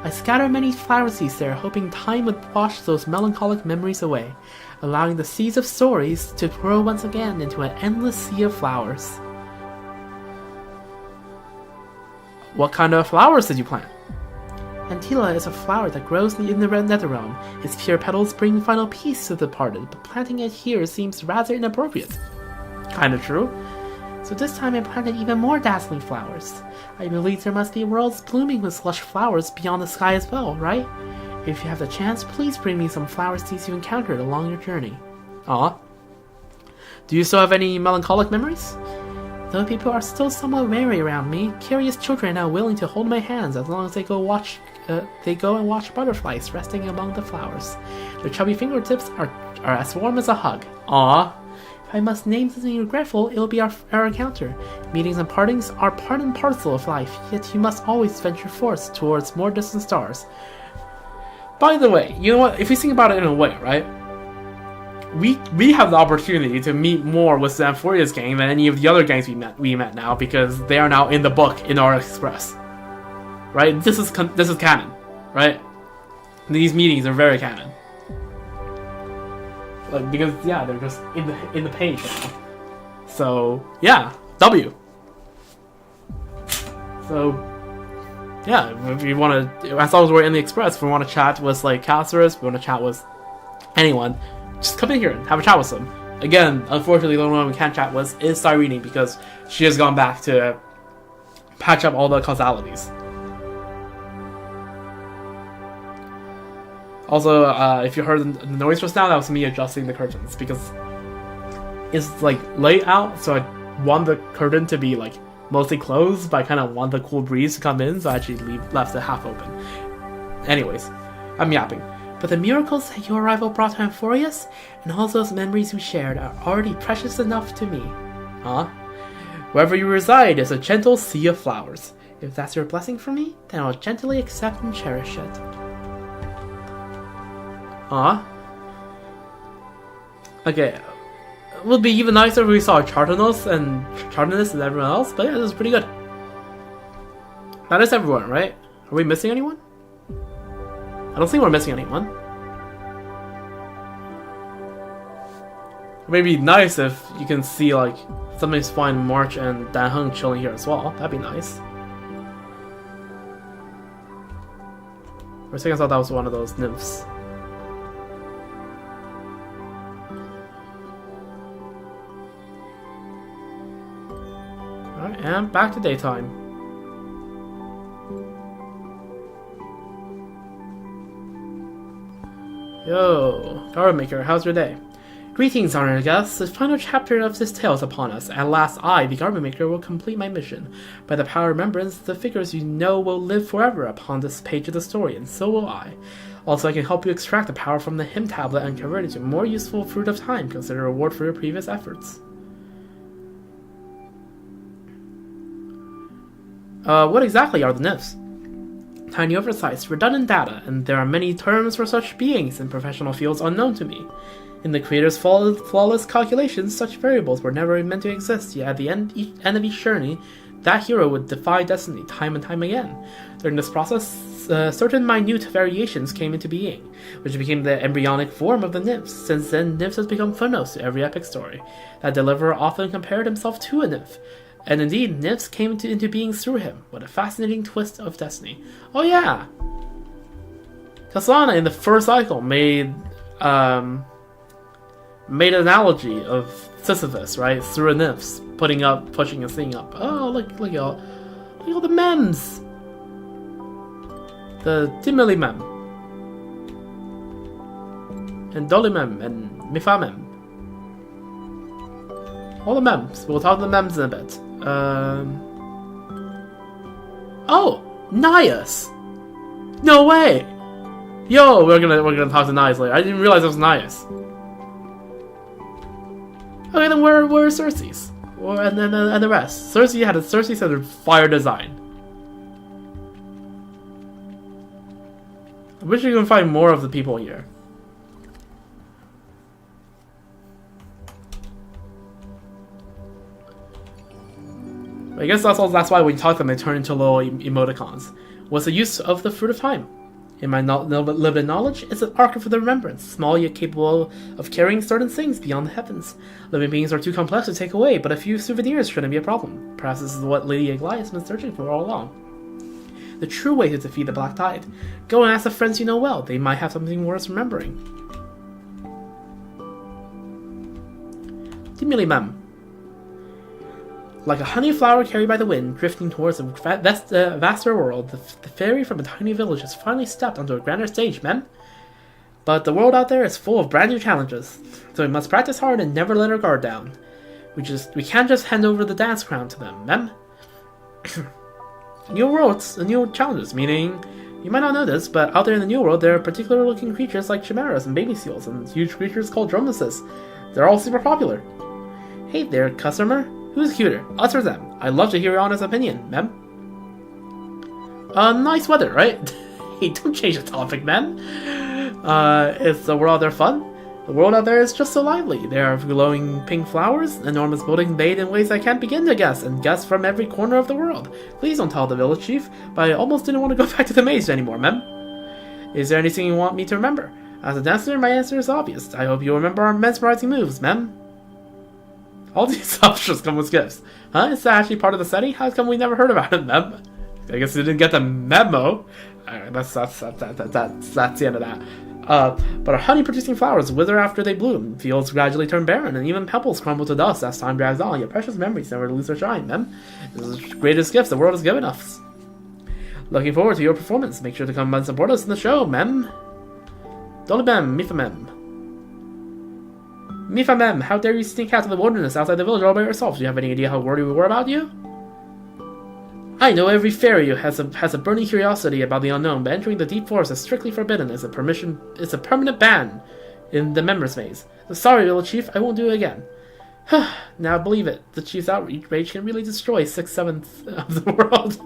S1: I scattered many flower seeds there, hoping time would wash those melancholic memories away, allowing the seeds of stories to grow once again into an endless sea of flowers. What kind of flowers did you plant? Antila is a flower that grows in the Netherrealm. Its pure petals bring final peace to the departed, but planting it here seems rather inappropriate. Kinda true. So this time I planted even more dazzling flowers. I believe there must be worlds blooming with lush flowers beyond the sky as well, right? If you have the chance, please bring me some flower seeds you encountered along your journey. Aw. Do you still have any melancholic memories? Though people are still somewhat wary around me, curious children are now willing to hold my hands as long as they go and watch butterflies resting among the flowers. Their chubby fingertips are as warm as a hug. Aww. If I must name something regretful, it will be our encounter. Meetings and partings are part and parcel of life, yet you must always venture forth towards more distant stars. By the way, you know what? If you think about it in a way, right? We have the opportunity to meet more with Zamforia's gang than any of the other gangs we met now, because they are now in the book in our Express. Right? This is canon, right? These meetings are very canon. Like, because yeah, they're just in the page now. So yeah, W. So yeah, if you want to, as long as we're in the Express, if we want to chat with like Caceres, if we want to chat with anyone, just come in here and have a chat with them. Again, unfortunately, the only one we can't chat with is Cyrene because she has gone back to patch up all the causalities. Also, if you heard the noise just now, that was me adjusting the curtains because it's like late out, so I want the curtain to be like mostly closed, but I kind of want the cool breeze to come in, so I actually left it half open. Anyways, I'm yapping. But the miracles that your arrival brought to Amphorius, and all those memories we shared, are already precious enough to me. Huh? Wherever you reside is a gentle sea of flowers. If that's your blessing for me, then I'll gently accept and cherish it. Huh? Okay. It would be even nicer if we saw Chartanos and everyone else, but yeah, this is pretty good. That is everyone, right? Are we missing anyone? I don't think we're missing anyone. It may be nice if you can see like somebody's find March and Dan Heng chilling here as well. That'd be nice. For a second I thought that was one of those nymphs. Alright, and back to daytime. Yo, Garden Maker, how's your day? Greetings, honored guests. The final chapter of this tale is upon us. At last I, the Garden Maker, will complete my mission. By the power of remembrance, the figures you know will live forever upon this page of the story, and so will I. Also, I can help you extract the power from the hymn tablet and convert it to more useful fruit of time. Consider a reward for your previous efforts. What exactly are the nymphs? Tiny oversights, redundant data, and there are many terms for such beings in professional fields unknown to me. In the creator's flawless calculations, such variables were never meant to exist, yet at the end of each journey, that hero would defy destiny time and time again. During this process, certain minute variations came into being, which became the embryonic form of the nymphs. Since then, nymphs has become footnotes to every epic story. That deliverer often compared himself to a nymph, and indeed, nymphs came into being through him. What a fascinating twist of destiny. Oh yeah! Kasana in the first cycle made an analogy of Sisyphus, right? Through a nymphs, pushing a thing up. Oh, look at all the memes! The Timely mem. And Dolly mem, and Mifa mem. All the memes. We'll talk to the memes in a bit. Oh! Nias! No way! Yo, we're gonna talk to Nias later. I didn't realize it was Nias. Okay, then where are Cersei's? And the rest. Cersei had a fire design. I wish we could find more of the people here. I guess that's why when you talk to them, they turn into little emoticons. What's the use of the Fruit of Time? In my limited knowledge, it's an archive for the remembrance, small yet capable of carrying certain things beyond the heavens. Living beings are too complex to take away, but a few souvenirs shouldn't be a problem. Perhaps this is what Lady Aglaia has been searching for all along. The true way to defeat the Black Tide. Go and ask the friends you know well. They might have something worth remembering. Dimily Mem. Like a honey flower carried by the wind, drifting towards a vaster world, the fairy from a tiny village has finally stepped onto a grander stage, mem. But the world out there is full of brand new challenges, so we must practice hard and never let our guard down. We can't just hand over the dance crown to them, mem. New worlds and new challenges, meaning, you might not know this, but out there in the new world there are particular looking creatures like chimeras and baby seals, and huge creatures called dromedases. They're all super popular. Hey there, customer. Who's cuter, us or them? I'd love to hear your honest opinion, ma'am. Nice weather, right? Hey, don't change the topic, man. Is the world out there fun? The world out there is just so lively. There are glowing pink flowers, enormous buildings made in ways I can't begin to guess, and guests from every corner of the world. Please don't tell the village chief, but I almost didn't want to go back to the maze anymore, ma'am. Is there anything you want me to remember? As a dancer, my answer is obvious. I hope you'll remember our mesmerizing moves, ma'am. All these options come with gifts. Huh? Is that actually part of the setting? How come we never heard about it, mem? I guess we didn't get the memo. Alright, that's the end of that. But our honey-producing flowers wither after they bloom, fields gradually turn barren, and even pebbles crumble to dust as time drags on. Your precious memories never lose their shine, mem. This is the greatest gifts the world has given us. Looking forward to your performance. Make sure to come and support us in the show, mem. Dolly mem, mifa mem. Mifa mem, how dare you sneak out to the wilderness outside the village all by yourself? Do you have any idea how worried we were about you? I know every fairy has a burning curiosity about the unknown, but entering the deep forest is strictly forbidden. It's a permanent ban in the members' maze. Sorry, little chief, I won't do it again. Now believe it, the chief's outrage can really destroy 6/7 of the world.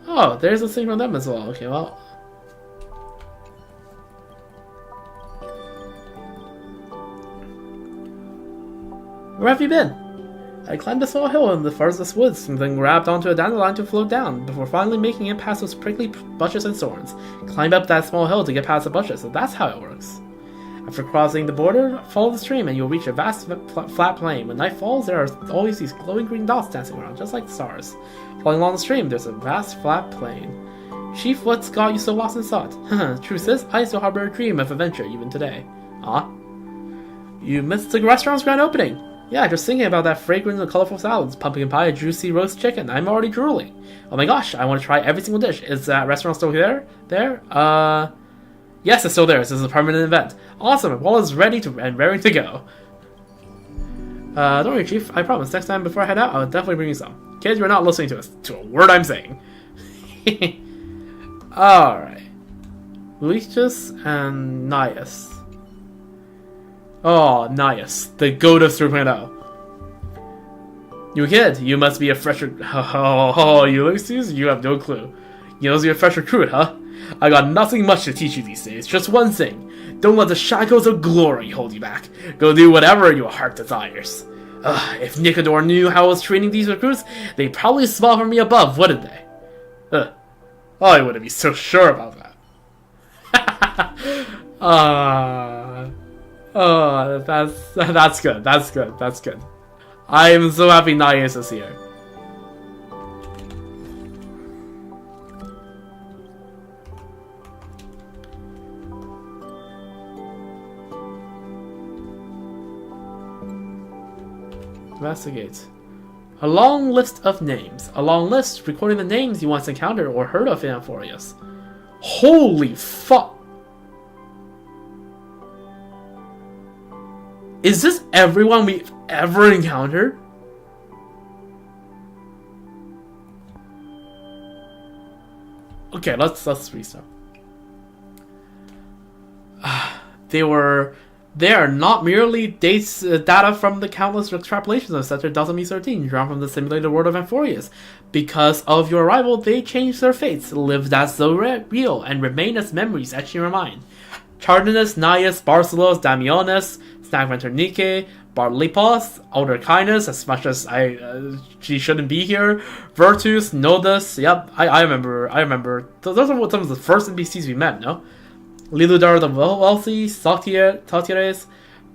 S1: Oh, there's a thing from them as well. Okay, well. Where have you been? I climbed a small hill in the farthest woods and then grabbed onto a dandelion to float down, before finally making it past those prickly bushes and thorns. Climb up that small hill to get past the bushes, so that's how it works. After crossing the border, follow the stream and you'll reach a vast flat plain. When night falls, there are always these glowing green dots dancing around, just like stars. Following along the stream, there's a vast flat plain. Chief, what's got you so lost in thought? Truth is, I still harbor a dream of adventure even today. Ah? You missed the restaurant's grand opening! Yeah, just thinking about that fragrant and colorful salads, pumpkin pie, and juicy roast chicken. I'm already drooling. Oh my gosh, I want to try every single dish. Is that restaurant still there? Yes, it's still there. This is a permanent event. Awesome. Well, it's ready and raring to go. Don't worry, Chief. I promise. Next time before I head out, I'll definitely bring you some. Kids, you're not listening to a word I'm saying. Alright. Lucius and Nias. Oh, Nias, the goat of 3.0. You kid, you must be a fresh Ulysses, you have no clue. You must be a fresh recruit, huh? I got nothing much to teach you these days, just one thing. Don't let the shackles of glory hold you back. Go do whatever your heart desires. If Nicodor knew how I was training these recruits, they'd probably smile from me above, wouldn't they? Oh, I wouldn't be so sure about that. That's good. That's good. That's good. I am so happy Nias is here. Investigate. A long list of names. A long list recording the names you once encountered or heard of in Amphorius. Holy fuck! Is this everyone we've ever encountered? Okay, let's restart. They are not merely data from the countless extrapolations of Sector 13 drawn from the simulated world of Amphorius. Because of your arrival, they changed their fates, lived as though real, and remain as memories etched in your mind. Chardinus, Naius, Barcelos, Damionis, Snagventer Nike, Barlipos, Elder Kindness, as much as she shouldn't be here, Virtus, Nodus, yep, I remember. Those are some of the first NPCs we met, no? Liludar the Wealthy, Tautires,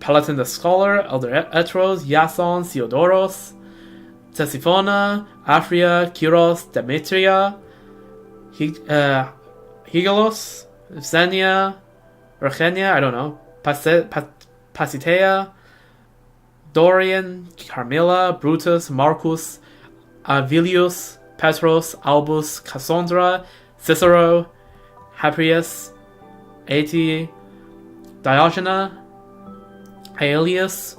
S1: Paladin the Scholar, Elder Etros, Yason, Theodoros, Tesiphona, Afria, Kyros, Demetria, Higelos, Xenia, Urgenia, I don't know, Pasitea, Dorian, Carmilla, Brutus, Marcus, Avilius, Petros, Albus, Cassandra, Cicero, Haprius, Ati, Diogenes, Aelius,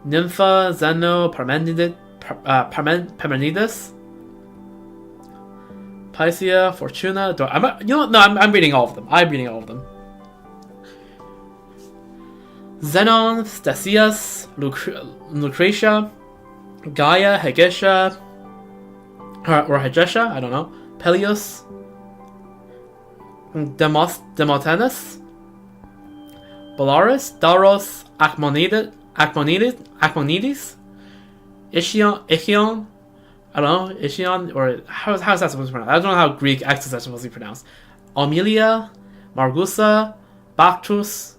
S1: Nympha, Zeno, Parmenides, Pythia, Fortuna. I'm reading all of them. Zenon, Stasias, Lucretia, Gaia, Hegesha, or Hegesha, I don't know, Peleus, Demotenus, Belarus, Daros, Acmonides, Ichion, I don't know, Ichion, or how's that supposed to be pronounced? I don't know how Greek X's are supposed to be pronounced. Amelia, Margusa, Bactrus.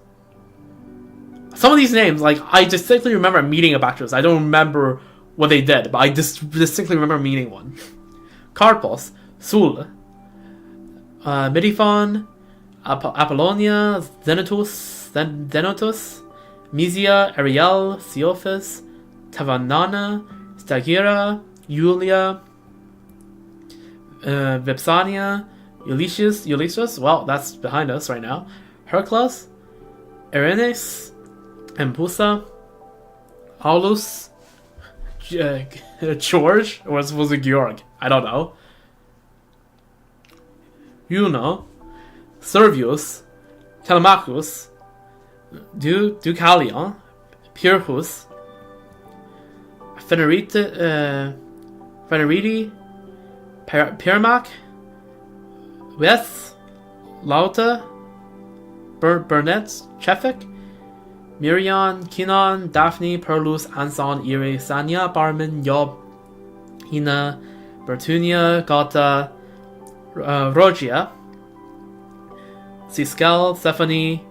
S1: Some of these names, like, I distinctly remember meeting a Bactrus. I don't remember what they did, but I distinctly remember meeting one. Carpos, Sul, Midifon, Apollonia, Zenotus, Mysia, Ariel, Theophis, Tavanana, Stagira, Julia, Vipsania, Ulysses, well, that's behind us right now, Hercules, Erenes, Empusa, Aulus, George, or was it Georg? I don't know. Juno, Servius, Telemachus, Deucalion, Pyrrhus, Feneriti, Pirmac, Wes, Lauta, Burnett, Chefik, Mirion, Kinon, Daphne, Perlus, Anson, Ire, Sanya, Barman, Yob, Hina, Bertunia, Gata, Rogia, Siskel, Stephanie,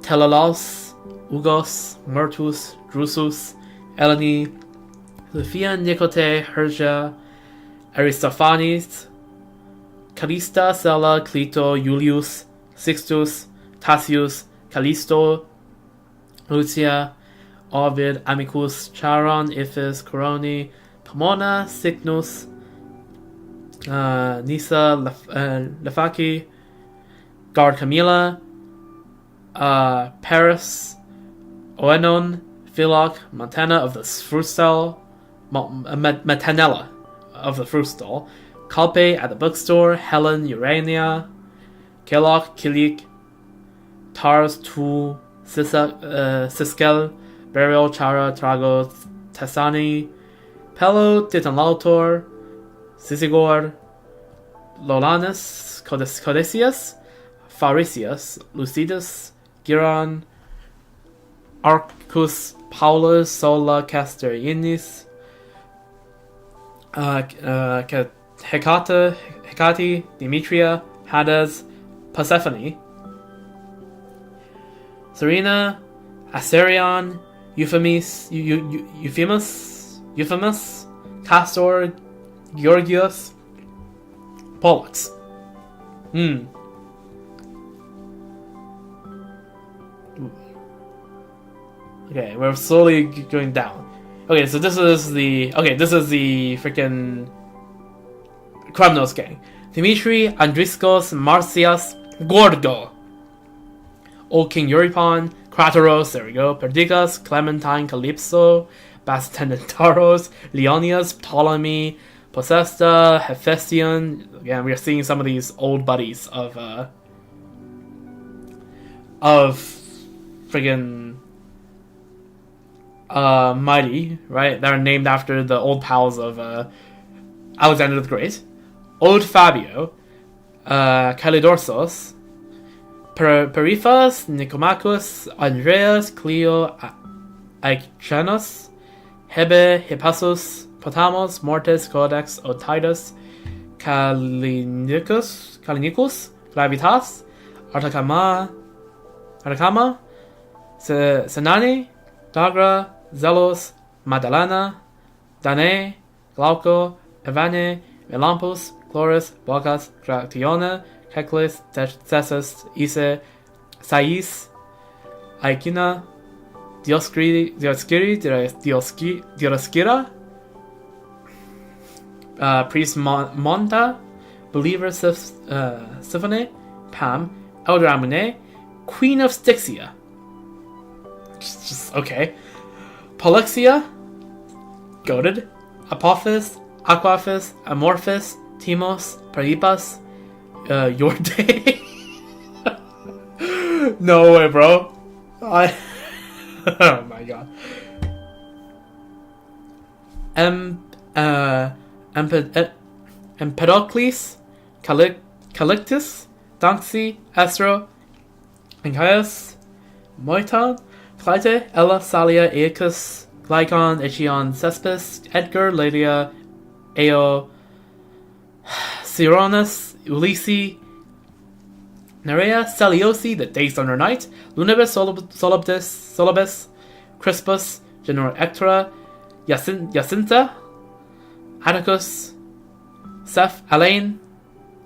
S1: Telalaus, Ugos, Myrtus, Drusus, Eleni, Luphia, Nicote, Herja, Aristophanes, Callista, Sella, Clito, Julius, Sixtus, Tassius, Callisto, Lucia, Ovid, Amicus, Charon, Iphis, Coroni, Pomona, Cygnus, Nisa, Lefaki, Guard Camilla, Paris, Oenon, Philok, Montana of the fruit stall, Matanella of the fruit stall, Calpe at the bookstore, Helen, Urania, Kelok, Kilik, Tars, Tu, Siskel, Burial, Chara, Trago, Tessani, Pelo, Titanlautor, Sisigor, Lolanus, Codesius, Pharisius, Lucidus, Giron, Arcus, Paulus, Sola, Castor, Inis, Hecate, Demetria, Hades, Persephone, Serena, Asterion, Euphemus, Castor, Georgios, Pollux. Okay, we're slowly going down. Okay, so this is the freaking Kremnos gang. Dimitri, Andriskos, Marcias, Gorgo, Old King Euripon, Crateros, there we go, Perdiccas, Clementine, Calypso, Bastantentaros, Leonias, Ptolemy, Possesta, Hephaestion. Again, we are seeing some of these old buddies of friggin' Mighty, right? That are named after the old pals of Alexander the Great. Old Fabio, Kalidorsos, Periphas, Nicomachus, Andreas, Cleo, Aechanos, Hebe, Hippasus, Potamos, Mortis, Codex, Otitus, Kalinicus, Gravitas, Artakama, Senani, Dagra, Zelos, Madalena, Danae, Glauco, Evane, Melampus, Chloris, Bocas, Grationa, Heclis, Thessus, Ise, Sais, Aikina, Dioskira, Priest Monta, Believer Symphony, Pam, Elder Amune, Queen of Styxia. Just okay. Polyxia, Goaded, Apophis, Aquaphis, Amorphis, Timos, Peripas, Yorday. No way, bro. Oh my god. Empedocles, Calictus, Danxi, Astro, Anchias, Moiton, Clyte, Ella, Salia, Aeacus, Glycon, Echion, Cespis, Edgar, Lydia, Eo, Sironus, Ulysses, Nerea, Celiosi, the Days Under Night, Lunibus, Solobus, Crispus, General Ectra, Jacinta, Atticus, Seth, Alain,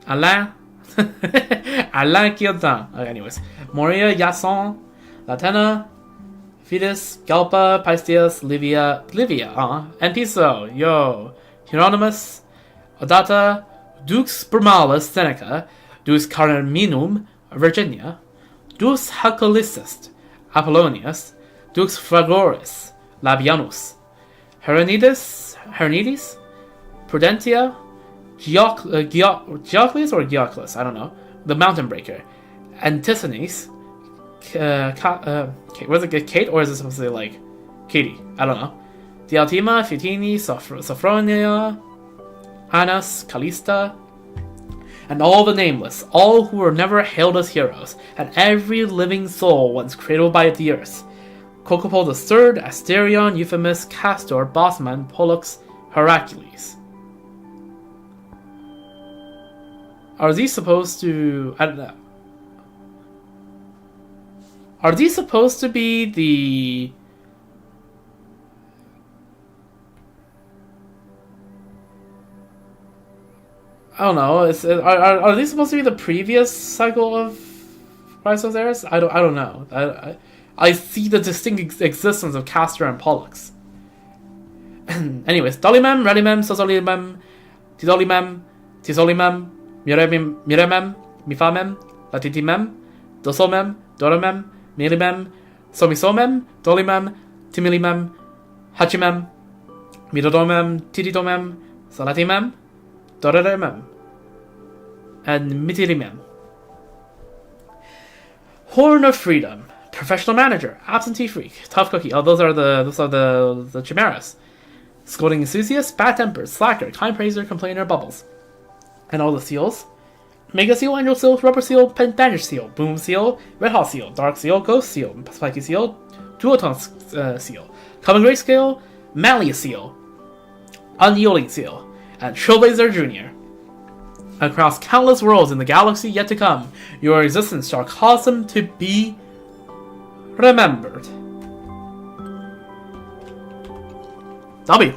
S1: Alain Quiltin. Anyways, Moria, Yason, Latena, Fetus, Galpa, Pistius, Livia, and Piso, yo, Hieronymus, Odata, Dux Brumalis, Seneca, Dux Carminum, Virginia, Dux Hacolicist, Apollonius, Dux Fragoris, Labianus, Hernides, Prudentia, Geocles or Geocles, I don't know, the Mountain Breaker, Antisthenes, was it Kate or is it supposed to say like Katie? I don't know. Dialtima, Fitini, Sophronia, Anas, Callista, and all the nameless, all who were never hailed as heroes, and every living soul once cradled by the earth. Kokopol III, Asterion, Euphemus, Castor, Bossman, Pollux, Heracles. Are these supposed to... I don't know. Are these supposed to be the... I don't know. Are these supposed to be the previous cycle of Rise of Theirs? I don't know. I see the distinct existence of Castor and Pollux. Anyways, Dolimem, Redimem, Sozolimem, Tizolimem, Miremem, Mifamem, Latitimem, Dosomem, Doromem, Milimem, Somisomem, Dolimem, Timilimem, Hachimem, Midodomem, Tididomem, Salatimem, Doremem, and Mitilimem. Horn of Freedom, Professional Manager, Absentee Freak, Tough Cookie. Oh, those are the chimeras. Scolding Enthusiast, Bad Tempered, Slacker, Kind Praiser, Complainer, Bubbles. And all the seals. Mega Seal, Angel Seal, Rubber Seal, Bandage Seal, Boom Seal, Red Hot Seal, Dark Seal, Ghost Seal, Spiky Seal, Duotone Seal, Common Grayscale, Malleus Seal, Unyielding Seal, and Trailblazer Jr. across countless worlds in the galaxy yet to come. Your existence shall cause them to be remembered. W.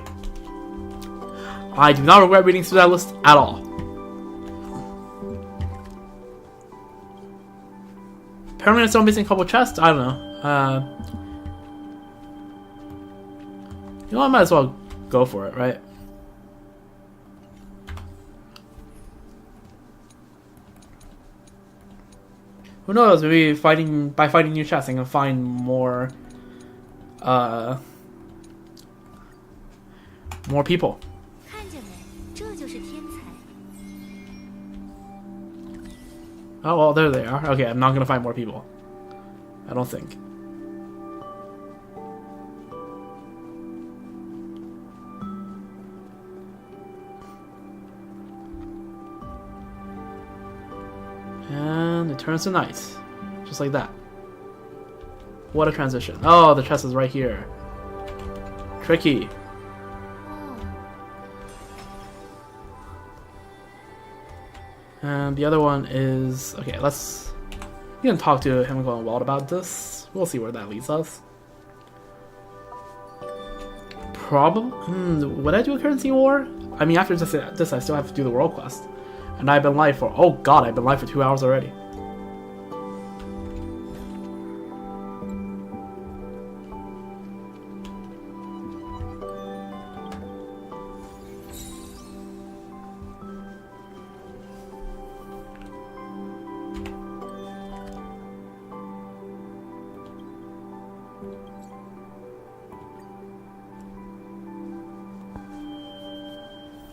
S1: I do not regret reading through that list at all. Apparently it's still missing a couple chests? I don't know. You know, I might as well go for it, right? Who knows, maybe by fighting new chests I can find more more people.
S2: 看见没，这就是天才。
S1: Oh, well, there they are. Okay, I'm not gonna find more people. I don't think. And it turns to night. Just like that. What a transition. Oh, the chest is right here. Tricky.
S2: 哦，
S1: And the other one is... Okay, let's... You can talk to Chemical and Walt about this. We'll see where that leads us. Probably... would I do a currency war? I mean, after this, I still have to do the world quest. And I've been live for... Oh god, I've been live for 2 hours already.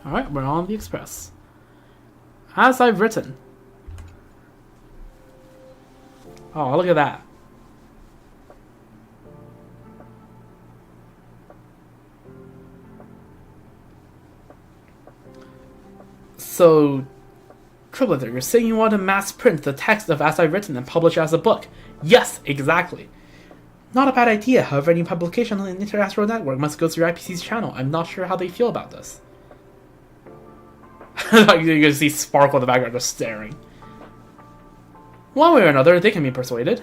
S1: Alright, we're on the express. As I've written. Oh, look at that. So, Triplither, you're saying you want to mass print the text of As I've Written and publish it as a book? Yes, exactly. Not a bad idea, however, any publication on the Interastral Network must go through IPC's channel. I'm not sure how they feel about this. You're gonna see Sparkle in the background just staring. One way or another, they can be persuaded.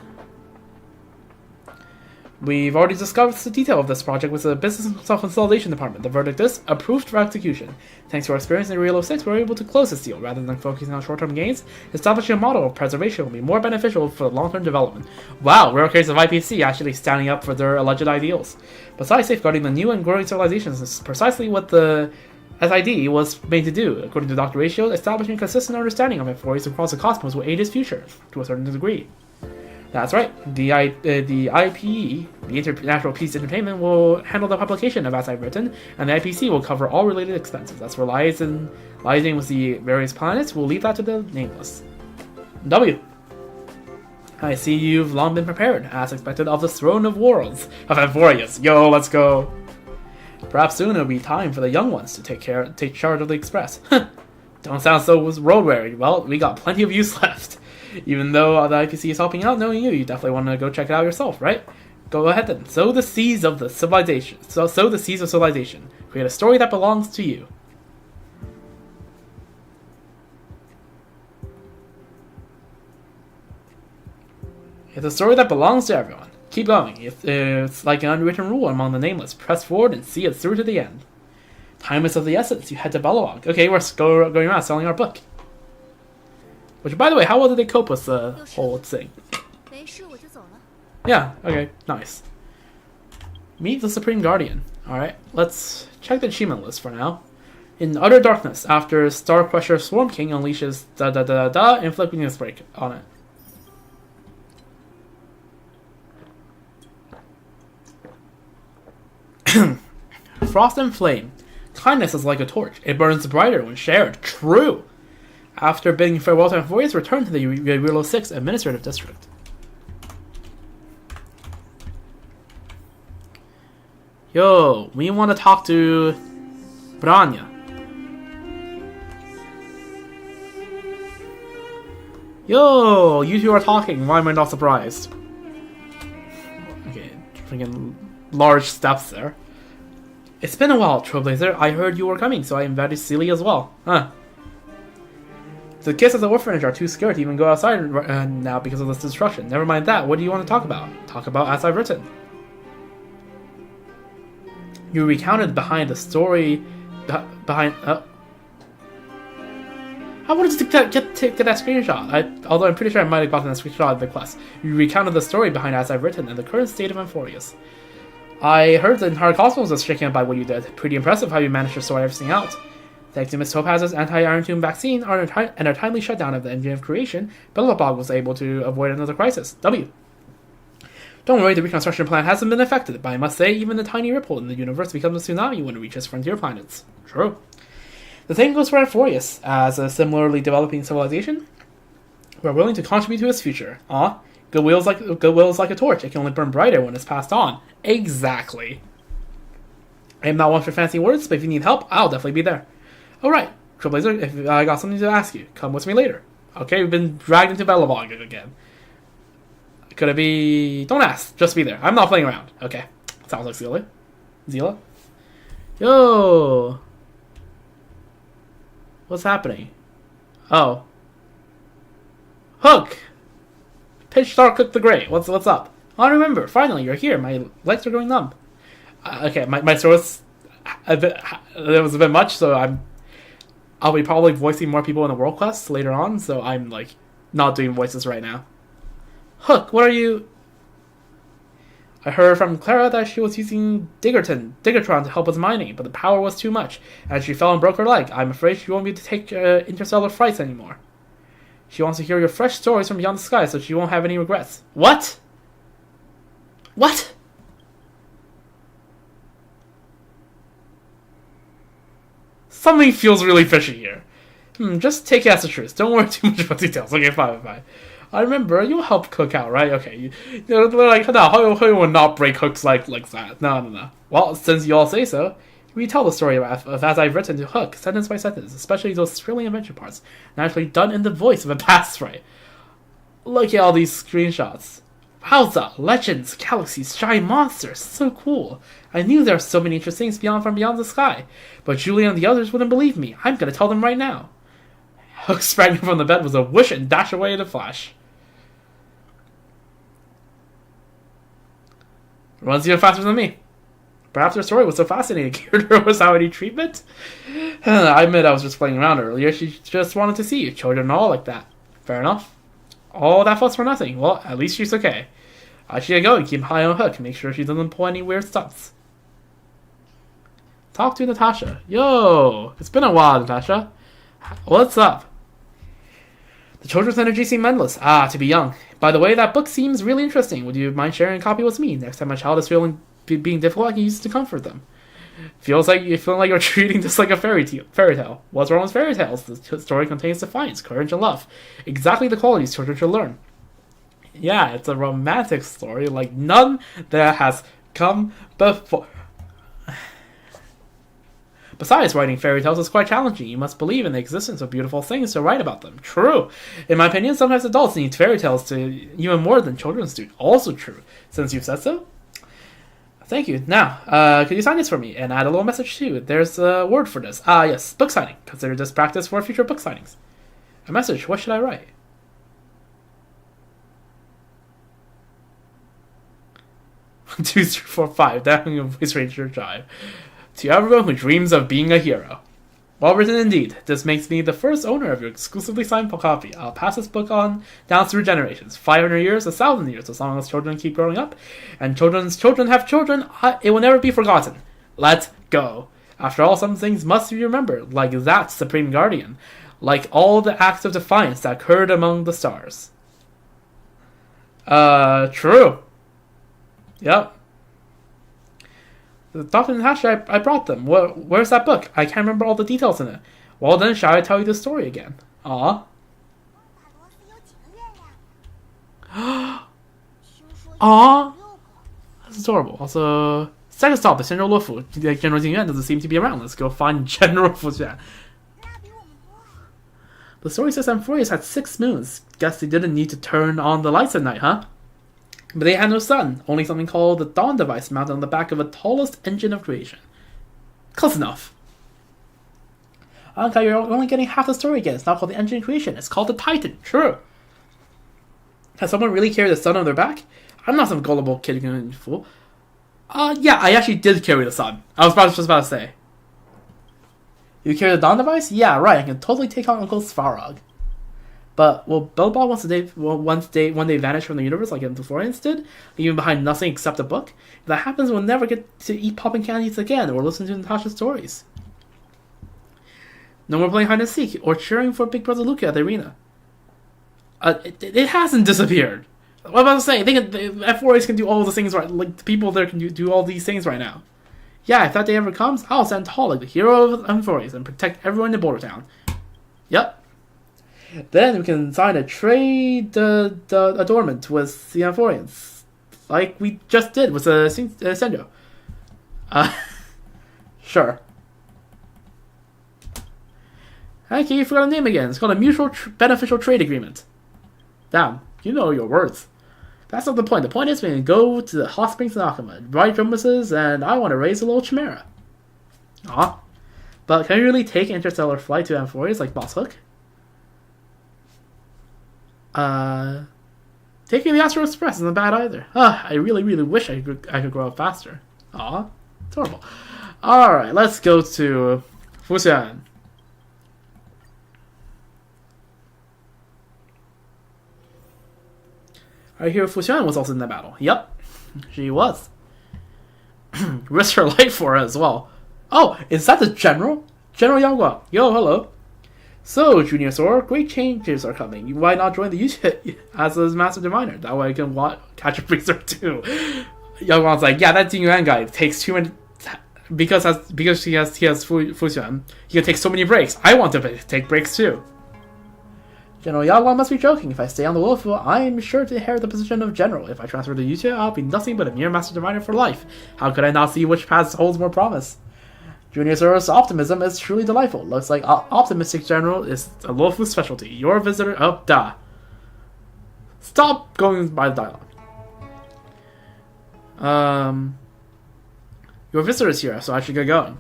S1: We've already discussed the detail of this project with the Business Self-Consolidation Department. The verdict is approved for execution. Thanks to our experience in Real 06, we're able to close this deal. Rather than focusing on short-term gains, establishing a model of preservation will be more beneficial for long-term development. Wow, rare case of IPC actually standing up for their alleged ideals. Besides safeguarding the new and growing civilizations is precisely what the SID was made to do. According to Dr. Ratio, establishing a consistent understanding of employees across the cosmos will aid its future, to a certain degree. That's right. The IPE, the International Peace Entertainment, will handle the publication of As I've Written, and the IPC will cover all related expenses. As for liaising with the various planets, we'll leave that to the Nameless. W. I see you've long been prepared, as expected, of the Throne of Worlds of Amphorius. Yo, let's go! Perhaps soon it'll be time for the young ones to take charge of the Express. Don't sound so road-weary. Well, we got plenty of use left. Even though the IPC is helping out, knowing you definitely want to go check it out yourself, right? Go ahead then. Sow the seeds of the civilization. Sow the seeds of civilization. Create a story that belongs to you. It's a story that belongs to everyone. Keep going. It's like an unwritten rule among the Nameless. Press forward and see it through to the end. Time is of the essence. You head to Belloag. Okay, we're going around selling our book. Which, by the way, how well did they cope with the whole thing?
S2: 没事我就走了。
S1: Yeah, okay, nice. Meet the Supreme Guardian. Alright, let's check the achievement list for now. In utter darkness, after Star Crusher Swarm King unleashes inflict weakness break on it. Frost and Flame. Kindness is like a torch. It burns brighter when shared. True! After bidding farewell to Amphorius, return to the Real 06 Administrative District. Yo, we want to talk to Branya. Yo, you two are talking. Why am I not surprised? Okay, freaking large steps there. It's been a while, Trailblazer. I heard you were coming, so I invited Celia as well. Huh. The kids at the orphanage are too scared to even go outside now because of this destruction. Never mind that. What do you want to talk about? Talk about as I've written. You recounted behind the story behind. I wanted to get that screenshot. Although I'm pretty sure I might have gotten that screenshot of the quest. You recounted the story behind as I've written and the current state of Amphorius. I heard the entire cosmos was shaken up by what you did. Pretty impressive how you managed to sort everything out. Thanks to Miss Topaz's anti-iron tomb vaccine and a timely shutdown of the engine of creation, Belobog was able to avoid another crisis. W. Don't worry, the reconstruction plan hasn't been affected, but I must say, even the tiny ripple in the universe becomes a tsunami when it reaches frontier planets. True. The same goes for Amphorius. As a similarly developing civilization, we're willing to contribute to its future. Goodwill is like a torch. It can only burn brighter when it's passed on. Exactly. I am not one for fancy words, but if you need help, I'll definitely be there. Alright, Trailblazer, if I got something to ask you, come with me later. Okay, we've been dragged into Belobog again. Could it be... Don't ask, just be there. I'm not playing around. Okay, sounds like Zila. Zila? Yo! What's happening? Oh. Hook! Pitch Star Cook the Great. What's up? I remember. Finally, you're here. My legs are going numb. Okay, my throat's a bit... There was a bit much, so I'll be probably voicing more people in the World Quest later on, so I'm, like, not doing voices right now. Hook, what are you... I heard from Clara that she was using Diggertron to help with mining, but the power was too much, and she fell and broke her leg. I'm afraid she won't be able to take interstellar flights anymore. She wants to hear your fresh stories from beyond the sky, so she won't have any regrets. What? What? Something feels really fishy here. Just take it as the truth. Don't worry too much about details. Okay, fine. I remember, you'll help Cook out, right? Okay, they're like, no, how will not break Hooks like that? No. Well, since you all say so, we tell the story of as I've written to Hook, sentence by sentence, especially those thrilling adventure parts, naturally done in the voice of a past sprite. Look at all these screenshots. Wowza, legends, galaxies, giant monsters, so cool. I knew there were so many interesting things from beyond the sky, but Julie and the others wouldn't believe me. I'm gonna tell them right now. Hook sprang from the bed with a whoosh and dashed away in a flash. Runs even faster than me. Perhaps her story was so fascinating, cured her without any treatment? I admit I was just playing around earlier. She just wanted to see you. Children are all like that. Fair enough. All that fuss for nothing. Well, at least she's okay. I should go and keep an eye on Hook. Make sure she doesn't pull any weird stunts. Talk to Natasha. Yo! It's been a while, Natasha. What's up? The children's energy seem endless. To be young. By the way, that book seems really interesting. Would you mind sharing a copy with me? Next time a child is being difficult, I can use it to comfort them. Feels like you're treating this like a fairy tale. What's wrong with fairy tales? The story contains defiance, courage, and love. Exactly the qualities children should learn. Yeah, it's a romantic story like none that has come before. Besides, writing fairy tales is quite challenging. You must believe in the existence of beautiful things to write about them. True. In my opinion, sometimes adults need fairy tales to even more than children do. Also true. Since you've said so. Thank you. Now, could you sign this for me and add a little message too? There's a word for this. Yes, book signing. Consider this practice for future book signings. A message. What should I write? 1, 2, 3, 4, 5. That voice ranger jive. To everyone who dreams of being a hero. Well written indeed. This makes me the first owner of your exclusively signed copy. I'll pass this book on down through generations. 500 years, 1,000 years, as long as children keep growing up. And children's children have children, it will never be forgotten. Let's go. After all, some things must be remembered, like that Supreme Guardian. Like all the acts of defiance that occurred among the stars. True. Yep. Dr. Natasha, I brought them. Where's that book? I can't remember all the details in it. Well then, shall I tell you the story again? Aww. Aww. That's adorable. Also, second stop, the General Luofu. General Jingyuan doesn't seem to be around. Let's go find General Fujian. The story says Amphorius had 6 moons. Guess they didn't need to turn on the lights at night, huh? But they had no sun, only something called the Dawn device mounted on the back of the tallest engine of creation. Close enough. Okay, you're only getting half the story again. It's not called the Engine Creation. It's called the Titan. True. Has someone really carried the sun on their back? I'm not some gullible kid fool. Yeah, I actually did carry the sun. I was just about to say. You carry the Dawn device? Yeah, right. I can totally take on Uncle Svarog. But will Bilbo one day vanish from the universe like the Florians did, leaving behind nothing except a book? If that happens, we'll never get to eat popping candies again or listen to Natasha's stories. No more playing hide and seek or cheering for Big Brother Luca at the arena. It hasn't disappeared. What am I about to say? F4As can do all the things right. Like the people there can do all these things right now. Yeah, if that day ever comes, I'll stand tall like the hero of F4As and protect everyone in Boulder Town. Yep. Then we can sign a trade adornment with the Amphorians, like we just did with Senjo. Sure. Okay, you forgot the name again. It's called a mutual beneficial trade agreement. Damn, you know your words. That's not the point. The point is we can go to the hot springs in Akama, ride drumbuses, and I want to raise a little chimera. Aw. But can you really take interstellar flight to Amphorians like Boss Hook? Taking the Astro Express isn't bad either. I really wish I could grow up faster. Aw, it's horrible. Alright, let's go to Fuxian. I hear Fuxian was also in that battle. Yep, she was. Risked her life for it as well. Oh, is that the General? General Yangguang. Yo, hello. So, Junior Sora, great changes are coming. Why not join the youth as a Master Diviner? That way I can catch a freezer too. Yangguang's like, yeah, that Jing Yuan guy takes too many... Because he has Fuxian, he can take so many breaks. I want to take breaks too. General Yangguang must be joking. If I stay on the Wolfville, I am sure to inherit the position of General. If I transfer to Yuta, I'll be nothing but a mere Master Diviner for life. How could I not see which path holds more promise? Junior Sora's optimism is truly delightful. Looks like optimistic General is a Wolfville specialty. Your visitor... Oh, duh. Stop going by the dialogue. Your visitor is here, so I should get going.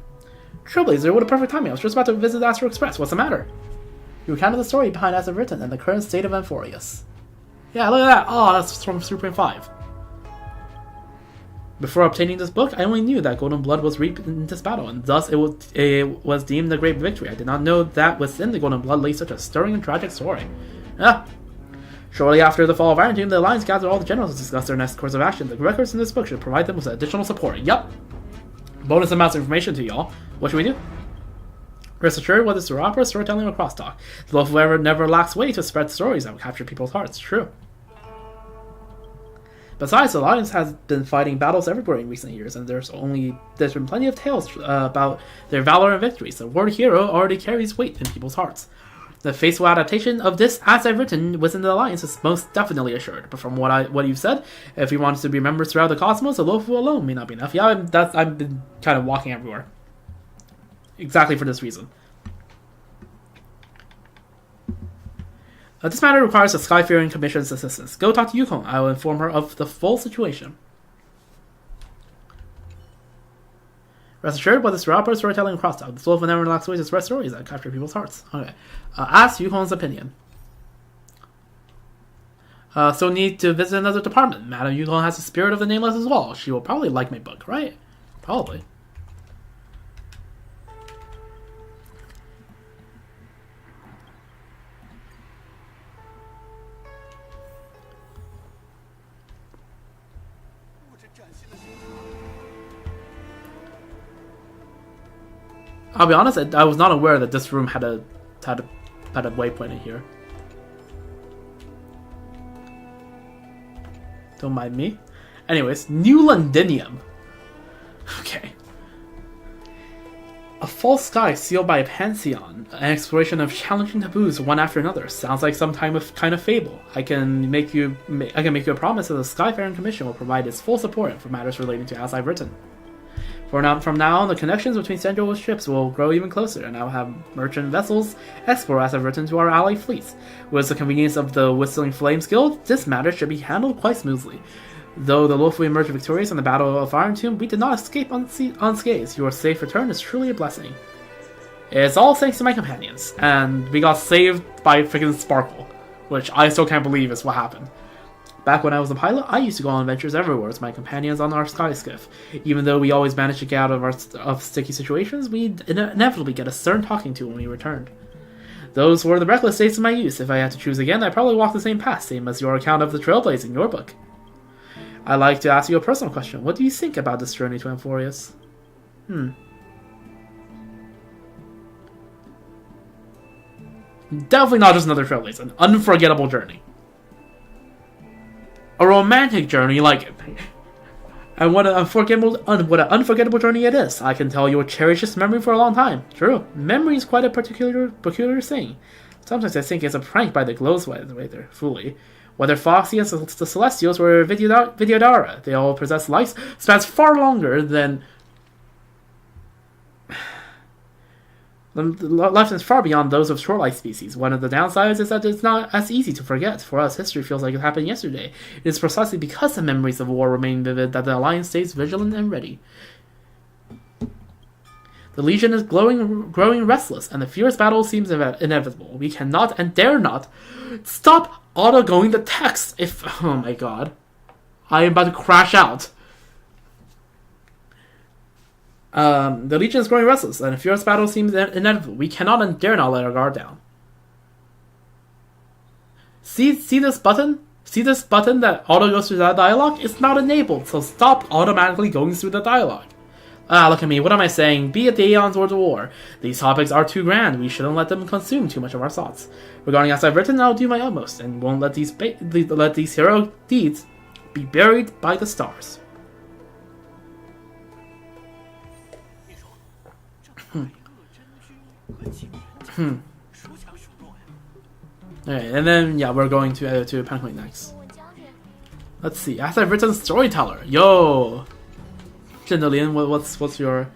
S1: Trailblazer, what a perfect timing. I was just about to visit the Astro Express. What's the matter? You recounted the story behind as I've written and the current state of Amphorius. Yeah, look at that. Oh, that's from 3.5. Before obtaining this book, I only knew that Golden Blood was reaped in this battle, and thus it was deemed a great victory. I did not know that within the Golden Blood lay such a stirring and tragic story. Shortly after the fall of Iron Tomb, the Alliance gathered all the generals to discuss their next course of action. The records in this book should provide them with additional support. Yup. Bonus amounts of information to y'all. What should we do? Rest assured, whether it's through opera, storytelling, or crosstalk, the Wolf never lacks way to spread stories that will capture people's hearts. True. Besides, the Alliance has been fighting battles everywhere in recent years, and there's been plenty of tales about their valor and victories. The word hero already carries weight in people's hearts. The faithful adaptation of this, as I've written, within the Alliance is most definitely assured. But from what you've said, if we want to be remembered throughout the cosmos, the Wolf alone may not be enough. Yeah, I've been kind of walking everywhere. Exactly for this reason. This matter requires the Skyfaring Commission's assistance. Go talk to Yukon. I will inform her of the full situation. Rest assured, whether it's opera, storytelling, or crosstalk, the Wolf will never lacks ways to spread stories that capture people's hearts. Okay. Ask Yukon's opinion. So need to visit another department. Madam Yukon has the spirit of the Nameless as well. She will probably like my book, right? Probably. I'll be honest, I was not aware that this room had a waypoint in here. Don't mind me. Anyways, New Londinium. Okay. A false sky sealed by a pantheon. An exploration of challenging taboos one after another. Sounds like some kind of fable. I can make you a promise that the Skyfaring Commission will provide its full support for matters relating to As I've Written. From now on, the connections between Central ships will grow even closer, and I will have merchant vessels explore As I've Written to our ally fleets. With the convenience of the Whistling Flames Guild, this matter should be handled quite smoothly. Though the Wolf emerged victorious in the Battle of Iron Tomb, we did not escape unscathed. Your safe return is truly a blessing. It's all thanks to my companions, and we got saved by freaking Sparkle, which I still can't believe is what happened. Back when I was a pilot, I used to go on adventures everywhere with my companions on our sky skiff. Even though we always managed to get out of sticky situations, we'd inevitably get a stern talking to when we returned. Those were the reckless days of my youth. If I had to choose again, I'd probably walk the same path, same as your account of the trailblaze in your book. I'd like to ask you a personal question. What do you think about this journey to Amphorius? Definitely not just another trailblaze. An unforgettable journey. A romantic journey like it. And what an unforgettable journey it is. I can tell you will cherish this memory for a long time. True, memory is quite a peculiar thing. Sometimes I think it's a prank by the Glowsweather, fully. Whether Foxy and the Celestials or Vidyadhara, they all possess life spans far longer than... life is far beyond those of shore-life species. One of the downsides is that it's not as easy to forget. For us, history feels like it happened yesterday. It is precisely because the memories of war remain vivid that the Alliance stays vigilant and ready. The Legion is growing restless, and the fierce battle seems inevitable. We cannot and dare not stop auto-going the text if... Oh my god. I am about to crash out. The Legion is growing restless, and a fierce battle seems inevitable. We cannot and dare not let our guard down. See this button? See this button that auto goes through that dialogue? It's not enabled, so stop automatically going through the dialogue. Look at me, what am I saying? Be it the Aeons or the war. These topics are too grand, we shouldn't let them consume too much of our thoughts. Regarding as I've written, I'll do my utmost, and won't let these heroic deeds be buried by the stars. Alright, and then, yeah, we're going to Penguin next. Let's see, as I've written, storyteller. Yo! Zhendalian, what's your...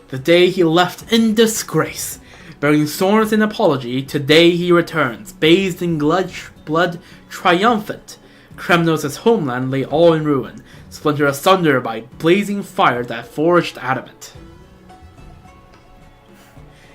S1: The day he left in disgrace, bearing thorns in apology, today he returns, bathed in blood triumphant. Kremnos' homeland lay all in ruin, splintered asunder by blazing fire that forged adamant.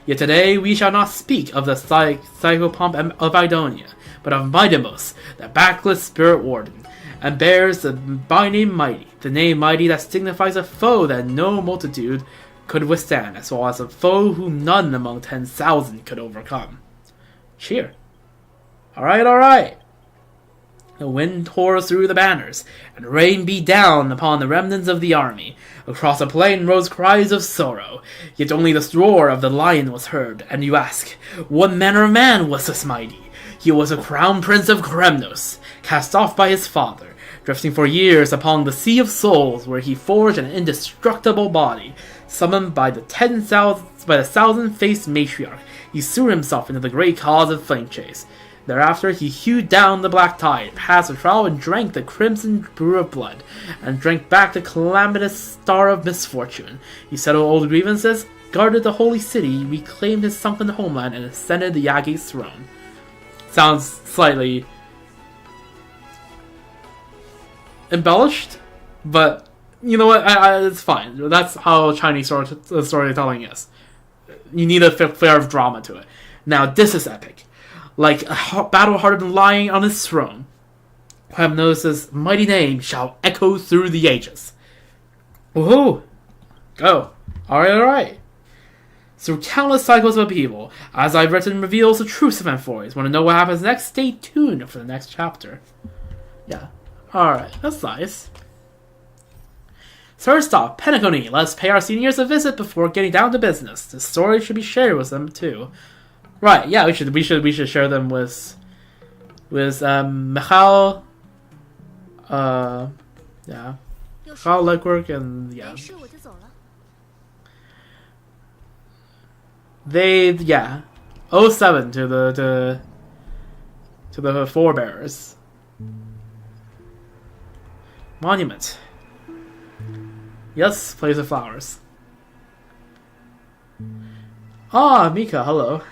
S1: Yet today we shall not speak of the psychopomp of Idonia, but of Midamos, the backless spirit warden, and bears the by name Mighty, the name Mighty that signifies a foe that no multitude could withstand, as well as a foe whom none among 10,000 could overcome. Cheer. Alright. The wind tore through the banners, and rain beat down upon the remnants of the army. Across the plain rose cries of sorrow, yet only the roar of the lion was heard. And you ask, what manner of man was this Mighty? He was a crown prince of Kremnos, cast off by his father, drifting for years upon the sea of souls, where he forged an indestructible body. Summoned by the 1,000-faced matriarch, he threw himself into the great cause of flame chase. Thereafter, he hewed down the black tide, passed the trial, and drank the crimson brew of blood, and drank back the calamitous star of misfortune. He settled old grievances, guarded the holy city, reclaimed his sunken homeland, and ascended the Yagi's throne. Sounds slightly embellished, but you know what? It's fine. That's how Chinese storytelling is. You need a flair of drama to it. Now, this is epic. Like a battle-hardened lion on his throne, Kremnos' mighty name shall echo through the ages. Woohoo! Go. Alright. Through countless cycles of upheaval, as I've written reveals the truth of Amphorius. Want to know what happens next? Stay tuned for the next chapter. Yeah. Alright, that's nice. First off, Penacony. Let's pay our seniors a visit before getting down to business. The story should be shared with them too. Right, yeah, we should share them with Michal, yeah, Michal Legwork, and yeah. They, yeah, 07 to the forebearers. Monument. Yes, place of flowers. Ah, Mika, hello.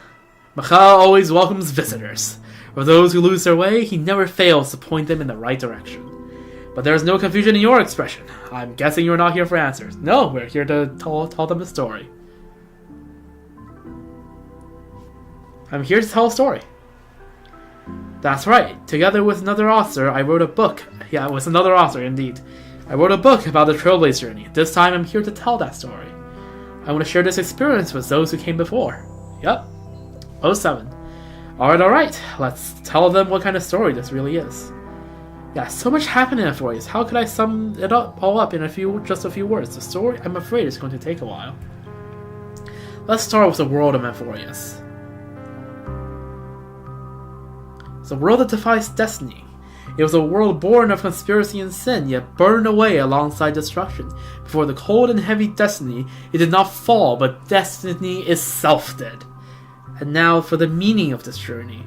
S1: Michal always welcomes visitors. For those who lose their way, he never fails to point them in the right direction. But there is no confusion in your expression. I'm guessing you're not here for answers. No, we're here to tell them a story. I'm here to tell a story. That's right. Together with another author, I wrote a book. Yeah, with another author, indeed. I wrote a book about the Trailblaze journey. This time I'm here to tell that story. I want to share this experience with those who came before. Yep. 07. Alright. Let's tell them what kind of story this really is. Yeah, so much happened in Euphorius. How could I sum it all up in just a few words? The story, I'm afraid, is going to take a while. Let's start with the world of Euphorius. It's a world that defies destiny. It was a world born of conspiracy and sin, yet burned away alongside destruction. Before the cold and heavy destiny, it did not fall, but destiny itself did. And now for the meaning of this journey.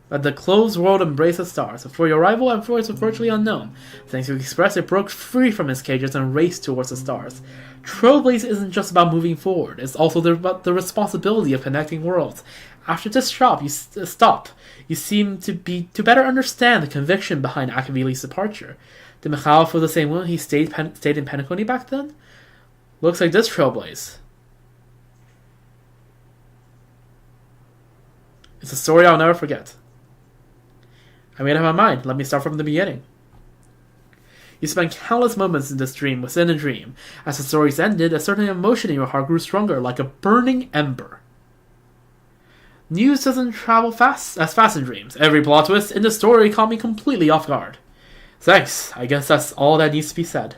S1: But the closed world embraced the stars. Before your arrival, Euphorius was virtually unknown. Thanks to Express, it broke free from its cages and raced towards the stars. Trailblaze isn't just about moving forward, it's also about the responsibility of connecting worlds. After this stop, you seem to better understand the conviction behind Akavili's departure. Did Mikhail feel the same way when he stayed in Penacony back then? Looks like this Trailblaze. It's a story I'll never forget. I made up my mind. Let me start from the beginning. You spent countless moments in this dream within a dream. As the stories ended, a certain emotion in your heart grew stronger, like a burning ember. News doesn't travel as fast in dreams. Every plot twist in the story caught me completely off guard. Thanks. I guess that's all that needs to be said.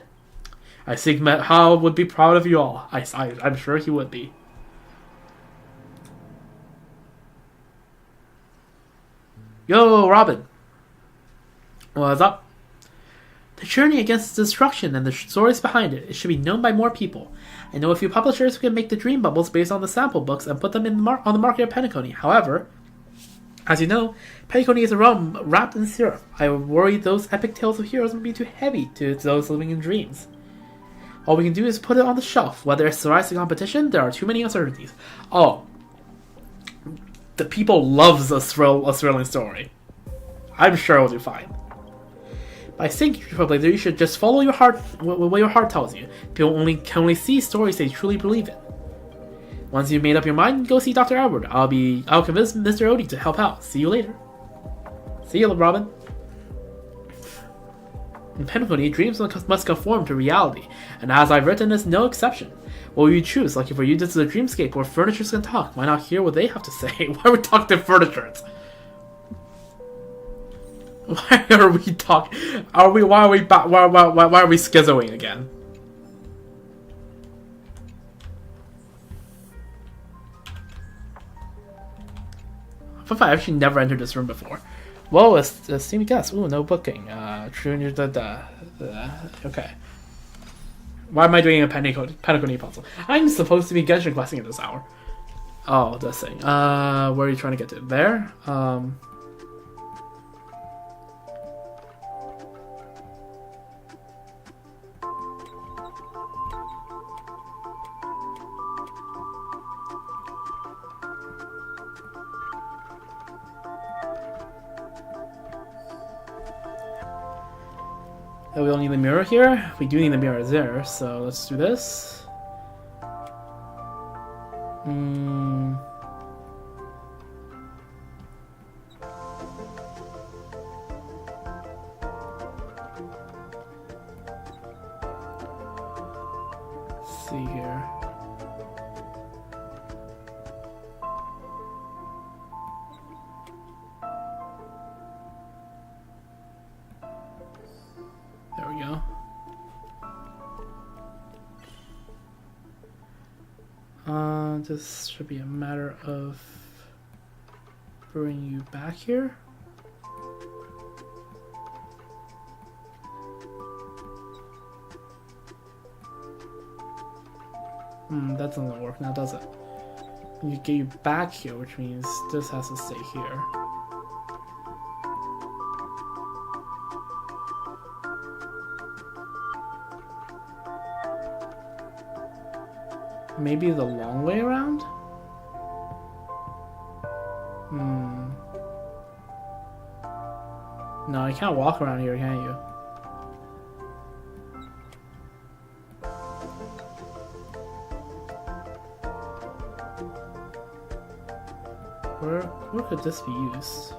S1: I think Hal would be proud of you all. I'm sure he would be. Yo, Robin. What's up? The journey against destruction and the stories behind it should be known by more people. I know a few publishers who can make the dream bubbles based on the sample books and put them on the market of Penacony. However, as you know, Penacony is a realm wrapped in syrup. I worry those epic tales of heroes would be too heavy to those living in dreams. All we can do is put it on the shelf. Whether it survives the competition, there are too many uncertainties. Oh, the people loves a thrilling story. I'm sure it'll do fine. I think probably you should just follow your heart, what your heart tells you. People can only see stories they truly believe in. Once you've made up your mind, go see Dr. Edward. I'll convince Mr. Odie to help out. See you later. See you, Robin. In Penacony, dreams must conform to reality, and as I've written, is no exception. What will you choose? Lucky for you, this is a dreamscape where furnitures can talk. Why not hear what they have to say? Why are we talking to furnitures? Why are we talking? Why are we schizoing again? I've actually never entered this room before. Whoa, a steamy guest. Ooh, no booking. Okay. Why am I doing a Penacony puzzle? I'm supposed to be Genshin questing at this hour. Oh, this thing. Where are you trying to get to? There? We don't need the mirror here. We do need the mirror there, so let's do this. Let's see here. There we go. This should be a matter of bringing you back here. That doesn't work now, does it? You get you back here, which means this has to stay here. Maybe the long way around? No, you can't walk around here, can you? Where could this be used?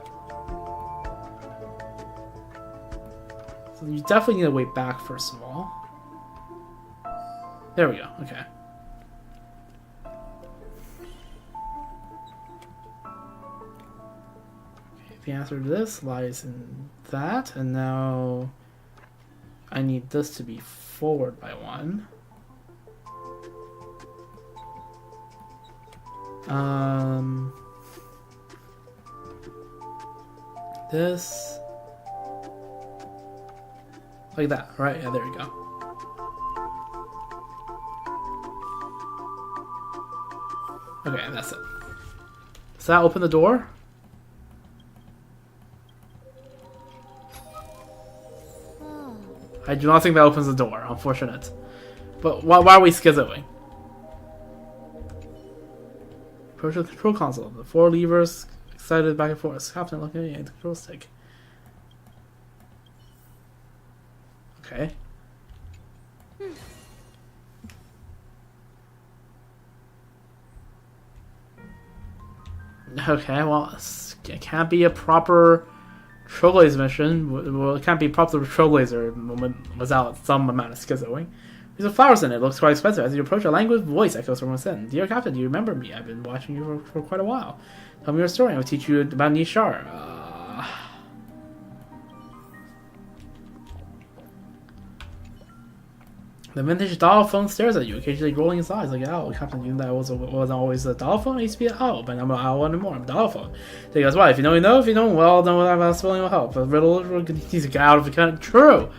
S1: So you definitely need to wait back first of all. There we go, okay. The answer to this lies in that, and now I need this to be forward by 1. This like that, right? Yeah, there you go. Okay, that's it. Does that open the door? I do not think that opens the door. Unfortunate. But why are we schizoing? Approach the control console. The 4 levers excited back and forth. Captain looking at the control stick. Okay. Okay, well, it can't be a proper Trailblazer mission. Well, it can't be proper Trailblazer moment without some amount of schizoing. There's flowers in it. It looks quite expensive. As you approach, a languid voice echoes from within. Dear Captain, do you remember me? I've been watching you for quite a while. Tell me your story. I will teach you about HSR. The vintage dial phone stares at you, occasionally rolling its eyes like an owl. Captain, you know that wasn't always a dial phone? I used to be an owl, but I'm an owl anymore. I'm a dial phone. So he goes, well, if you know, you know. If you don't, well, know what I'm spelling will help. A riddle needs to get out of the kind of true.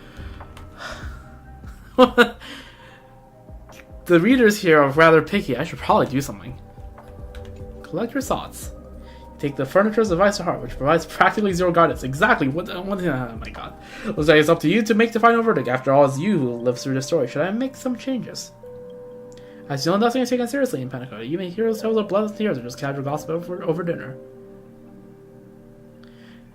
S1: The readers here are rather picky. I should probably do something. Collect your thoughts. Take the furniture's advice to heart, which provides practically zero guidance. Exactly. What? Oh my god. Looks like it's up to you to make the final verdict. After all, it's you who lives through the story. Should I make some changes? As you know, nothing is taken seriously in Pentecost. You may hear tales of blood and tears or just casual gossip over dinner.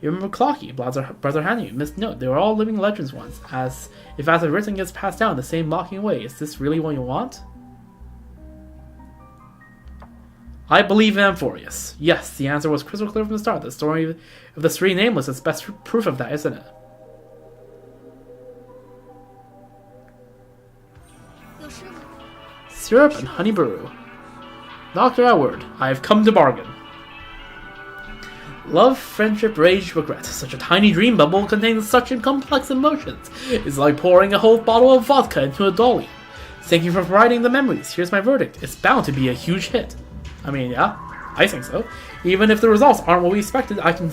S1: You remember Clocky, Brother Hanny, Miss Note. They were all living legends once. As if as everything gets passed down the same mocking way, is this really what you want? I believe in Amphorius. Yes, the answer was crystal clear from the start. The story of the three nameless is best proof of that, isn't it? Syrup and honey brew. Dr. Edward, I have come to bargain. Love, friendship, rage, regret. Such a tiny dream bubble contains such complex emotions. It's like pouring a whole bottle of vodka into a dolly. Thank you for providing the memories. Here's my verdict. It's bound to be a huge hit. I mean, yeah, I think so. Even if the results aren't what we expected, I can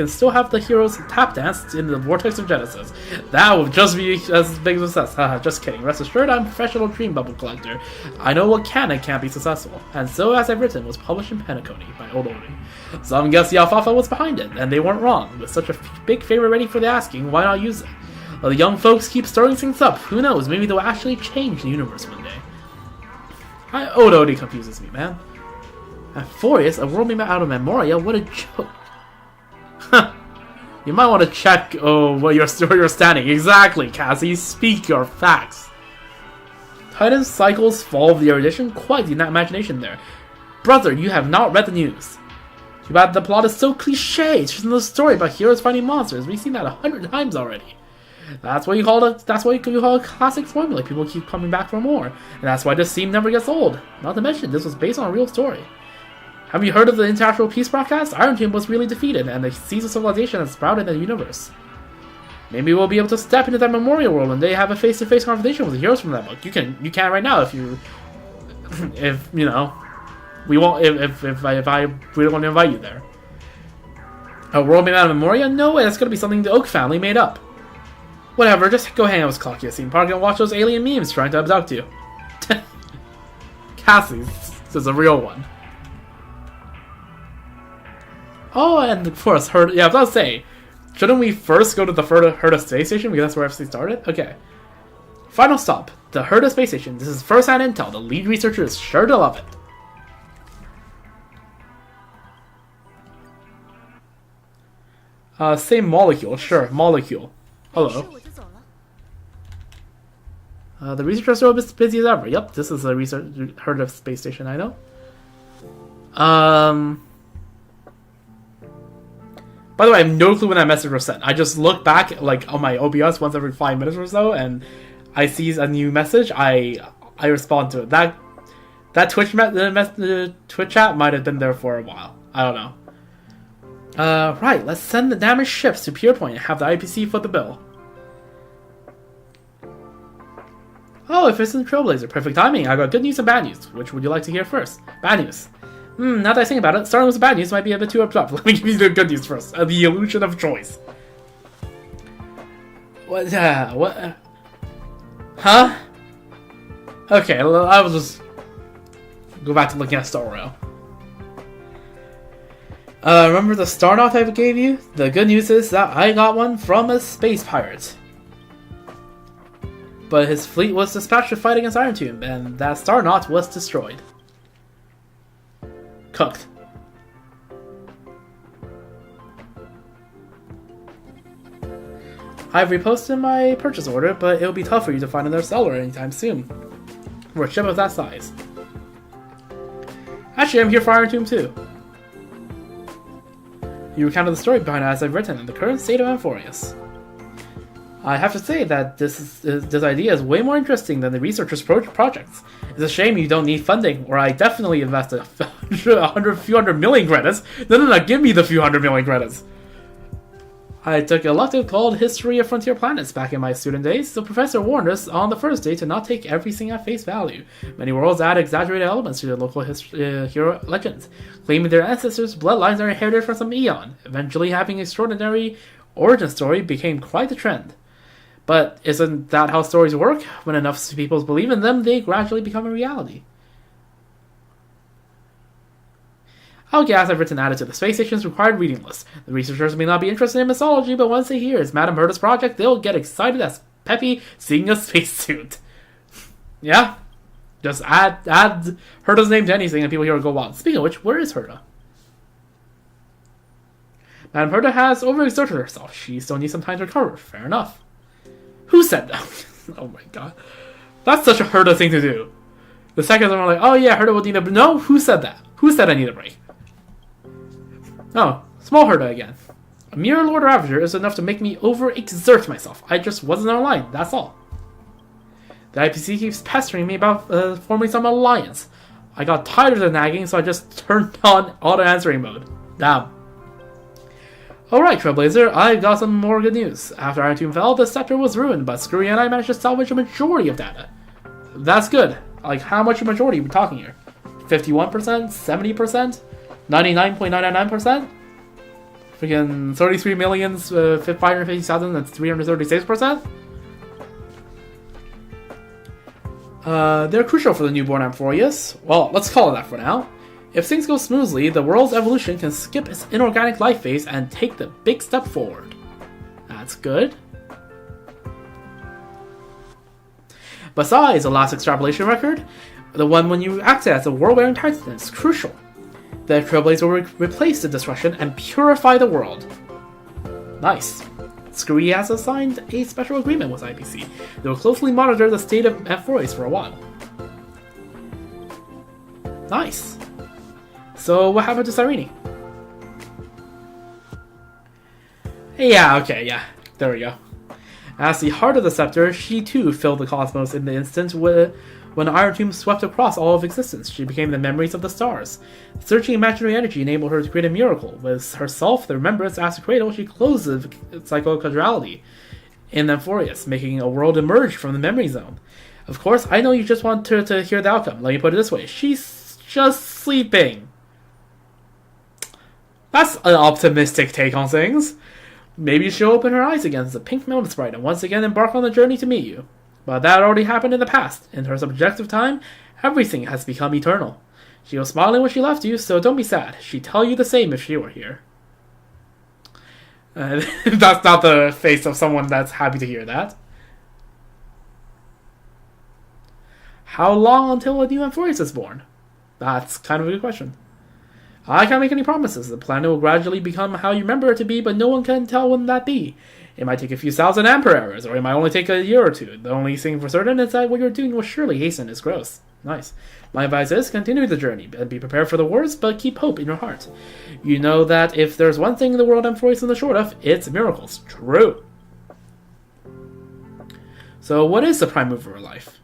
S1: still have the heroes tap dance in the vortex of Genesis. That would just be as big a success. Just kidding. Rest assured, I'm a professional dream bubble collector. I know what can and can't be successful. And so, as I've written, was published in Pentecost by Old Odie. Some guess the alfalfa was behind it, and they weren't wrong. With such a big favor ready for the asking, why not use it? Well, the young folks keep stirring things up. Who knows? Maybe they'll actually change the universe one day. Old Odie confuses me, man. Amphorius, a world made out of Memoria? What a joke. You might want to check where you're standing. Exactly, Cassie. Speak your facts. Titan cycles fall of the erudition? Quite the imagination there. Brother, you have not read the news. Too bad the plot is so cliche. It's just another story about heroes fighting monsters. We've seen that 100 times already. That's what you call a classic formula. People keep coming back for more. And that's why this theme never gets old. Not to mention, this was based on a real story. Have you heard of the International Peace broadcast? Iron Team was really defeated, and the seeds of civilization have sprouted in the universe. Maybe we'll be able to step into that memorial world and they have a face-to-face conversation with the heroes from that book. You can right now if you know, we won't if I really want to invite you there. A world made out of Memoria? No way, that's gonna be something the Oak family made up. Whatever, just go hang out with Clocky at Theme Park and watch those alien memes trying to abduct you. Cassie, this is a real one. Oh, and of course, Herta. Yeah, I was about to say, shouldn't we first go to the Herta space station because that's where everything started? Okay. Final stop, the Herta space station. This is first-hand intel. The lead researcher is sure to love it. Same molecule, sure, molecule. Hello. The researchers are as busy as ever. Yep, this is a Herta space station, I know. By the way, I have no clue when that message was sent. I just look back like on my OBS once every 5 minutes or so, and I see a new message. I respond to it. That Twitch chat might have been there for a while. I don't know. Right. Let's send the damaged ships to Pier Point and have the IPC foot the bill. Oh, efficient Trailblazer. Perfect timing. I got good news and bad news. Which would you like to hear first? Bad news. Now that I think about it, starting with the bad news might be a bit too abrupt. Let me give you the good news first. The illusion of choice. What? What? Huh? Okay, I will just go back to looking at Star Rail. Remember the star knot I gave you? The good news is that I got one from a space pirate. But his fleet was dispatched to fight against Iron Tomb, and that star knot was destroyed. Cooked. I've reposted my purchase order, but it'll be tough for you to find another seller anytime soon. For a ship of that size. Actually, I'm here for Iron Tomb too. You recounted the story behind it as I've written in the current state of Amphorius. I have to say that this idea is way more interesting than the researchers' projects. It's a shame you don't need funding, or I definitely invested a few hundred million credits. No, give me the few hundred million credits. I took an elective called History of Frontier Planets back in my student days. The professor warned us on the first day to not take everything at face value. Many worlds add exaggerated elements to their local hero legends, claiming their ancestors' bloodlines are inherited from some eon. Eventually, having an extraordinary origin story became quite the trend. But isn't that how stories work? When enough people believe in them, they gradually become a reality. I'll guess I've written added to the space station's required reading list. The researchers may not be interested in mythology, but once they hear it's Madame Herta's project, they'll get excited as Peppy seeing a spacesuit. Yeah? Just add Herta's name to anything and people here will go wild. Speaking of which, where is Herta? Madame Herta has overexerted herself. She still needs some time to recover. Fair enough. Who said that? Oh my god. That's such a Herta thing to do. The seconds are like, oh yeah, Herta will need a... No, who said that? Who said I need a break? Oh, small Herta again. A mere Lord Ravager is enough to make me overexert myself. I just wasn't online, that's all. The IPC keeps pestering me about forming some alliance. I got tired of the nagging, so I just turned on auto-answering mode. Damn. Alright, Trailblazer, I've got some more good news. After Iron Tomb fell, the scepter was ruined, but Screwy and I managed to salvage a majority of data. That's good. Like, how much a majority are we talking here? 51%? 70%? 99.999%? Freaking 33,550,000, that's 336%? They're crucial for the newborn Amphorius. Well, let's call it that for now. If things go smoothly, the world's evolution can skip its inorganic life phase and take the big step forward. That's good. Besides the last extrapolation record, the one when you acted as a world-wearing titan is crucial. The Trailblazer will replace the destruction and purify the world. Nice. Screwy has signed a special agreement with IPC. They will closely monitor the state of Amphorius for a while. Nice. So what happened to Cyrene? Yeah, okay, yeah. There we go. As the heart of the scepter, she too filled the cosmos in the instant when Iron Tomb swept across all of existence. She became the memories of the stars. Searching imaginary energy enabled her to create a miracle. With herself, the remembrance as a cradle, she closed the cycle of causality in Amphorius, making a world emerge from the memory zone. Of course, I know you just want her to hear the outcome. Let me put it this way. She's just sleeping. That's an optimistic take on things. Maybe she'll open her eyes again as a pink mountain sprite and once again embark on the journey to meet you. But that already happened in the past. In her subjective time, everything has become eternal. She was smiling when she left you, so don't be sad. She'd tell you the same if she were here. That's not the face of someone that's happy to hear that. How long until a new Amphorius is born? That's kind of a good question. I can't make any promises. The planet will gradually become how you remember it to be, but no one can tell when that be. It might take a few thousand ampere hours, or it might only take a year or two. The only thing for certain is that what you're doing will surely hasten its growth. Nice. My advice is, continue the journey, and be prepared for the worst, but keep hope in your heart. You know that if there's one thing in the world Amphoreus isn't short of, it's miracles. True. So what is the prime mover of life?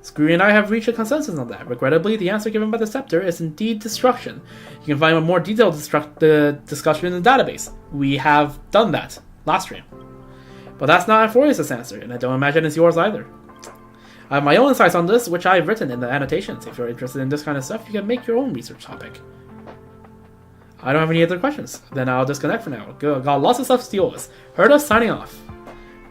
S1: Screwy and I have reached a consensus on that. Regrettably, the answer given by the scepter is indeed destruction. You can find a more detailed discussion in the database. We have done that last stream. But that's not Amphoreus' answer, and I don't imagine it's yours either. I have my own insights on this, which I've written in the annotations. If you're interested in this kind of stuff, you can make your own research topic. I don't have any other questions. Then I'll disconnect for now. Got lots of stuff to deal with. Herda signing off.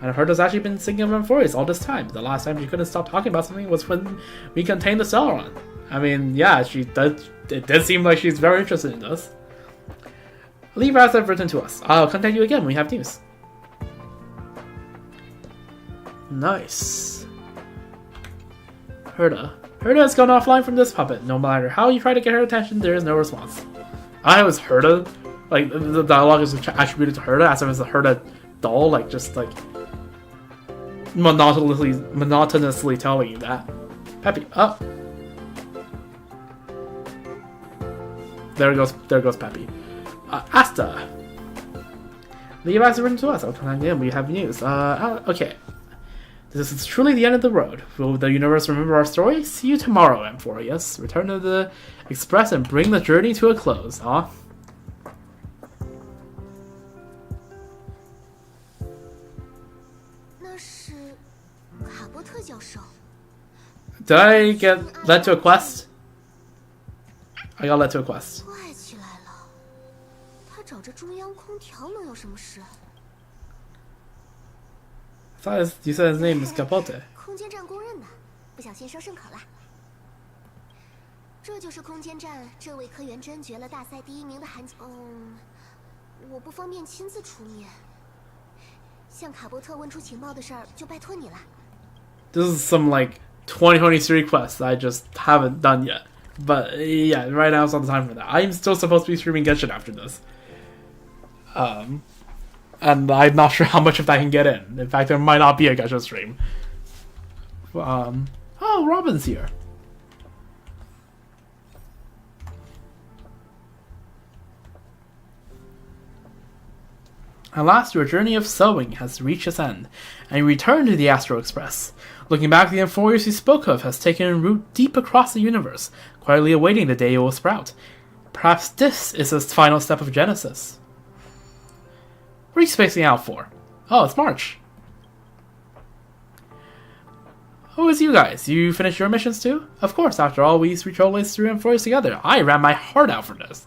S1: And Herda's actually been thinking of Amphoreus all this time. The last time she couldn't stop talking about something was when we contained the Celeron. I mean, yeah, she does. It does seem like she's very interested in this. Leave as I've written to us. I'll contact you again when we have news. Nice. Herda has gone offline from this puppet. No matter how you try to get her attention, there is no response. I was Herda. Like, the dialogue is attributed to Herda as if it's a Herda doll, like, just, like, monotonously telling you that. Peppy, up. There goes Peppy. Asta. Leave has written to us. I'll contact him. We have news. Okay. This is truly the end of the road. Will the universe remember our story? See you tomorrow, Amphoreus. Return to the Express and bring the journey to a close. Huh? Did I get led to a quest? I got led to a quest. I thought you said his name is Capote.
S2: 空间站公认的，不小心说顺口了。这就是空间站这位科员真绝了大赛第1名的韩我不方便亲自出面。向卡波特问出情报的事儿，就拜托你了。
S1: This is some like 2023 quest that I just haven't done yet. But yeah, right now it's not the time for that. I'm still supposed to be streaming Genshin after this. And I'm not sure how much of that I can get in. In fact, there might not be a Genshin stream. Oh, Robin's here. At last, your journey of sewing has reached its end, and you return to the Astro Express. Looking back, the Amphoreus you spoke of has taken root deep across the universe, quietly awaiting the day it will sprout. Perhaps this is its final step of genesis. What are you spacing out for? Oh, it's March. Oh, it's you guys. You finished your missions too? Of course, after all, we three trailblazed through Amphoreus together. I ran my heart out for this.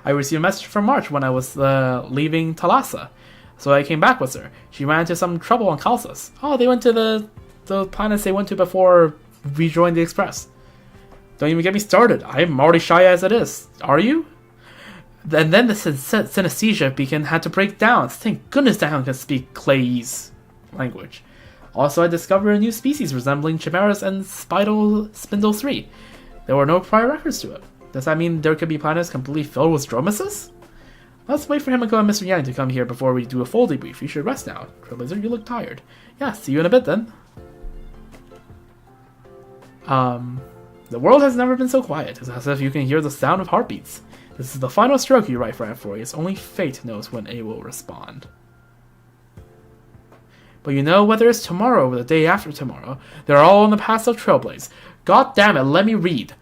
S1: I received a message from March when I was leaving Thalassa, so I came back with her. She ran into some trouble on Khalsas. Oh, they went to the planets they went to before we joined the Express. Don't even get me started. I'm already shy as it is. Are you? And then the synesthesia beacon had to break down. Thank goodness that one can speak Clay's language. Also, I discovered a new species resembling chimeras and Spindle 3. There were no prior records to it. Does that mean there could be planets completely filled with Dromeses? Let's wait for him and Mr. Yang to come here before we do a full debrief. You should rest now. Trailblazer, you look tired. Yeah, see you in a bit then. The world has never been so quiet. It's as if you can hear the sound of heartbeats. This is the final stroke you write for Amphoreus. Only fate knows when it will respond. But you know, whether it's tomorrow or the day after tomorrow, they're all on the path of Trailblaze. God damn it, let me read.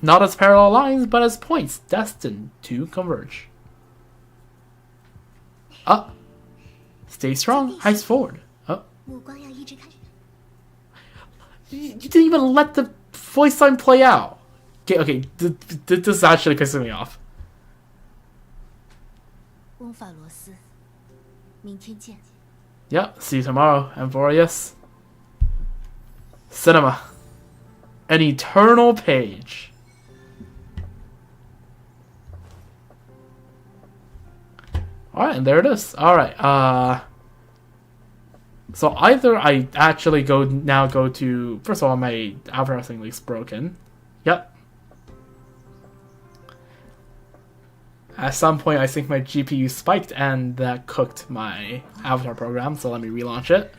S1: Not as parallel lines, but as points destined to converge. Up. Stay strong, eyes forward. Up. You didn't even let the voice line play out. Okay, this is actually pissing me off. Yep, see you tomorrow, Amphoreus. Cinema. An eternal page. Alright, and there it is. Alright, so either I actually go to... First of all, my advertising link's broken. Yep. At some point, I think my GPU spiked, and that cooked my avatar program, so let me relaunch it.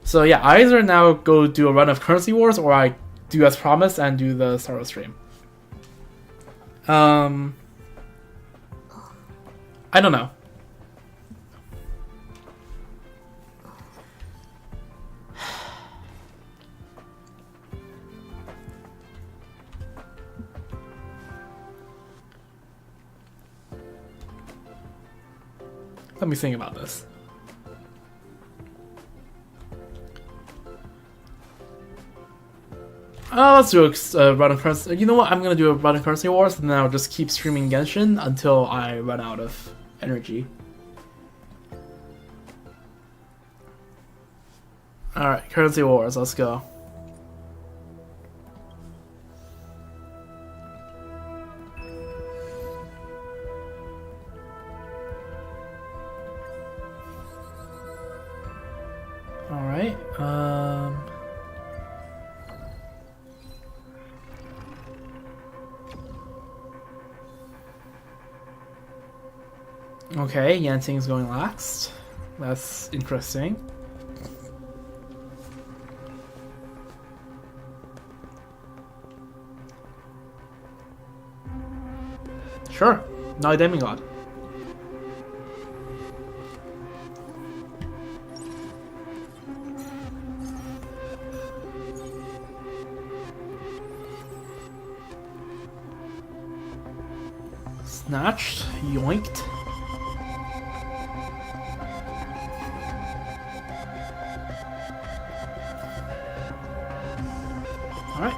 S1: So yeah, I either now go do a run of Currency Wars, or I do as promised and do the Star Wars stream. I don't know. Let me think about this. Let's do a run of Currency. You know what? I'm gonna do a run of Currency Wars, and then I'll just keep streaming Genshin until I run out of energy. Alright, Currency Wars, let's go. Alright, okay, Yanting's going last. That's interesting. Sure, not a demigod. Snatched, yoinked. Alright.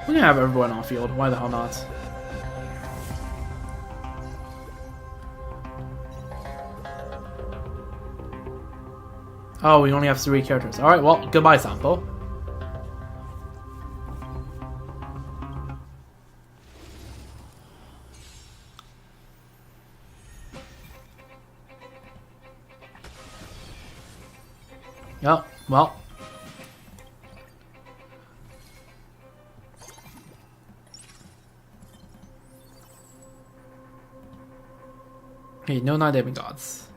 S1: We're gonna have everyone on field. Why the hell not? Oh, we only have 3 characters. Alright, well, goodbye, Sampo. Yep, well. Okay, no not demigods.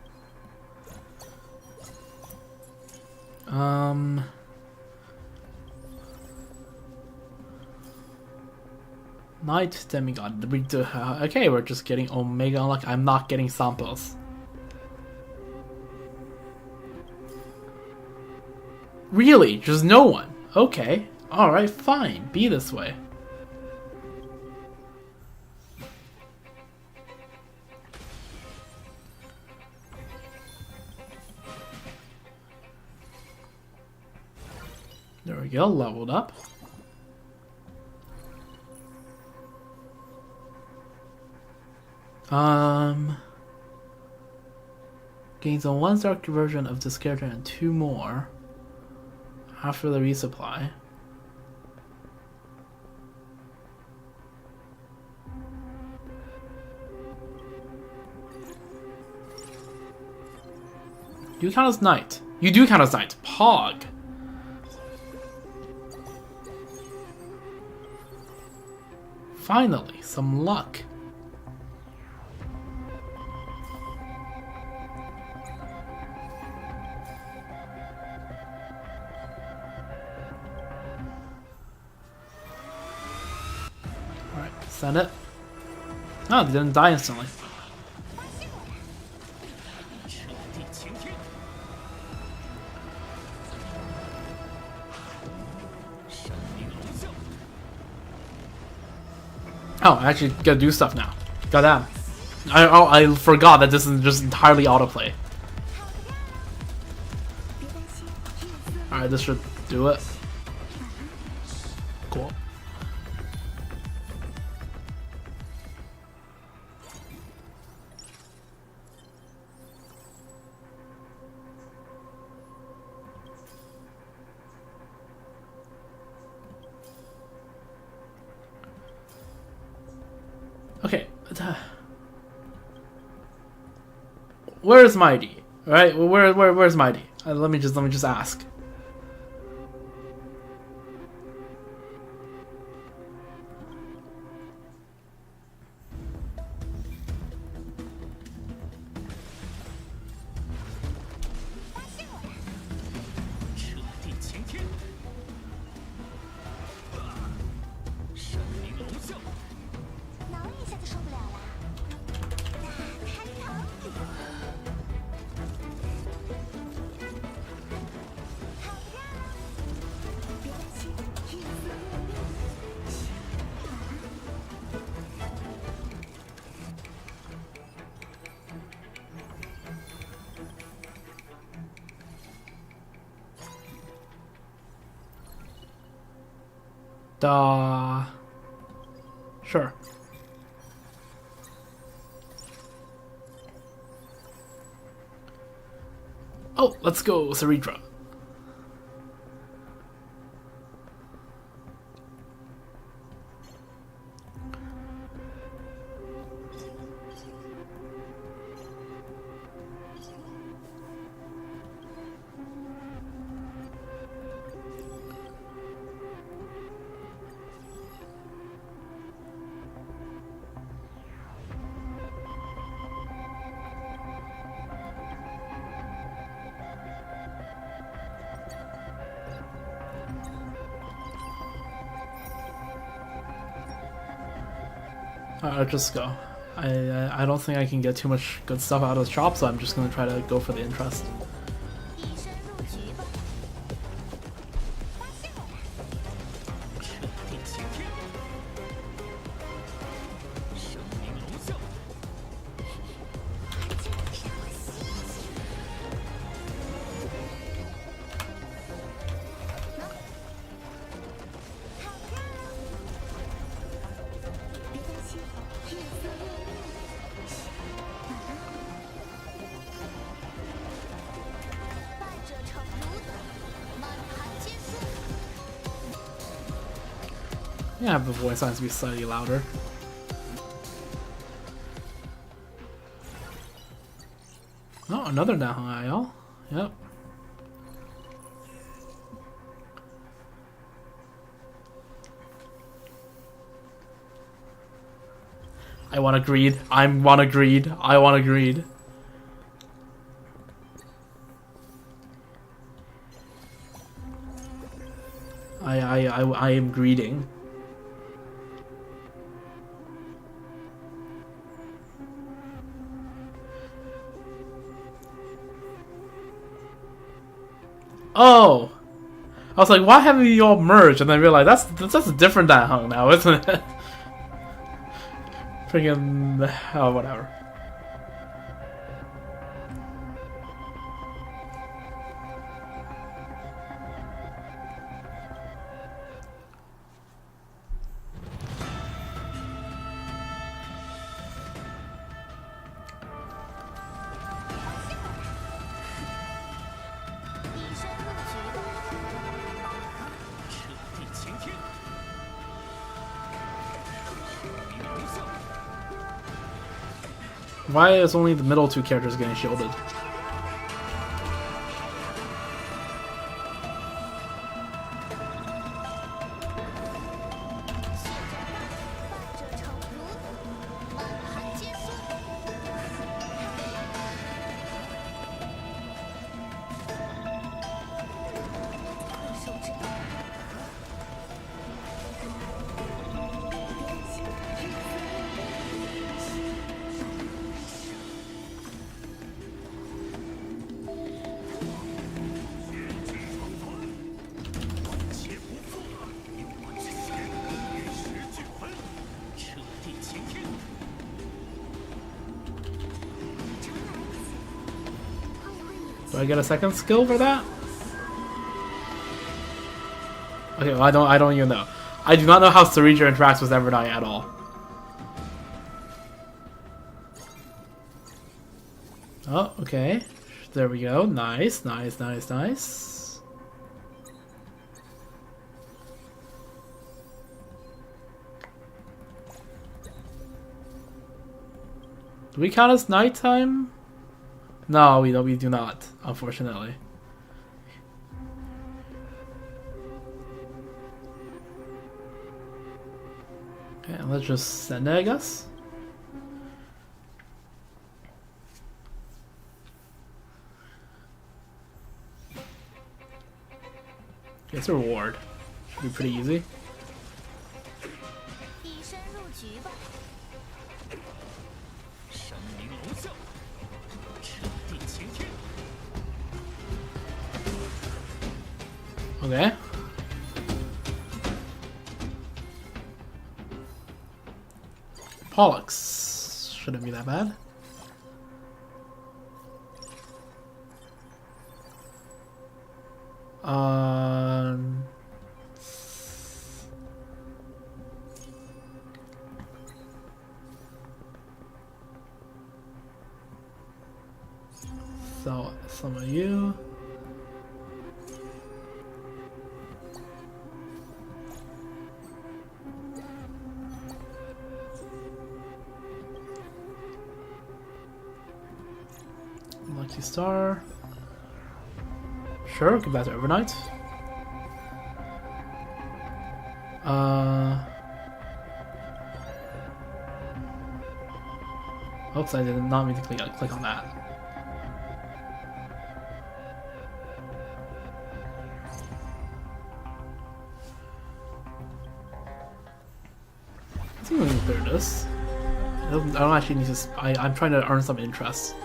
S1: Knight demigod. We do, okay, we're just getting Omega unlock. I'm not getting samples. Really? Just no one? Okay. Alright, fine. Be this way. There we go, leveled up. Gains a 1-star version of this character and 2 more after the resupply. You count as knight. You do count as knight. Pog. Finally, some luck. Alright, send it. Oh, they didn't die instantly. Oh, I actually gotta do stuff now. Goddamn. I forgot that this is just entirely autoplay. Alright, this should do it. Cool. Okay, where's my ID? Right, where's my ID? Let me just ask. Sure. Oh, let's go, Saritra. I'll just go. I don't think I can get too much good stuff out of the shop, so I'm just gonna try to go for the interest. Yeah, the voice lines to be slightly louder. Oh, another Nahong IL. Yep. I want a greed. I want a greed. I want a greed. I am greeding. Oh, I was like, why haven't you all merged? And then I realized that's a different Dahong now, isn't it? Freaking oh, whatever. Why is only the middle two characters getting shielded? Do I get a second skill for that? Okay, well, I don't even know. I do not know how Sarija interacts with Everdye at all. Oh, okay. There we go. Nice, nice, nice, nice. Do we count as nighttime? No, we do not, unfortunately. Okay, let's just send it, I guess. It's a reward. Should be pretty easy.
S2: 以身入局吧。
S3: 神明龙啸，指定晴天。
S1: Okay. Pollux. Shouldn't be that bad. So some of you. Lucky Star. Sure, give that to Overnight. Oops, I did not mean to click on that. I think we can clear this. I don't actually need to. I'm trying to earn some interest.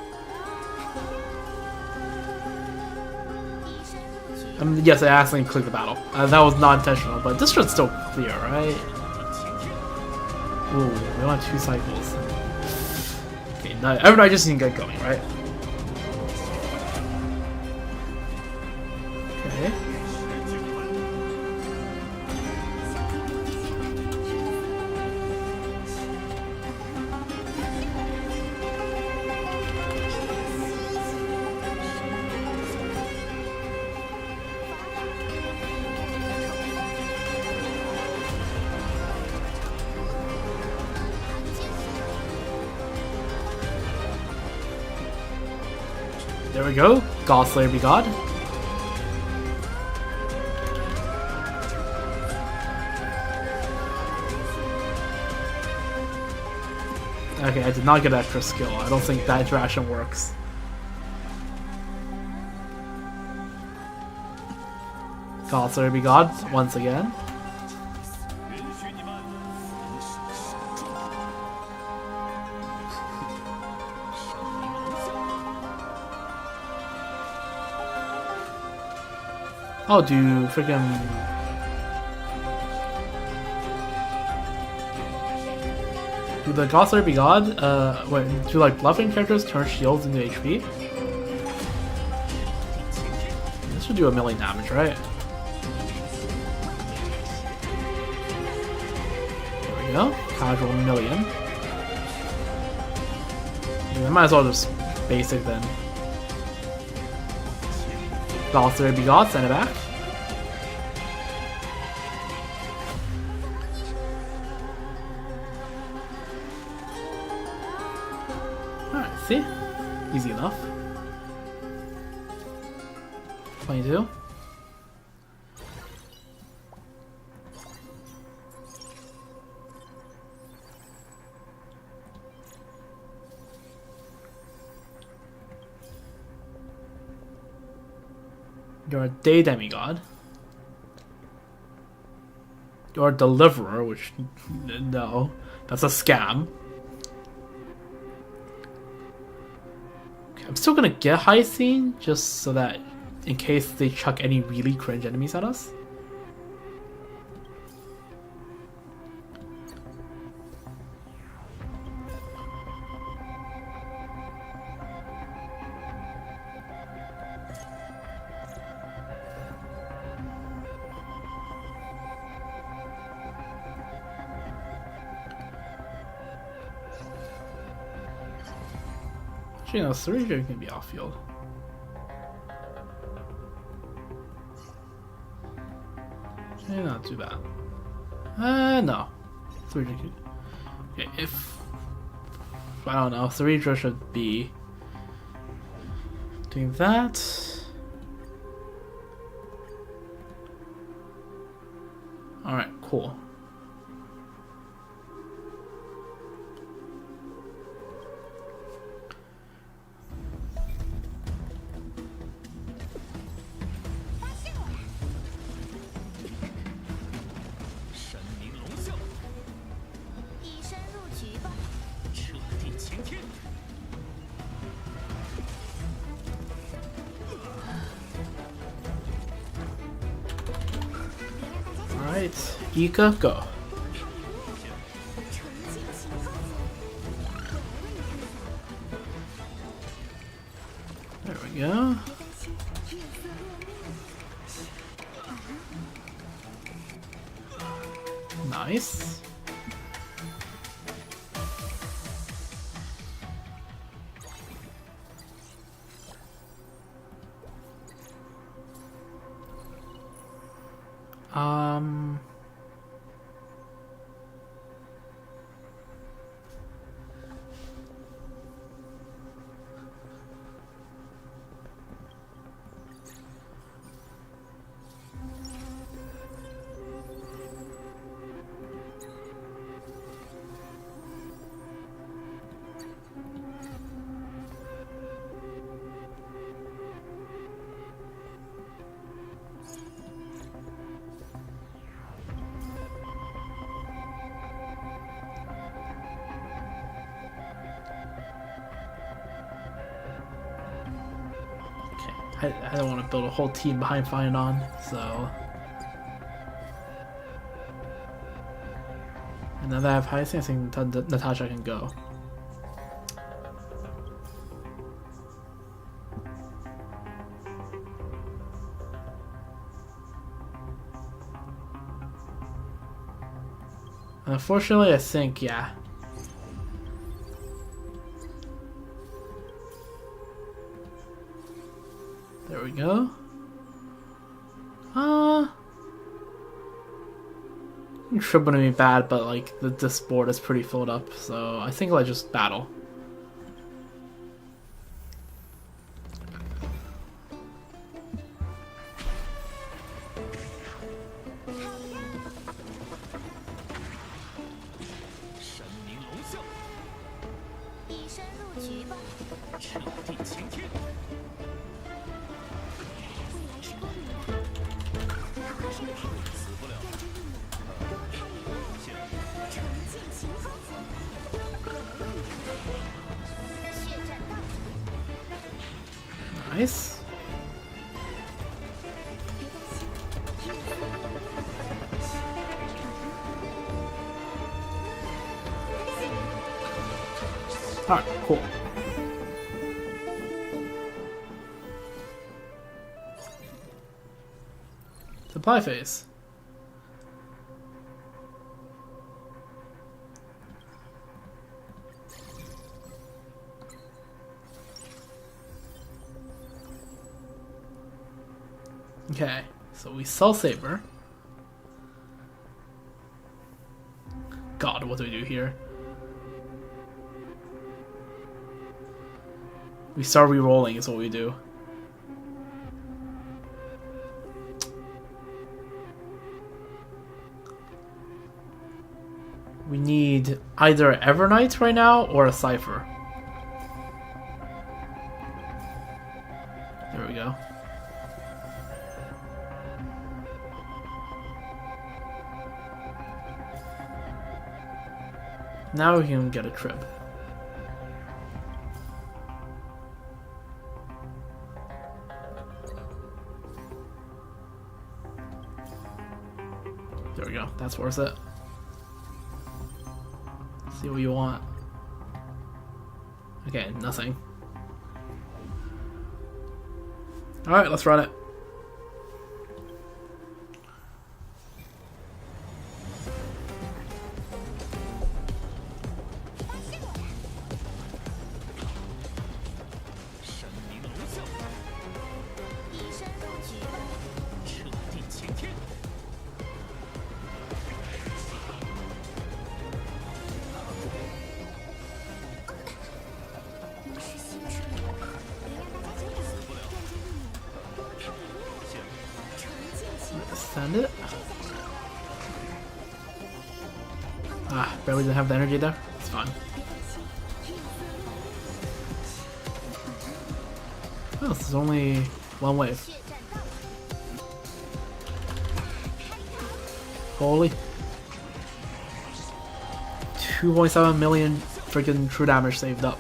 S1: Yes, I accidentally clicked the battle. That was not intentional, but this should still clear, right? Ooh, we only have 2 cycles. Okay, now everybody just need to get going, right? Okay. There we go. God Slayer be God. Okay, I did not get extra skill. I don't think that interaction works. God Slayer be God once again. Oh, do freaking do the God Slayer be God? Wait, do like bluffing characters turn shields into HP? This should do 1,000,000 damage, right? There we go. Casual 1,000,000. I might as well just basic then. God Slayer be God, send it back. Alright, see? Easy enough. 22. You're a day demigod. You're a deliverer, which no, that's a scam. Okay, I'm still gonna get high scene just so that in case they chuck any really cringe enemies at us. Actually, no, Cereja can be off field. Okay, not too bad. No. Cereja can. Okay, if. I don't know, Cereja should be doing that. Alright, cool. Alright, Ika, go.
S2: 纯净情报组，我来为你
S1: There we
S2: 分享。
S1: go.
S2: 别担心，月色落幕。
S1: Nice. Um. I don't want to build a whole team behind Fianon, so. And now that I have Hyacinth, I think Natasha can go. Unfortunately, I think, yeah. There we go. Trip wouldn't be bad, but like this board is pretty filled up, so I think I'll just battle. Nice. Alright, cool. Supply phase. Okay, so we sell Saber. God, what do we do here? We start re-rolling is what we do. We need either Evernight right now or a Cipher. There we go. Now we can get a trip. There we go. That's worth it. See what you want. Okay, nothing. Alright, let's run it. Send it. Ah, barely didn't have the energy there. It's fine. Oh, this is only one wave. Holy. 2.7 million freaking true damage saved up.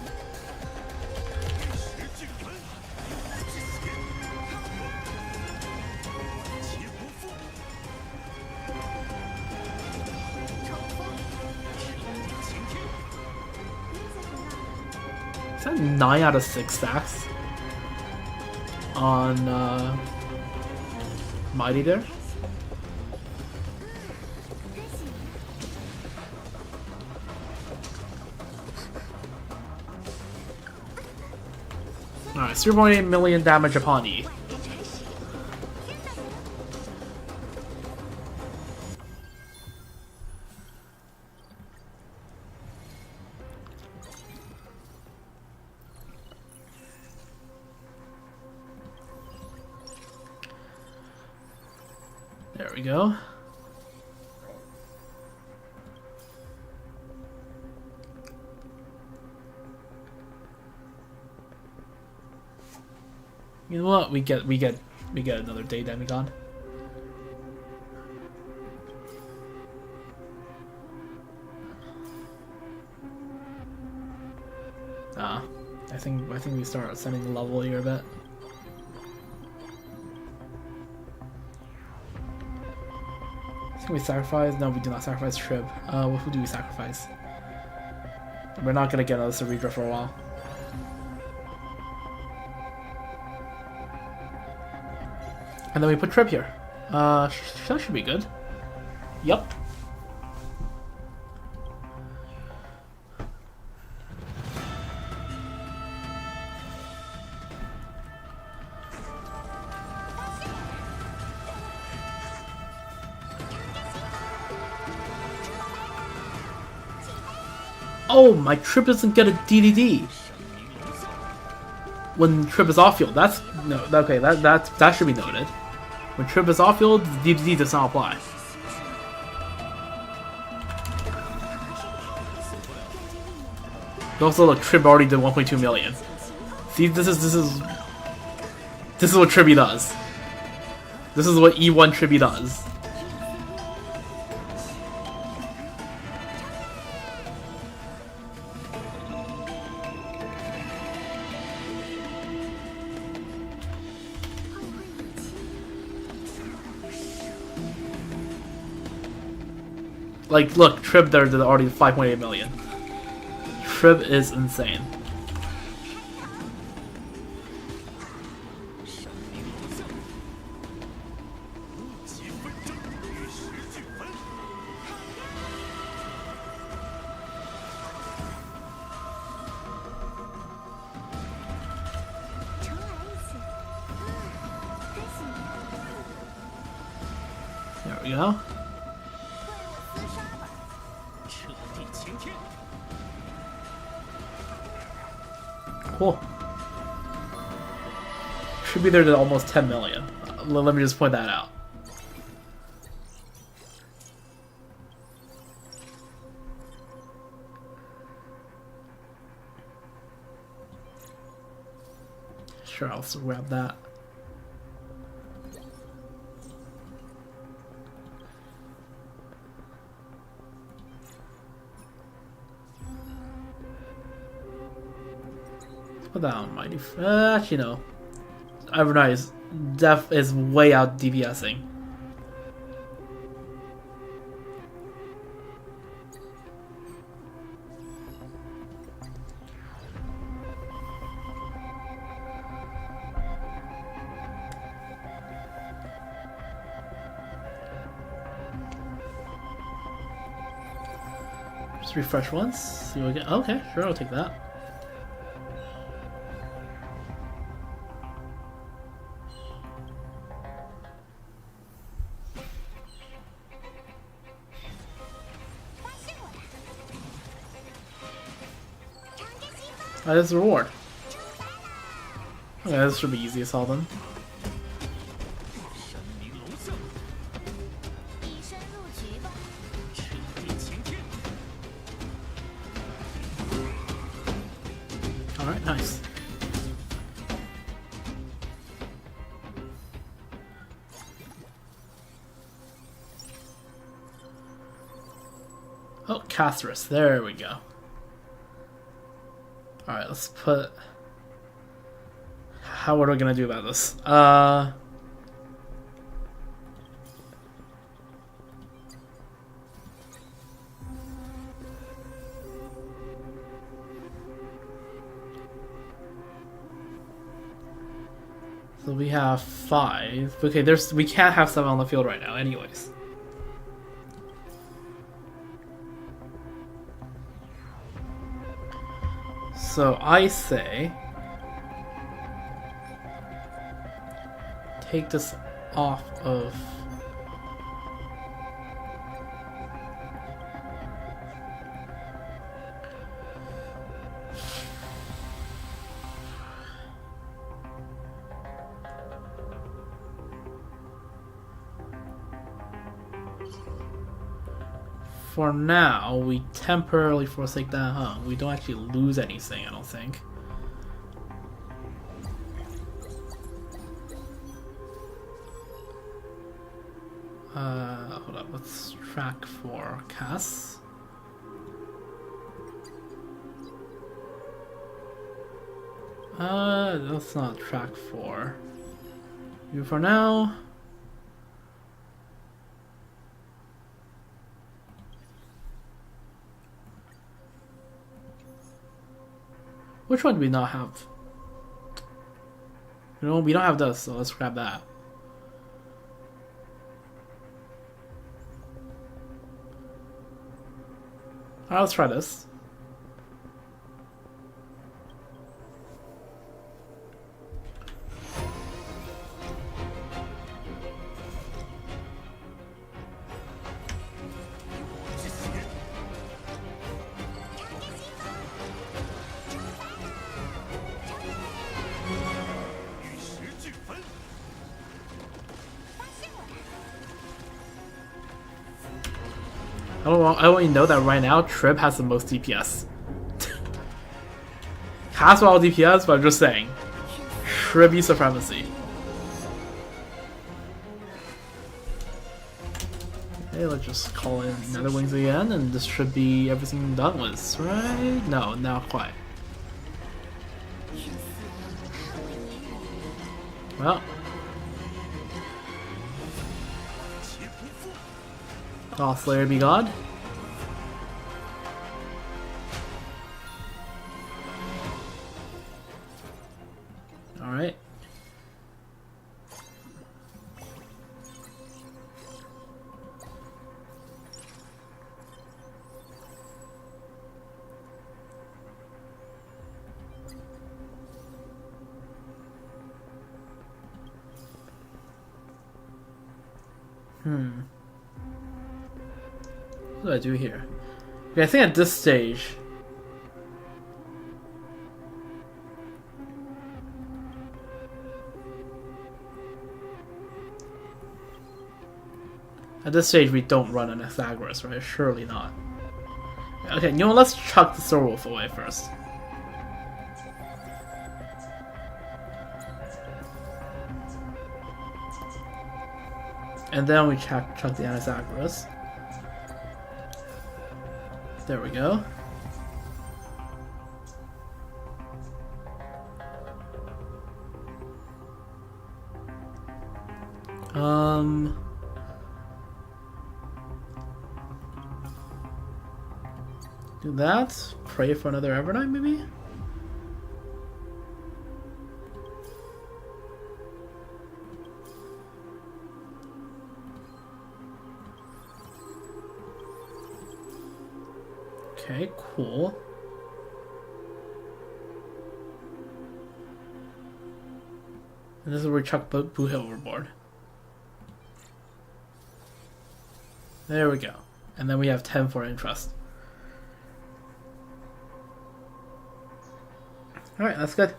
S1: Is that 9 out of 6 stacks on Mighty there? Alright, 0.8 million damage upon E. There we go. You know what? We get another day demigod. I think we start sending the level here a bit. I think we sacrifice. No, we do not sacrifice Trib. Who do we sacrifice? We're not gonna get another Cerebra for a while. And then we put Trib here. That should be good. Yup. Oh, my Trib doesn't get a DDD when Trib is off field. That's no okay. That should be noted. When Trib is off field, the DDD does not apply. Also, look, Trib already did 1.2 million. See, this is what Tribby does. This is what E1 Tribby does. Like, look, Trib there did already 5.8 million. Trib is insane. There we go. Cool. Should be there to almost 10 million. Let me just point that out. Sure, I'll also grab that. Put that on Mighty. Actually, no. Evernight is way out DPSing. Just refresh once. See what we get. Okay, sure, I'll take that. Oh, that's the reward. Okay, this should be easy as hell then. Alright, nice. Oh, Casterus. There we go. Alright, let's put... what are we gonna do about this? So we have 5. Okay, we can't have 7 on the field right now, anyways. So I say, take this off of. For now, we temporarily forsake that hung. We don't actually lose anything, I don't think. Hold up, let's track for Cass. Let's not track for you for now. Which one do we not have? You know, we don't have this, so let's grab that. Alright, let's try this. I want you to know that right now, Trib has the most DPS. Has all DPS, but I'm just saying. Tribby supremacy. Okay, let's just call in Nether Wings again, and this should be everything done with, right? No, not quite. Well. Oh, Slayer be God. Alright. What do I do here? Okay, I think at this stage, we don't run an Pythagoras, right? Surely not. Okay, you know what? Let's chuck the Swordwolf away first. And then we chuck the Anaxagoras. There we go. Do that. Pray for another Evernight, maybe? Okay, cool. And this is where we chuck Boohill overboard. There we go. And then we have 10 for interest. Alright, that's good.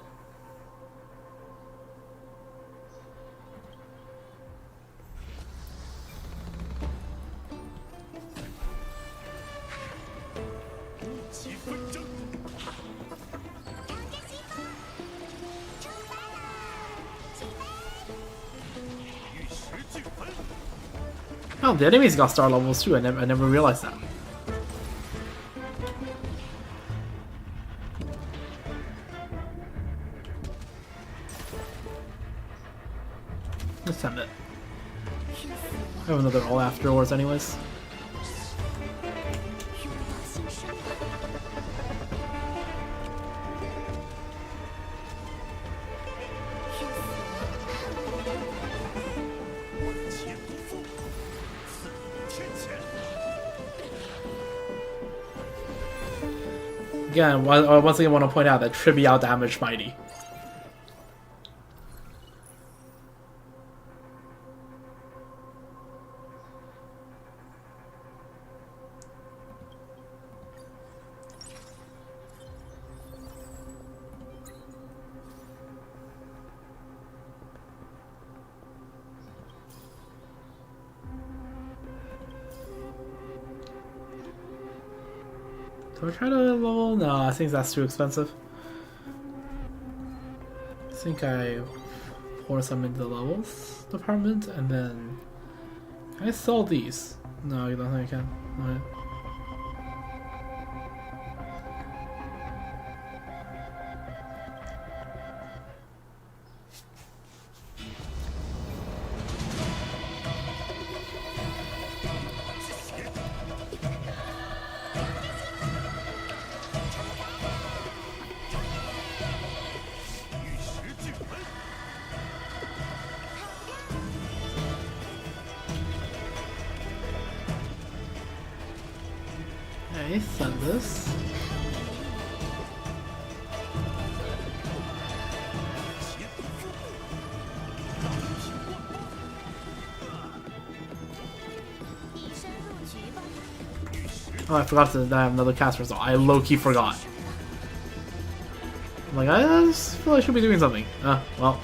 S1: Oh, the enemies got star levels too. I never realized that. Let's send it. I have another all afterwards anyways. Again, once again, I want to point out that Tribby outdamaged Mighty. Do I try to level? No, I think that's too expensive. I think I pour some into the levels department and then can I sell these? No, you don't think I can. Alright. Okay, send this. Oh, I forgot that I have another cast result. I low-key forgot. I'm like, I just feel I should be doing something. Well.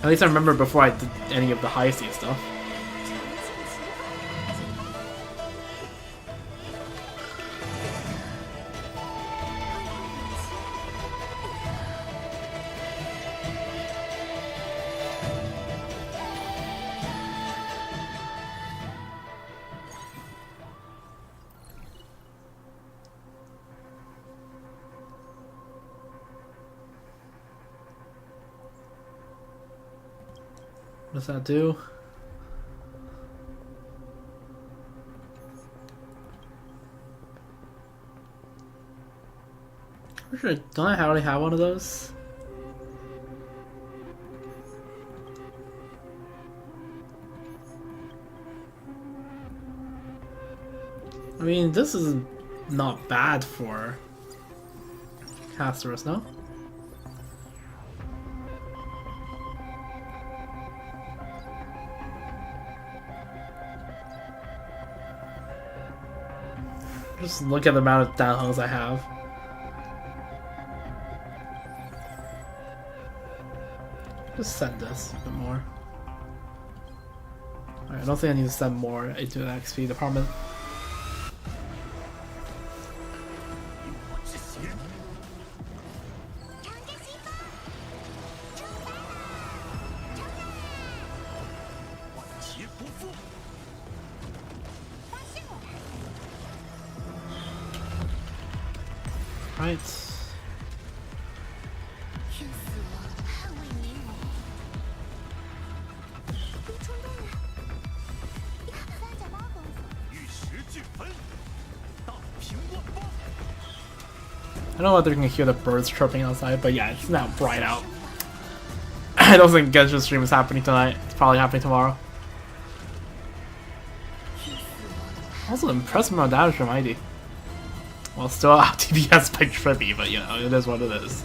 S1: At least I remember before I did any of the high C stuff. What does that do? Sure, don't I already have one of those? I mean, this is not bad for casters, no? Just look at the amount of downhills I have. Just send this a bit more. Alright, I don't think I need to send more into the XP department. Right. I don't know whether you can hear the birds chirping outside, but yeah, it's now bright out. I don't think Genshin stream is happening tonight. It's probably happening tomorrow. Also impressive amount of damage from ID. Well, still out TPS by Trippy, but you know, it is what it is.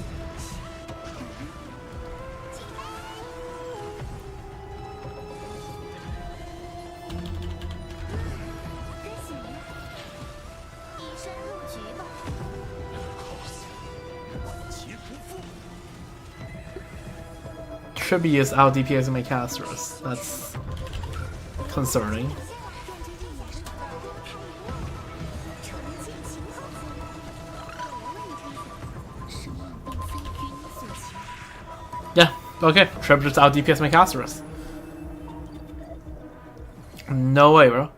S1: Trippy is out DPSing my casters. That's concerning. Yeah, okay. Trip just out DPS my casters. No way, bro.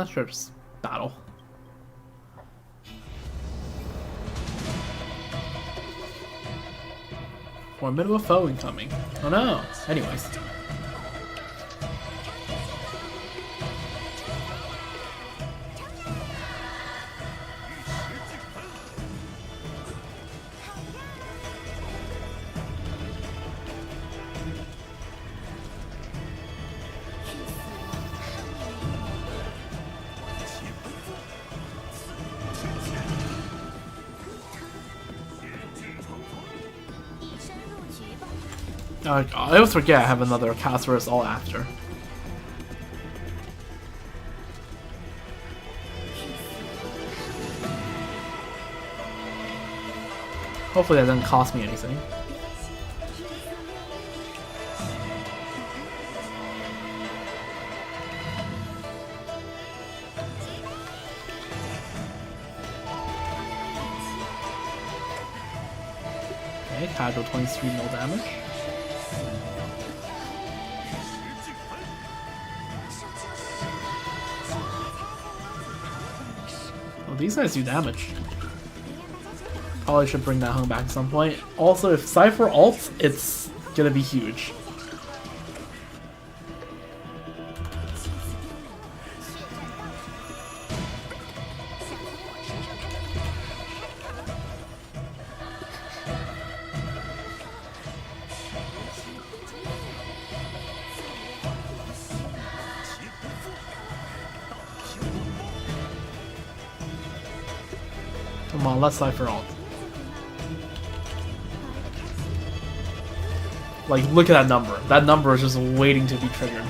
S1: Sure, just battle. Formidable foe incoming. Oh no. Anyways. I always forget I have another cast where it's all after. Hopefully that doesn't cost me anything. Okay, casual 23 mil damage. Oh, these guys do damage. Probably should bring that home back at some point. Also, if Cypher ults, it's gonna be huge. Come on, let's Cypher ult. Like, look at that number. That number is just waiting to be triggered.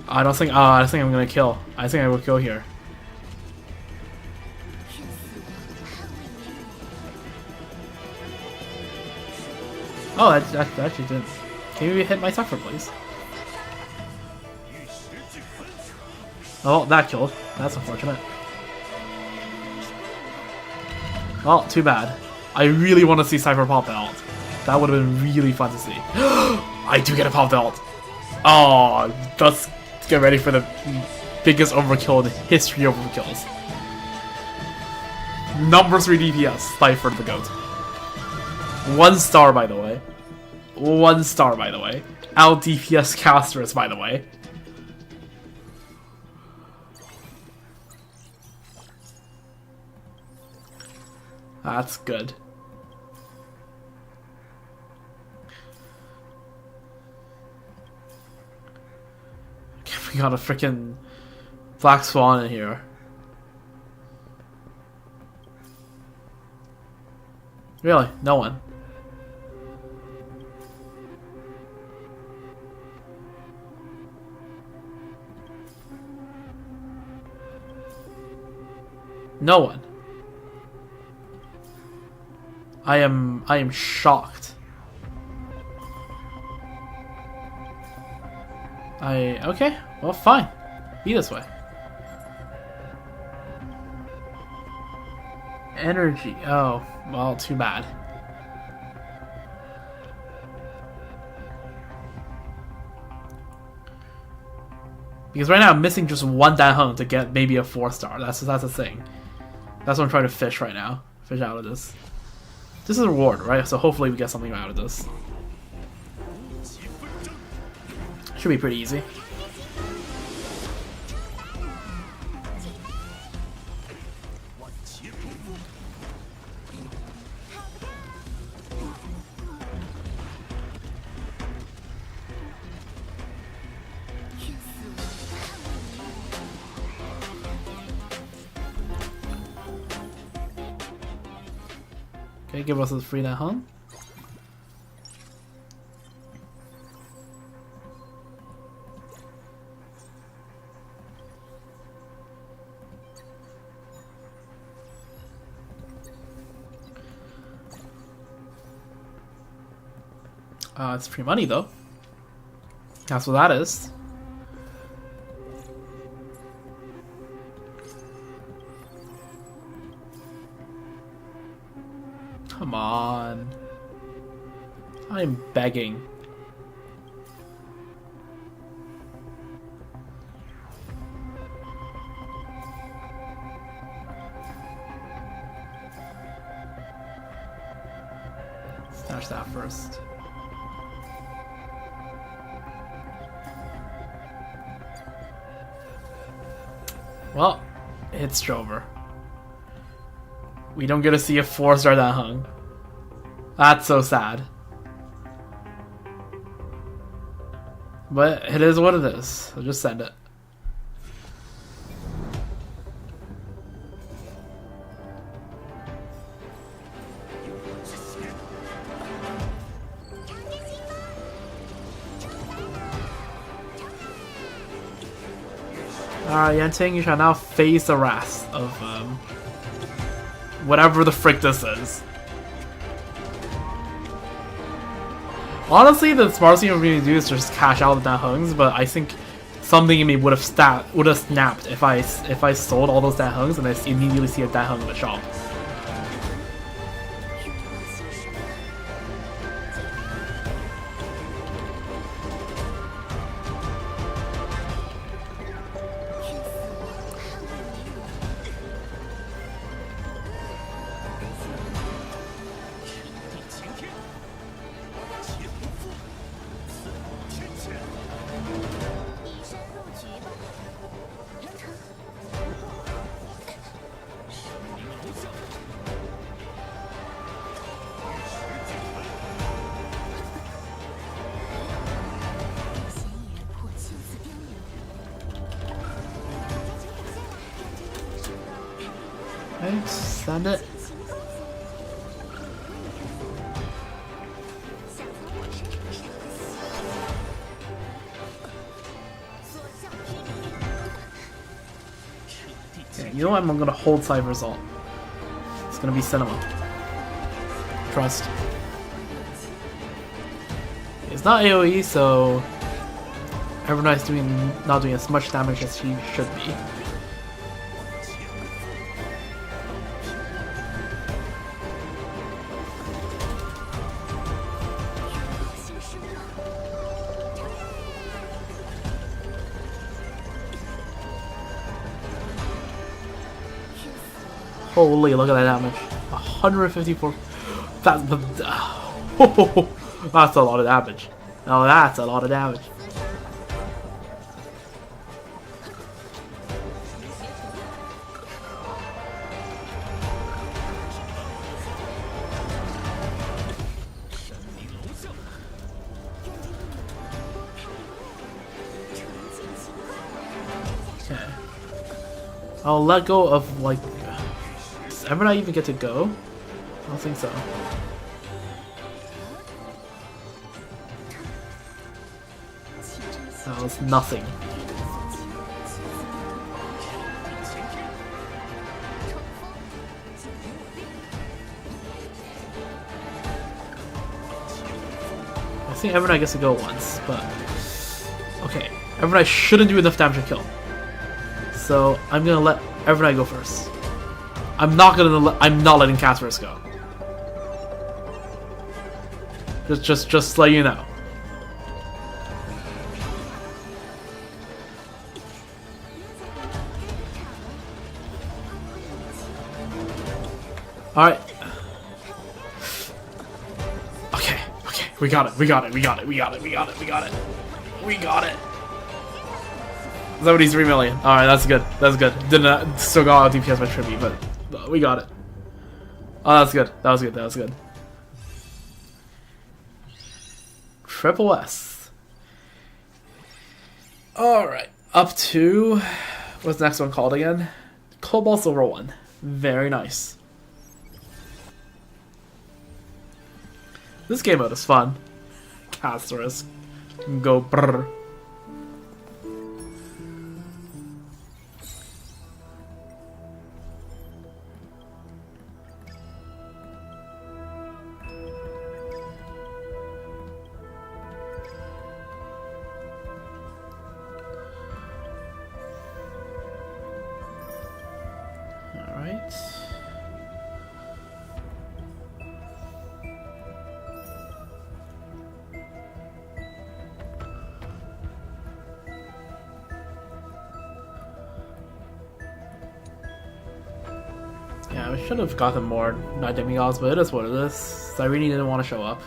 S1: I don't think I'm gonna kill. I think I will kill here. Oh, that actually didn't. Can you hit my Cypher, please? Oh, that killed. That's unfortunate. Well, too bad. I really want to see Cypher pop the ult. That would have been really fun to see. I do get a pop the ult. Oh, let's get ready for the biggest overkill in the history of overkills. Number 3 DPS, Cypher the GOAT. 1 star, by the way. 1 star, by the way. Out DPS casters, by the way. That's good. We got a freaking Black Swan in here. Really? No one? No one. I am shocked. Okay, well fine. Be this way. Energy. Oh, well, too bad. Because right now I'm missing just 1 Dan Heng to get maybe a 4 star. That's the thing. That's what I'm trying to fish right now. Fish out of this. This is a reward, right? So hopefully we get something out of this. Should be pretty easy. Okay, give us a free Dan Heng. It's free money though. That's what that is. Come on. I'm begging. Well, it's Drover. We don't get to see a 4-star that hung. That's so sad. But it is what it is. I'll just send it. Alright, Yanting, you shall now face the wrath of whatever the frick this is. Honestly, the smartest thing for me to do is just cash out the Dan Hungs, but I think something in me would have snapped if I sold all those Dan Hungs and I immediately see a Dan Hung in the shop. Okay, send it. Okay, you know what? I'm gonna hold Cypher's ult. It's gonna be Cinema. Trust. It's not AoE, so everyone's not doing as much damage as he should be. Holy, look at that damage. 154. That's a lot of damage. Oh, that's a lot of damage. Okay. I'll let go of, like... Does Ever not even get to go? I don't think so. That was nothing. I think Evernight gets to go once, but... Okay, Evernight shouldn't do enough damage to kill. So, I'm gonna let Evernight go first. I'm not letting Casperus go. Just let you know. Alright. Okay, we got it. Is that what he's 3 million? Alright, that's good. Didn't still got out DPS by Tribby, but we got it. Oh, that's good. That was good. Triple S. Alright, up to... What's the next one called again? Cobalt Silver 1. Very nice. This game mode is fun. Castorus. Go brrr. Alright. Yeah, we should have gotten more Night Demigods, but it is what it is. Cyrene didn't want to show up.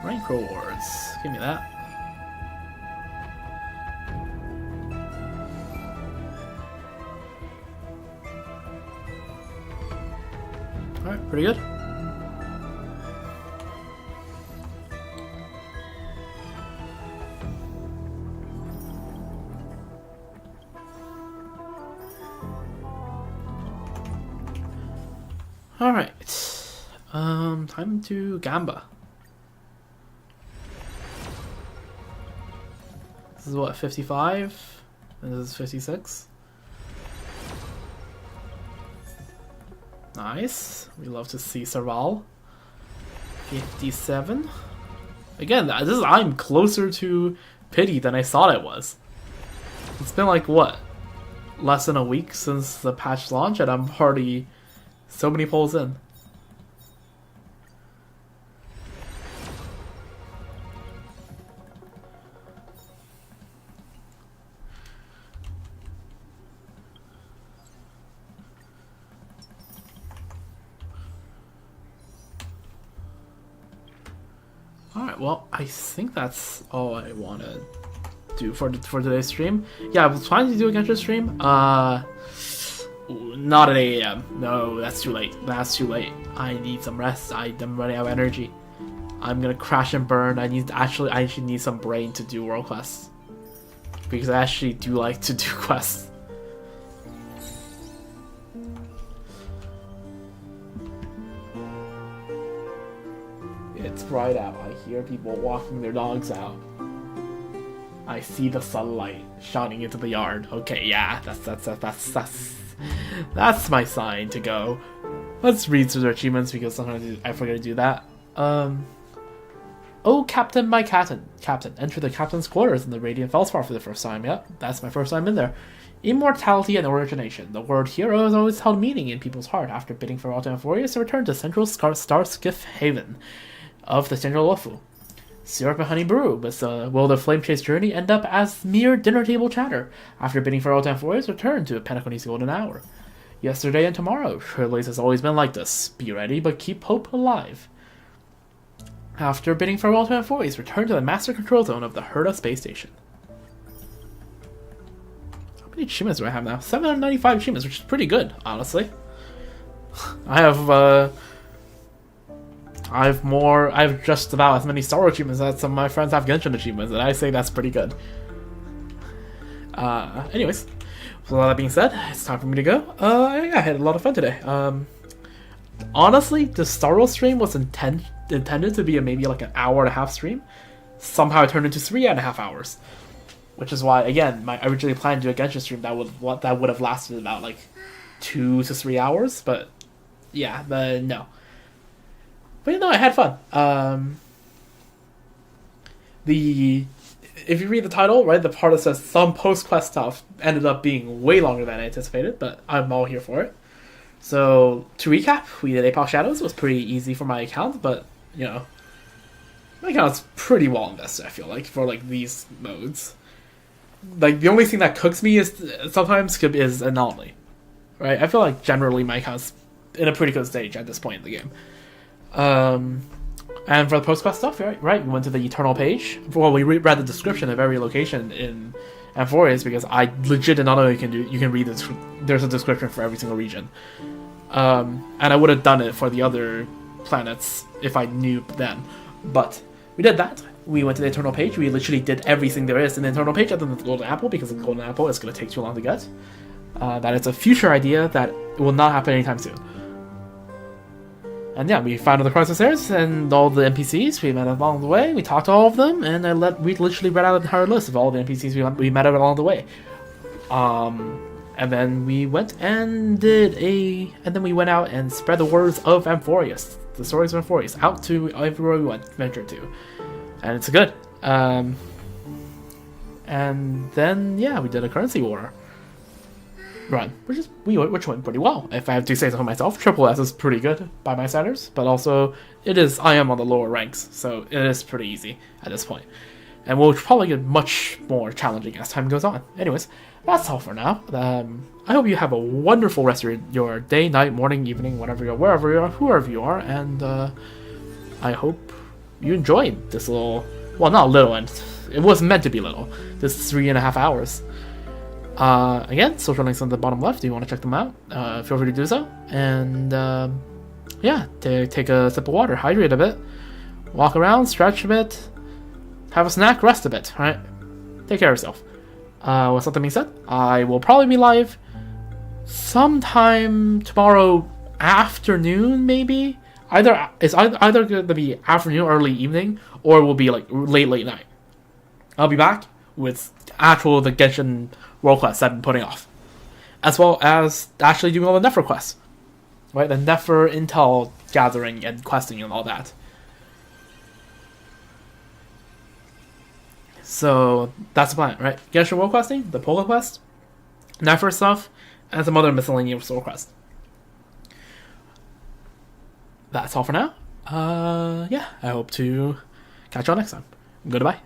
S1: Rank rewards. Give me that. Pretty good. Alright. Time to Gamba. This is what, 55? And this is 56? Nice. We love to see Serval. 57. Again, I'm closer to pity than I thought it was. It's been like, what? Less than a week since the patch launch, and I'm already so many polls in. Alright, well, I think that's all I want to do for today's stream. Yeah, I was planning to do a Genshin stream. Not at 8 AM. No, that's too late. That's too late. I need some rest. I'm running out of energy. I'm gonna crash and burn. I actually need some brain to do world quests. Because I actually do like to do quests. It's bright out. I hear people walking their dogs out. I see the sunlight shining into the yard. Okay, yeah, that's my sign to go. Let's read through their achievements because sometimes I forget to do that. Oh, Captain, my captain. Enter the captain's quarters in the Radiant Feldspar for the first time. Yep, that's my first time in there. Immortality and origination. The word hero has always held meaning in people's heart. After bidding farewell to Amphorius, return to Central Starskiff Haven of the Central Lofu. Syrup and honey brew, but will the flame chase journey end up as mere dinner table chatter? After bidding farewell to Amphorius, return to Penacony's golden hour. Yesterday and tomorrow, Shirley's has always been like this. Be ready, but keep hope alive. After bidding farewell to Amphorius, return to the master control zone of the Herta space station. How many achievements do I have now? 795 achievements, which is pretty good, honestly. I have just about as many Star Wars achievements as some of my friends have Genshin achievements, and I say that's pretty good. Anyways, with all that being said, it's time for me to go. I had a lot of fun today. Honestly, the Star Wars stream was intended to be maybe like an hour and a half stream. Somehow it turned into 3.5 hours. Which is why, again, I originally planned to do a Genshin stream that would have lasted about like 2 to 3 hours, but yeah, no. But no, I had fun. If you read the title, right, the part that says some post-quest stuff ended up being way longer than I anticipated, but I'm all here for it. So, to recap, we did Apocalyptic Shadows. It was pretty easy for my account, but, you know, my account's pretty well invested, I feel like, for, like, these modes. Like, the only thing that cooks me is anomaly, right? I feel like, generally, my account's in a pretty good stage at this point in the game. And for the post-quest stuff, right, we went to the Eternal page. Well, we read the description of every location in Amphorius because I legit did not know you can read this. There's a description for every single region. And I would have done it for the other planets if I knew then. But we did that. We went to the Eternal page. We literally did everything there is in the Eternal page other than the Golden Apple because the Golden Apple is going to take too long to get. That is a future idea that will not happen anytime soon. And yeah, we found all the Crossers and all the NPCs we met along the way. We talked to all of them, and we literally read out an entire list of all the NPCs we met along the way. And then we went and and then we went out and spread the words of Amphorius, the stories of Amphorius, out to everywhere we ventured to, and it's good. And then yeah, we did a currency war run, which went pretty well. If I have to say so myself, Triple S is pretty good by my standards, but also I am on the lower ranks, so it is pretty easy at this point. And we'll probably get much more challenging as time goes on. Anyways, that's all for now. I hope you have a wonderful rest of your day, night, morning, evening, wherever you are, whoever you are, and I hope you enjoyed this little, well, not little, and it was meant to be little, this 3.5 hours. Again, social links on the bottom left if you want to check them out. Feel free to do so. And yeah, take a sip of water, hydrate a bit, walk around, stretch a bit, have a snack, rest a bit, right? Take care of yourself. With something being said, I will probably be live sometime tomorrow afternoon, maybe. It's either going to be afternoon, early evening, or it will be like late night. I'll be back with the Genshin World Quest I've been putting off, as well as actually doing all the Nefer quests, right? The Nefer intel gathering and questing and all that. So that's the plan, right? Genshin World questing, the Pola quest, Nefer stuff, and some other miscellaneous World quest. That's all for now. Yeah, I hope to catch y'all next time. Goodbye.